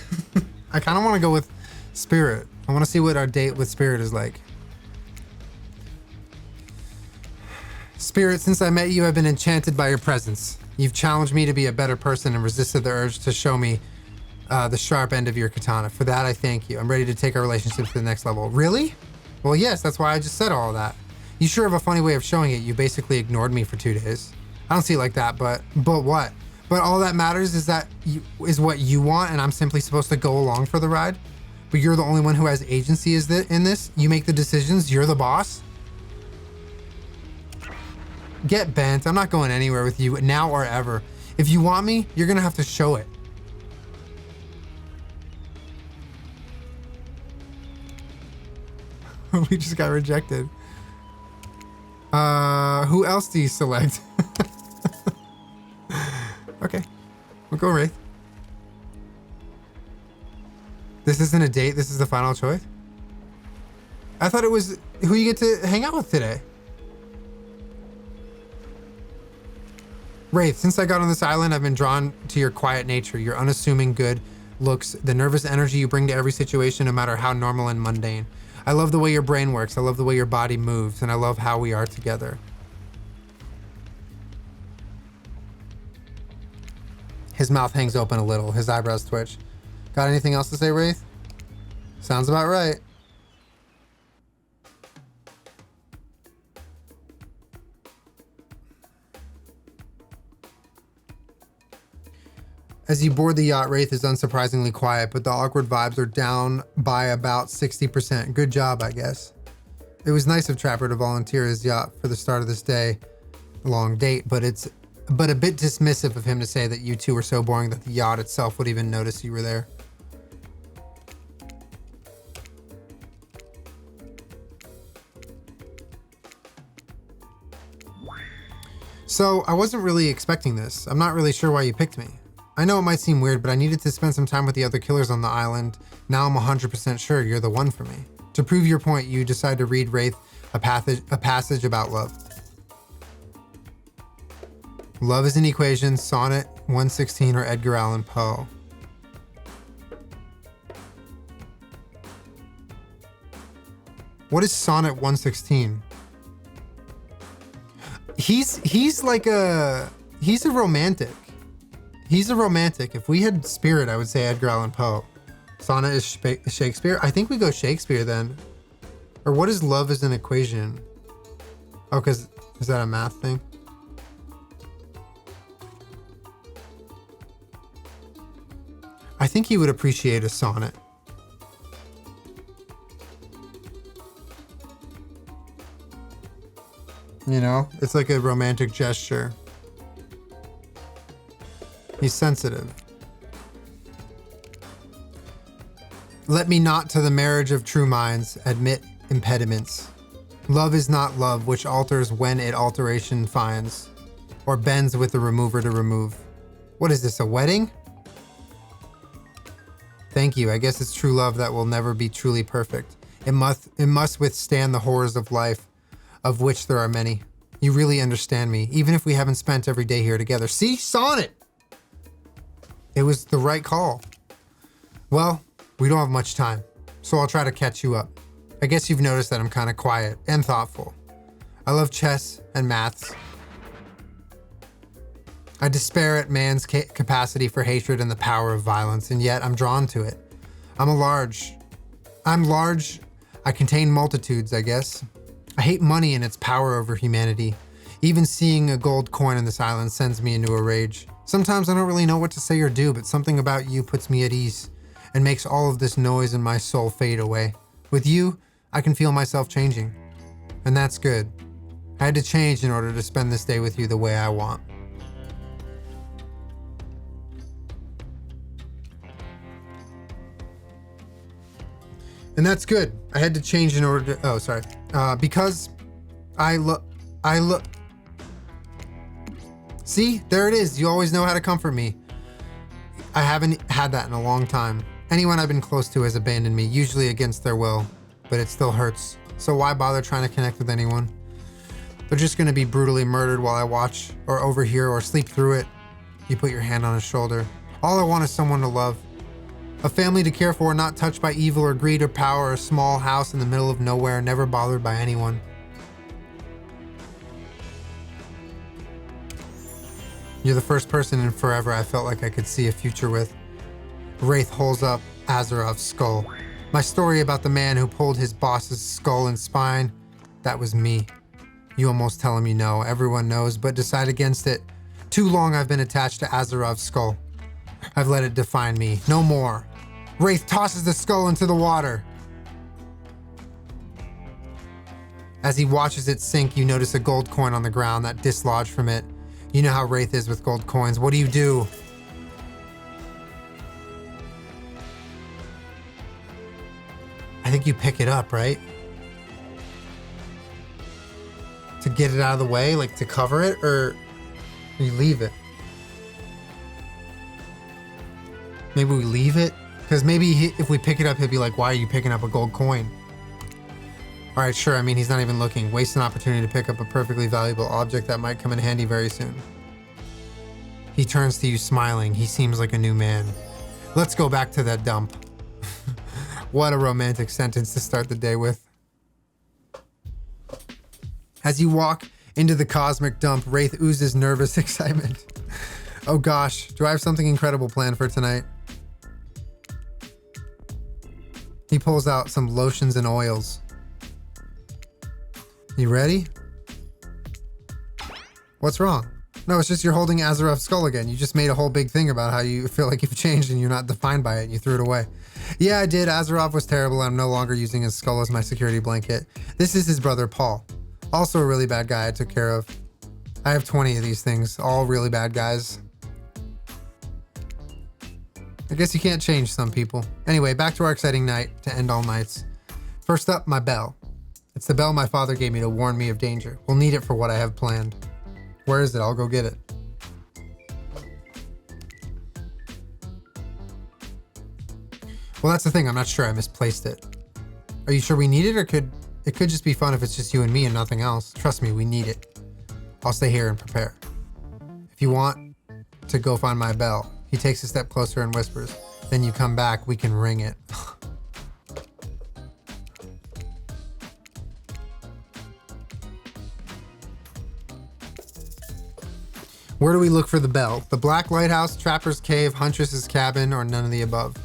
I kind of want to go with Spirit. I want to see what our date with Spirit is like. Spirit, since I met you, I've been enchanted by your presence. You've challenged me to be a better person and resisted the urge to show me the sharp end of your katana. For that, I thank you. I'm ready to take our relationship to the next level. Really? Well, yes, that's why I just said all of that. You sure have a funny way of showing it. You basically ignored me for 2 days. I don't see it like that, but what? But all that matters is that is what you want, and I'm simply supposed to go along for the ride? But you're the only one who has agency in this? You make the decisions? You're the boss? Get bent. I'm not going anywhere with you now or ever. If you want me, you're gonna have to show it. We just got rejected. Who else do you select? Okay, we'll go Wraith. This isn't a date, this is the final choice? I thought it was who you get to hang out with today. Wraith, since I got on this island, I've been drawn to your quiet nature, your unassuming good looks, the nervous energy you bring to every situation, no matter how normal and mundane. I love the way your brain works, I love the way your body moves, and I love how we are together. His mouth hangs open a little, his eyebrows twitch. Got anything else to say, Wraith? Sounds about right. As you board the yacht, Wraith is unsurprisingly quiet, but the awkward vibes are down by about 60%. Good job, I guess. It was nice of Trapper to volunteer his yacht for the start of this day-long date, but a bit dismissive of him to say that you two were so boring that the yacht itself would even notice you were there. So, I wasn't really expecting this. I'm not really sure why you picked me. I know it might seem weird, but I needed to spend some time with the other killers on the island. Now I'm 100% sure you're the one for me. To prove your point, you decide to read Wraith a passage about love. Love is an equation, Sonnet 116 or Edgar Allan Poe. What is Sonnet 116? He's a romantic. He's a romantic. If we had Spirit, I would say Edgar Allan Poe. Sonnet is Shakespeare. I think we go Shakespeare then. Or what is love as an equation? Oh, is that a math thing? I think he would appreciate a sonnet. You know, it's like a romantic gesture. He's sensitive. Let me not to the marriage of true minds admit impediments. Love is not love, which alters when it alteration finds, or bends with the remover to remove. What is this, a wedding? Thank you. I guess it's true love that will never be truly perfect. It must withstand the horrors of life, of which there are many. You really understand me, even if we haven't spent every day here together. See? Sonnet! It was the right call. Well, we don't have much time, so I'll try to catch you up. I guess you've noticed that I'm kind of quiet and thoughtful. I love chess and maths. I despair at man's capacity for hatred and the power of violence, and yet I'm drawn to it. I'm large. I contain multitudes, I guess. I hate money and its power over humanity. Even seeing a gold coin on this island sends me into a rage. Sometimes I don't really know what to say or do, but something about you puts me at ease and makes all of this noise in my soul fade away. With you, I can feel myself changing, and that's good. I had to change in order to spend this day with you the way I want. And that's good. I had to change in order to, because I look. See, there it is. You always know how to comfort me. I haven't had that in a long time. Anyone I've been close to has abandoned me, usually against their will, but it still hurts. So why bother trying to connect with anyone? They're just gonna be brutally murdered while I watch or overhear or sleep through it. You put your hand on his shoulder. All I want is someone to love. A family to care for, not touched by evil or greed or power, a small house in the middle of nowhere, never bothered by anyone. You're the first person in forever I felt like I could see a future with. Wraith holds up Azerov's skull. My story about the man who pulled his boss's skull and spine, that was me. You almost tell him you know, everyone knows, but decide against it. Too long I've been attached to Azerov's skull. I've let it define me. No more. Wraith tosses the skull into the water. As he watches it sink, you notice a gold coin on the ground that dislodged from it. You know how Wraith is with gold coins. What do? I think you pick it up, right? To get it out of the way, like to cover it, or you leave it? Maybe we leave it? Because maybe if we pick it up, he'll be like, why are you picking up a gold coin? All right, sure. I mean, he's not even looking. Waste an opportunity to pick up a perfectly valuable object that might come in handy very soon. He turns to you smiling. He seems like a new man. Let's go back to that dump. What a romantic sentence to start the day with. As you walk into the cosmic dump, Wraith oozes nervous excitement. Oh gosh, do I have something incredible planned for tonight? He pulls out some lotions and oils. You ready? What's wrong? No, it's just you're holding Azerov's skull again. You just made a whole big thing about how you feel like you've changed and you're not defined by it and you threw it away. Yeah, I did. Azerov was terrible. I'm no longer using his skull as my security blanket. This is his brother, Paul. Also a really bad guy I took care of. I have 20 of these things, all really bad guys. I guess you can't change some people. Anyway, back to our exciting night to end all nights. First up, my bell. It's the bell my father gave me to warn me of danger. We'll need it for what I have planned. Where is it? I'll go get it. Well, that's the thing. I'm not sure. I misplaced it. Are you sure we need it, or it could just be fun if it's just you and me and nothing else? Trust me, we need it. I'll stay here and prepare. If you want to go find my bell, he takes a step closer and whispers, then you come back, we can ring it. Where do we look for the bell? The Black Lighthouse, Trapper's Cave, Huntress's Cabin, or none of the above?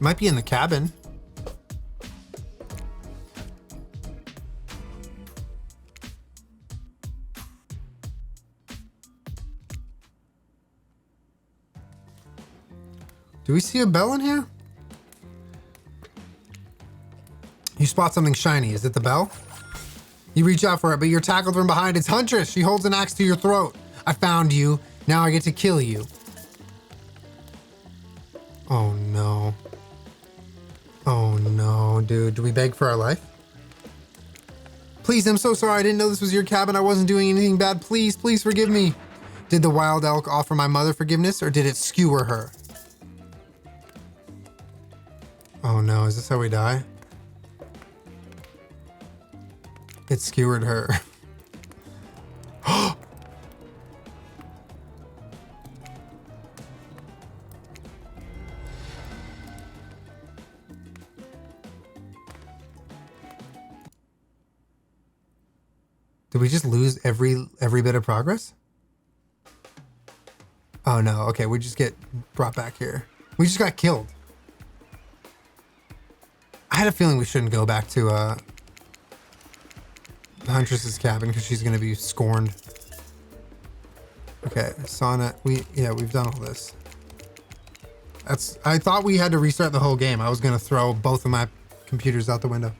Might be in the cabin. Do we see a bell in here? You spot something shiny. Is it the bell? You reach out for it, but you're tackled from behind. It's Huntress. She holds an axe to your throat. I found you. Now I get to kill you. Oh no. Oh no, dude. Do we beg for our life? Please, I'm so sorry. I didn't know this was your cabin. I wasn't doing anything bad. Please, please forgive me. Did the wild elk offer my mother forgiveness, or did it skewer her? Oh no, is this how we die? It skewered her. Did we just lose every bit of progress? Oh no, okay, we just get brought back here. We just got killed. I had a feeling we shouldn't go back to Huntress's cabin because she's gonna be scorned. Okay, Sauna, we've done all this. I thought we had to restart the whole game. I was gonna throw both of my computers out the window.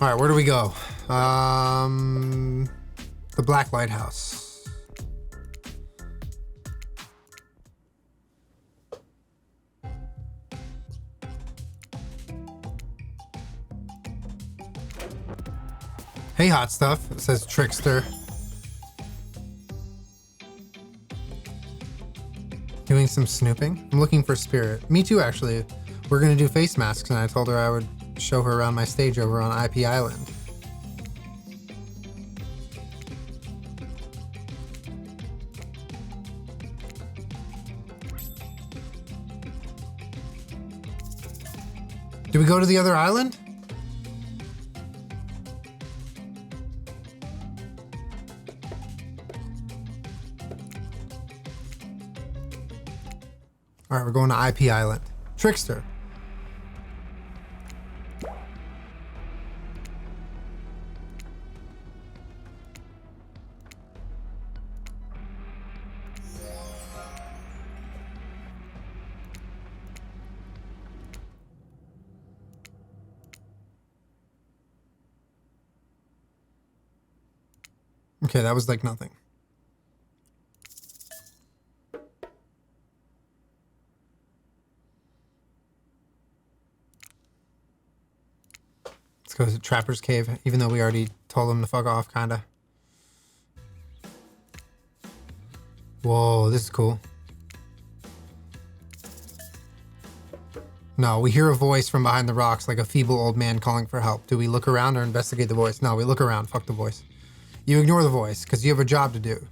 All right, where do we go? The Black Lighthouse. Hey, hot stuff, says Trickster. Doing some snooping. I'm looking for Spirit. Me too, actually. We're gonna do face masks, and I told her I would show her around my stage over on IP Island. Do we go to the other island? All right, we're going to IP Island. Trickster. Okay, that was like nothing. Let's go to Trapper's Cave, even though we already told him to fuck off, kinda. Whoa, this is cool. No, we hear a voice from behind the rocks, like a feeble old man calling for help. Do we look around or investigate the voice? No, we look around. Fuck the voice. You ignore the voice, because you have a job to do.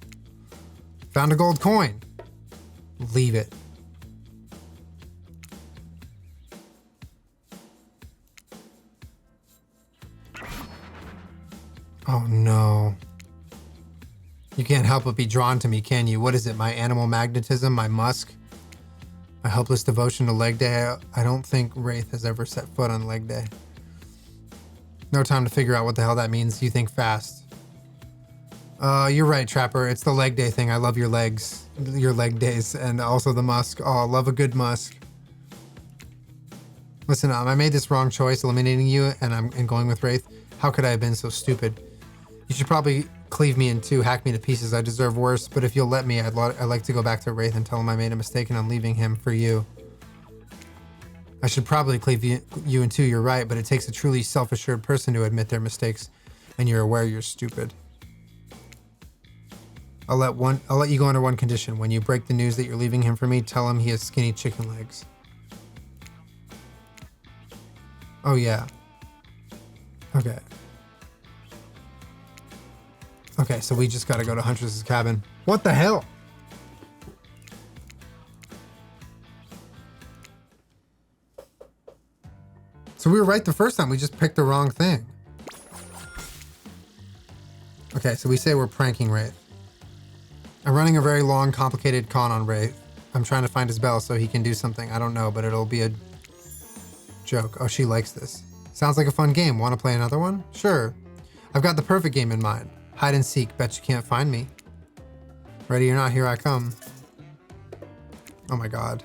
Found a gold coin. Leave it. Oh no. You can't help but be drawn to me, can you? What is it? My animal magnetism? My musk? My helpless devotion to leg day? I don't think Wraith has ever set foot on leg day. No time to figure out what the hell that means. You think fast. You're right, Trapper. It's the leg day thing. I love your legs. Your leg days. And also the musk. Oh, I love a good musk. Listen, I made this wrong choice eliminating you and going with Wraith. How could I have been so stupid? You should probably cleave me in two, hack me to pieces. I deserve worse, but if you'll let me, I'd like to go back to Wraith and tell him I made a mistake and I'm leaving him for you. I should probably cleave you in two, you're right, but it takes a truly self-assured person to admit their mistakes, and you're aware you're stupid. I'll let you go under one condition. When you break the news that you're leaving him for me, tell him he has skinny chicken legs. Oh yeah. Okay. Okay, so we just gotta go to Huntress's cabin. What the hell? So we were right the first time, we just picked the wrong thing. Okay, so we say we're pranking Wraith. I'm running a very long, complicated con on Wraith. I'm trying to find his bell so he can do something. I don't know, but it'll be a joke. Oh, she likes this. Sounds like a fun game. Want to play another one? Sure. I've got the perfect game in mind. Hide and seek. Bet you can't find me. Ready or not, here I come. Oh my god.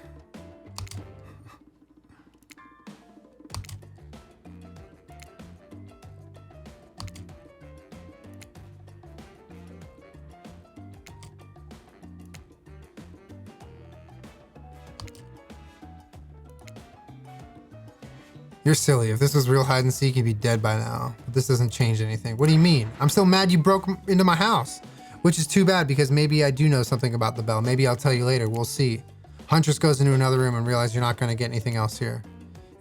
You're silly. If this was real hide and seek, you'd be dead by now. But this doesn't change anything. What do you mean? I'm still mad you broke into my house. Which is too bad because maybe I do know something about the bell. Maybe I'll tell you later. We'll see. Huntress goes into another room and realizes you're not going to get anything else here.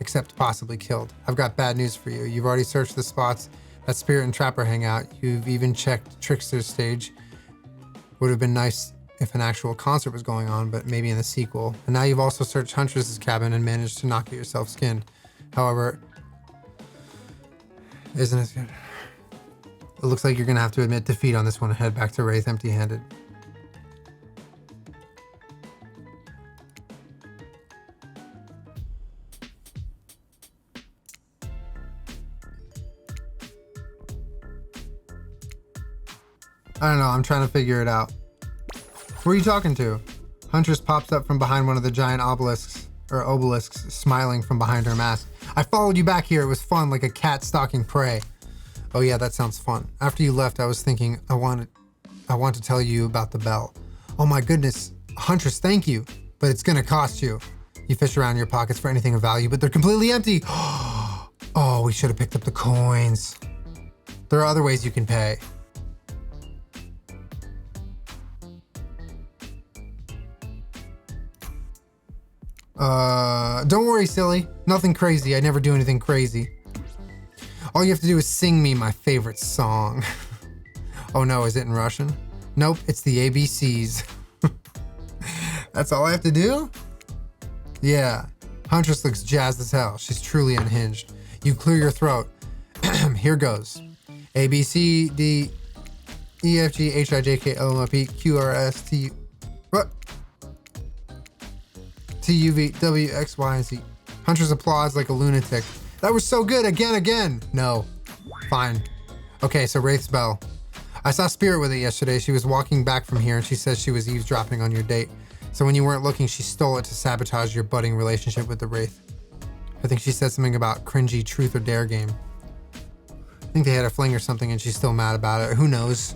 Except possibly killed. I've got bad news for you. You've already searched the spots that Spirit and Trapper hang out. You've even checked Trickster's stage. Would have been nice if an actual concert was going on, but maybe in the sequel. And now you've also searched Huntress's cabin and managed to not get yourself skinned. However, isn't it good? It looks like you're gonna have to admit defeat on this one and head back to Wraith empty-handed. I don't know, I'm trying to figure it out. Who are you talking to? Huntress pops up from behind one of the giant obelisks, smiling from behind her mask. I followed you back here. It was fun, like a cat stalking prey. Oh yeah, that sounds fun. After you left, I was thinking I want to tell you about the bell. Oh my goodness, Huntress, thank you. But it's gonna cost you. You fish around in your pockets for anything of value, but they're completely empty. Oh, we should have picked up the coins. There are other ways you can pay. Don't worry, silly. Nothing crazy. I never do anything crazy. All you have to do is sing me my favorite song. Oh no, is it in Russian? Nope, it's the ABCs. That's all I have to do? Yeah. Huntress looks jazzed as hell. She's truly unhinged. You clear your throat. Here goes. A, B, C, D, E, F, G, H, I, J, K, L, M, N, P, Q, R, S, T, what? T, U, V, W, X, Y, and Z. Huntress applauds like a lunatic. That was so good. Again. No. Fine. Okay, so Wraith's bell. I saw Spirit with it yesterday. She was walking back from here and she says she was eavesdropping on your date. So when you weren't looking, she stole it to sabotage your budding relationship with the Wraith. I think she said something about cringy truth or dare game. I think they had a fling or something and she's still mad about it. Who knows?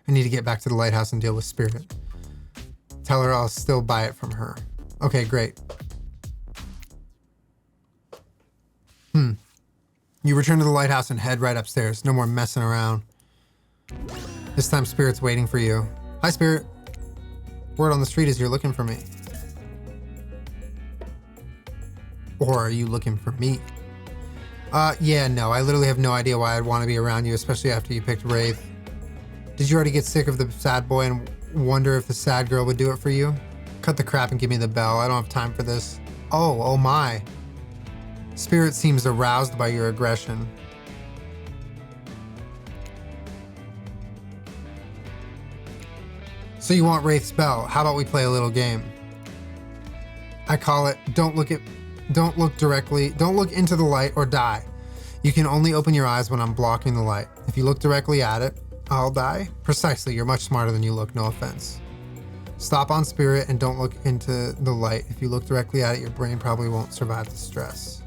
I need to get back to the lighthouse and deal with Spirit. Tell her I'll still buy it from her. Okay, great. You return to the lighthouse and head right upstairs. No more messing around. This time Spirit's waiting for you. Hi, Spirit. Word on the street is you're looking for me. Or are you looking for me? Yeah, no. I literally have no idea why I'd want to be around you, especially after you picked Wraith. Did you already get sick of the sad boy and wonder if the sad girl would do it for you? Cut the crap and give me the bell. I don't have time for this. Oh my. Spirit seems aroused by your aggression. So you want Wraith's bell. How about we play a little game? I call it don't look into the light or die. You can only open your eyes when I'm blocking the light. If you look directly at it, I'll die. Precisely, you're much smarter than you look, no offense. Stop on Spirit and don't look into the light. If you look directly at it, your brain probably won't survive the stress.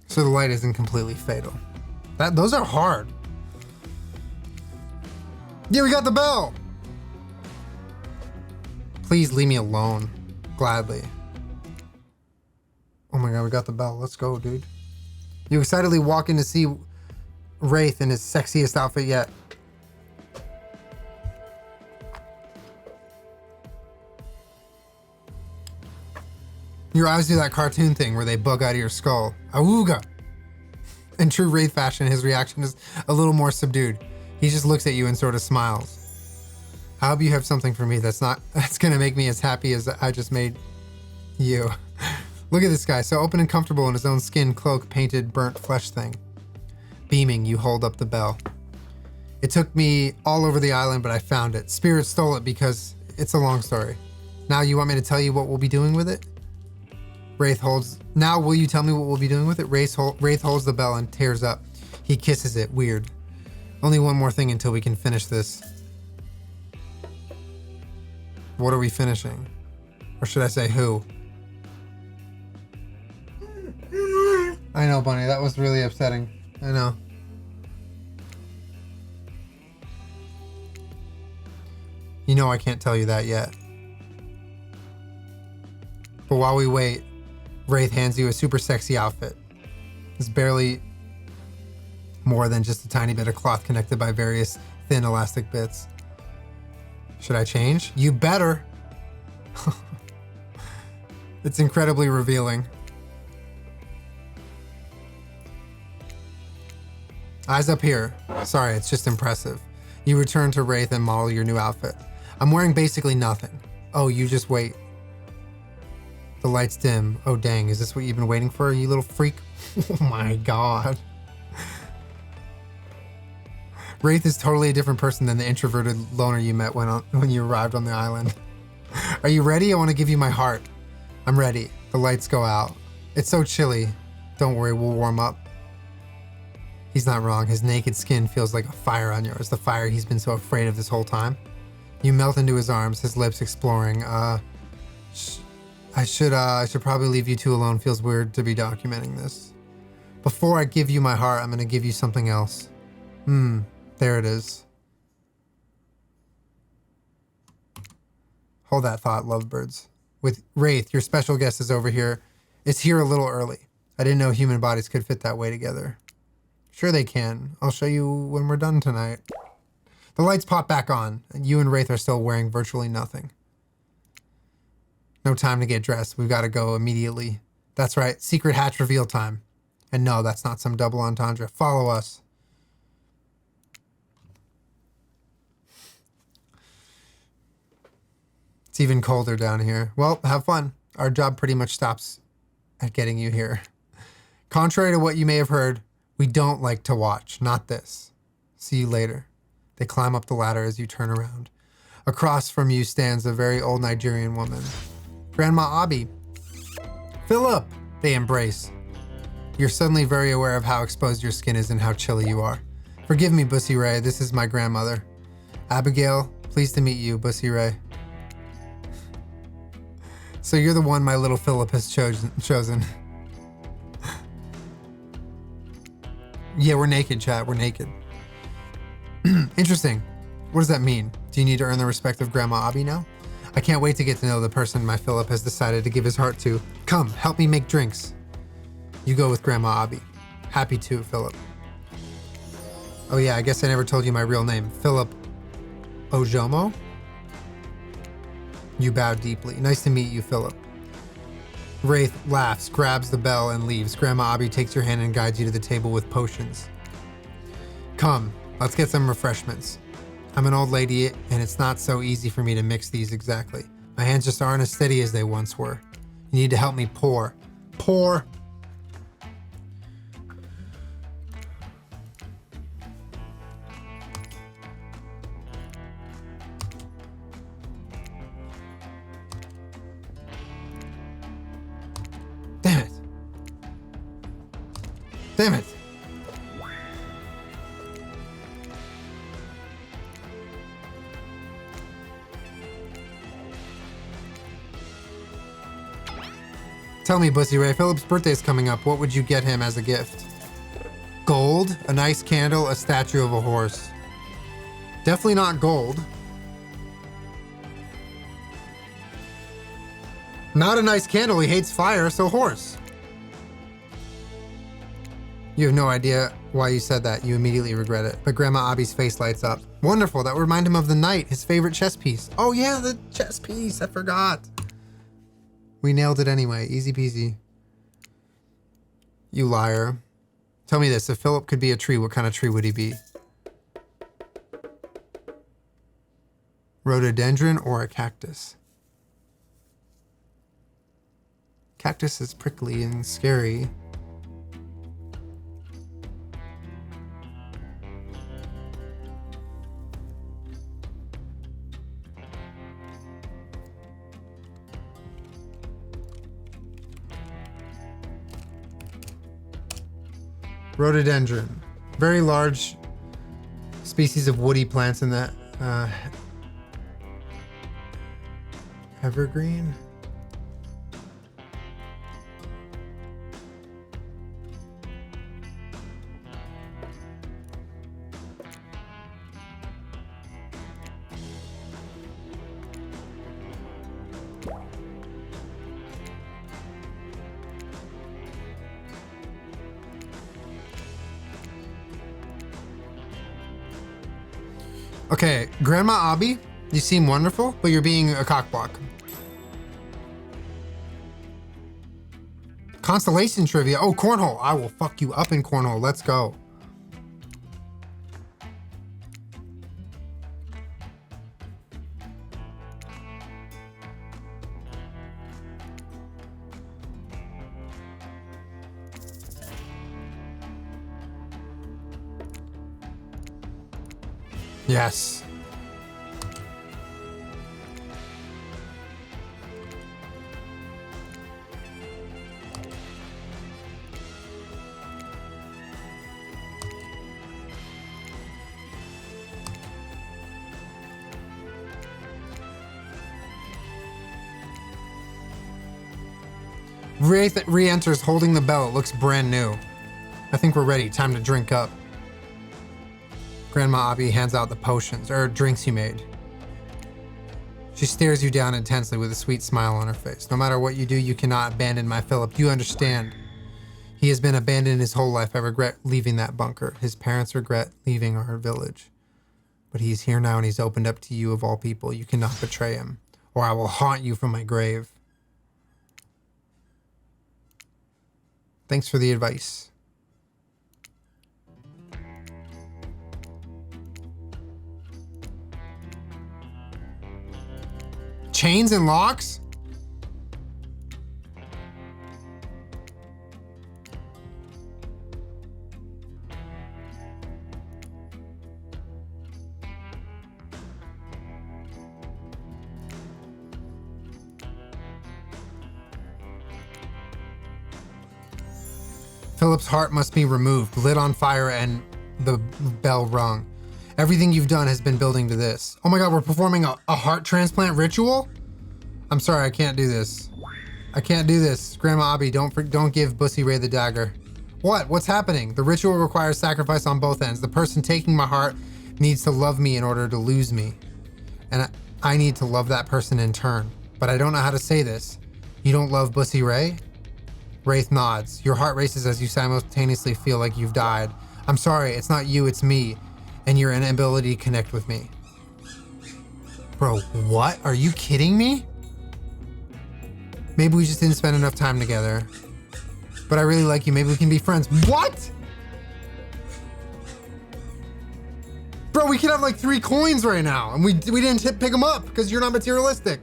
So the light isn't completely fatal. Those are hard. Yeah, we got the bell. Please leave me alone. Gladly. Oh my god, we got the bell. Let's go, dude. You excitedly walk in to see Wraith in his sexiest outfit yet. Your eyes do that cartoon thing where they bug out of your skull. Awooga! In true Wraith fashion, his reaction is a little more subdued. He just looks at you and sort of smiles. I hope you have something for me that's gonna make me as happy as I just made you. Look at this guy, so open and comfortable in his own skin, cloak, painted, burnt flesh thing. Beaming, you hold up the bell. It took me all over the island, but I found it. Spirit stole it because it's a long story. Now you want me to tell you what we'll be doing with it? Now will you tell me what we'll be doing with it? Wraith holds the bell and tears up. He kisses it, weird. Only one more thing until we can finish this. What are we finishing? Or should I say who? I know, Bunny, that was really upsetting. I know. You know I can't tell you that yet. But while we wait, Wraith hands you a super sexy outfit. It's barely more than just a tiny bit of cloth connected by various thin elastic bits. Should I change? You better! It's incredibly revealing. Eyes up here. Sorry, it's just impressive. You return to Wraith and model your new outfit. I'm wearing basically nothing. Oh, you just wait. The light's dim. Oh dang, is this what you've been waiting for, you little freak? Oh my god. Wraith is totally a different person than the introverted loner you met when you arrived on the island. Are you ready? I want to give you my heart. I'm ready. The lights go out. It's so chilly. Don't worry, we'll warm up. He's not wrong. His naked skin feels like a fire on yours, the fire he's been so afraid of this whole time. You melt into his arms, his lips exploring. I should probably leave you two alone. Feels weird to be documenting this. Before I give you my heart, I'm going to give you something else. There it is. Hold that thought, lovebirds. With Wraith, your special guest is over here. It's here a little early. I didn't know human bodies could fit that way together. Sure they can. I'll show you when we're done tonight. The lights pop back on, and you and Wraith are still wearing virtually nothing. No time to get dressed. We've got to go immediately. That's right, secret hatch reveal time. And no, that's not some double entendre. Follow us. It's even colder down here. Well, have fun. Our job pretty much stops at getting you here. Contrary to what you may have heard, we don't like to watch. Not this. See you later. They climb up the ladder as you turn around. Across from you stands a very old Nigerian woman. Grandma Abi. Philip! They embrace. You're suddenly very aware of how exposed your skin is and how chilly you are. Forgive me, Bussy Ray. This is my grandmother. Abigail, pleased to meet you, Bussy Ray. So you're the one my little Philip has chosen. Yeah, we're naked, chat. We're naked. Interesting. What does that mean? Do you need to earn the respect of Grandma Abi now? I can't wait to get to know the person my Philip has decided to give his heart to. Come, help me make drinks. You go with Grandma Abi. Happy to, Philip. Oh yeah, I guess I never told you my real name. Philip Ojomo? You bow deeply. Nice to meet you, Philip. Wraith laughs, grabs the bell, and leaves. Grandma Abi takes your hand and guides you to the table with potions. Come, let's get some refreshments. I'm an old lady, and it's not so easy for me to mix these exactly. My hands just aren't as steady as they once were. You need to help me pour. Pour! Damn it. Damn it. Tell me, Bussy Ray, Philip's birthday is coming up. What would you get him as a gift? Gold, a nice candle, a statue of a horse. Definitely not gold. Not a nice candle, he hates fire, so horse. You have no idea why you said that. You immediately regret it. But Grandma Abi's face lights up. Wonderful, that would remind him of the knight, his favorite chess piece. Oh yeah, the chess piece, I forgot. We nailed it anyway, easy peasy. You liar. Tell me this, if Philip could be a tree, what kind of tree would he be? Rhododendron or a cactus? Cactus is prickly and scary. Rhododendron. Very large species of woody plants in that evergreen. Okay, Grandma Abi, you seem wonderful, but you're being a cockblock. Constellation trivia. Oh, cornhole. I will fuck you up in cornhole. Let's go. Yes. Wraith re-enters holding the bell. It looks brand new. I think we're ready. Time to drink up. Grandma Abby hands out the potions, or drinks you made. She stares you down intensely with a sweet smile on her face. No matter what you do, you cannot abandon my Philip. You understand. He has been abandoned his whole life. I regret leaving that bunker. His parents regret leaving our village. But he's here now and he's opened up to you of all people. You cannot betray him, or I will haunt you from my grave. Thanks for the advice. Chains and locks? Philip's heart must be removed, lit on fire, and the bell rung. Everything you've done has been building to this. Oh my God, we're performing a heart transplant ritual? I'm sorry, I can't do this. I can't do this. Grandma Abby, don't give Bussy Ray the dagger. What? What's happening? The ritual requires sacrifice on both ends. The person taking my heart needs to love me in order to lose me. And I need to love that person in turn. But I don't know how to say this. You don't love Bussy Ray? Wraith nods. Your heart races as you simultaneously feel like you've died. I'm sorry, it's not you, it's me. And your inability to connect with me. Bro, what? Are you kidding me? Maybe we just didn't spend enough time together. But I really like you. Maybe we can be friends. What? Bro, we could have like 3 coins right now. And we didn't pick them up because you're not materialistic.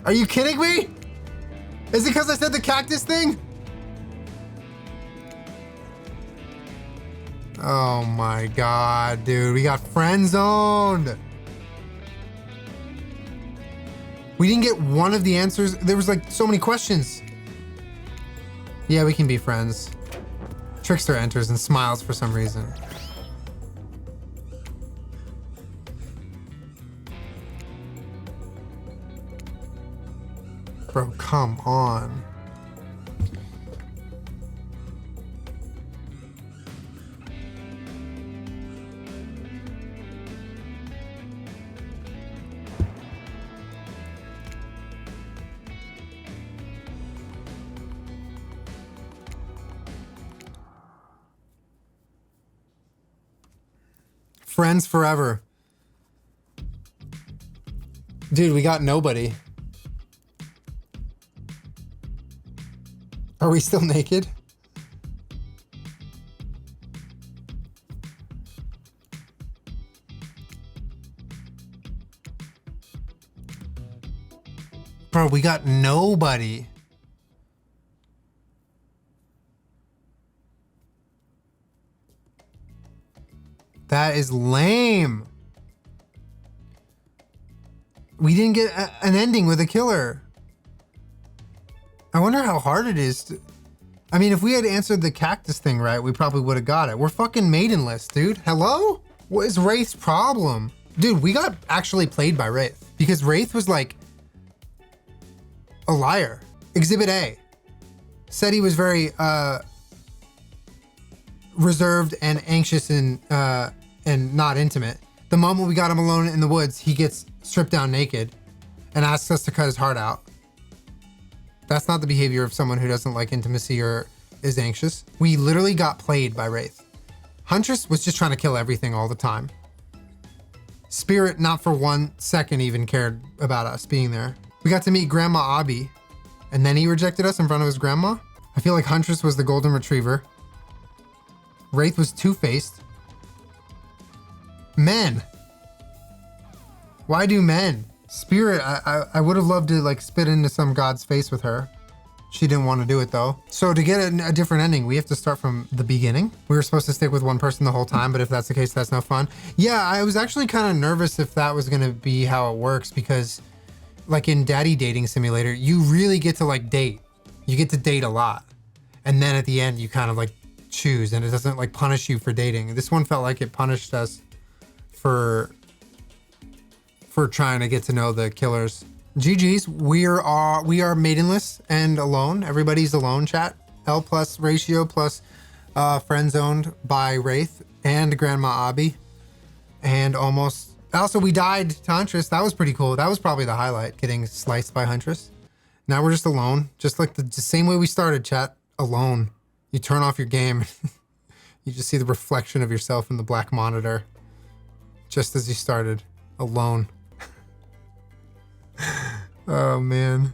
Are you kidding me? Is it because I said the cactus thing? Oh my God, dude. We got friend zoned. We didn't get one of the answers. There was like so many questions. Yeah, we can be friends. Trickster enters and smiles for some reason. Bro, come on. Friends forever. Dude, we got nobody. Are we still naked? Bro, we got nobody. That is lame. We didn't get an ending with a killer. I wonder how hard it is to... I mean, if we had answered the cactus thing right, we probably would have got it. We're fucking maidenless, dude. Hello? What is Wraith's problem? Dude, we got actually played by Wraith because Wraith was like a liar. Exhibit A said he was very reserved and anxious and not intimate. The moment we got him alone in the woods, he gets stripped down naked and asks us to cut his heart out. That's not the behavior of someone who doesn't like intimacy or is anxious. We literally got played by Wraith. Huntress was just trying to kill everything all the time. Spirit, not for 1 second even cared about us being there. We got to meet Grandma Abby, and then he rejected us in front of his grandma. I feel like Huntress was the golden retriever. Wraith was two-faced. Men. Why do men? Spirit, I would have loved to like spit into some god's face with her. She didn't want to do it though. So to get a different ending, we have to start from the beginning. We were supposed to stick with one person the whole time, but if that's the case, that's no fun. Yeah, I was actually kind of nervous if that was going to be how it works, because like in Daddy Dating Simulator, you really get to like date. You get to date a lot. And then at the end, you kind of like choose, and it doesn't like punish you for dating. This one felt like it punished us for trying to get to know the killers. GG's, we are maidenless and alone. Everybody's alone, chat. L plus ratio plus friend zoned by Wraith and Grandma Abby. And almost, also we died to Huntress. That was pretty cool. That was probably the highlight, getting sliced by Huntress. Now we're just alone. Just like the same way we started, chat. Alone. You turn off your game. You just see the reflection of yourself in the black monitor. Just as you started. Alone. Oh man.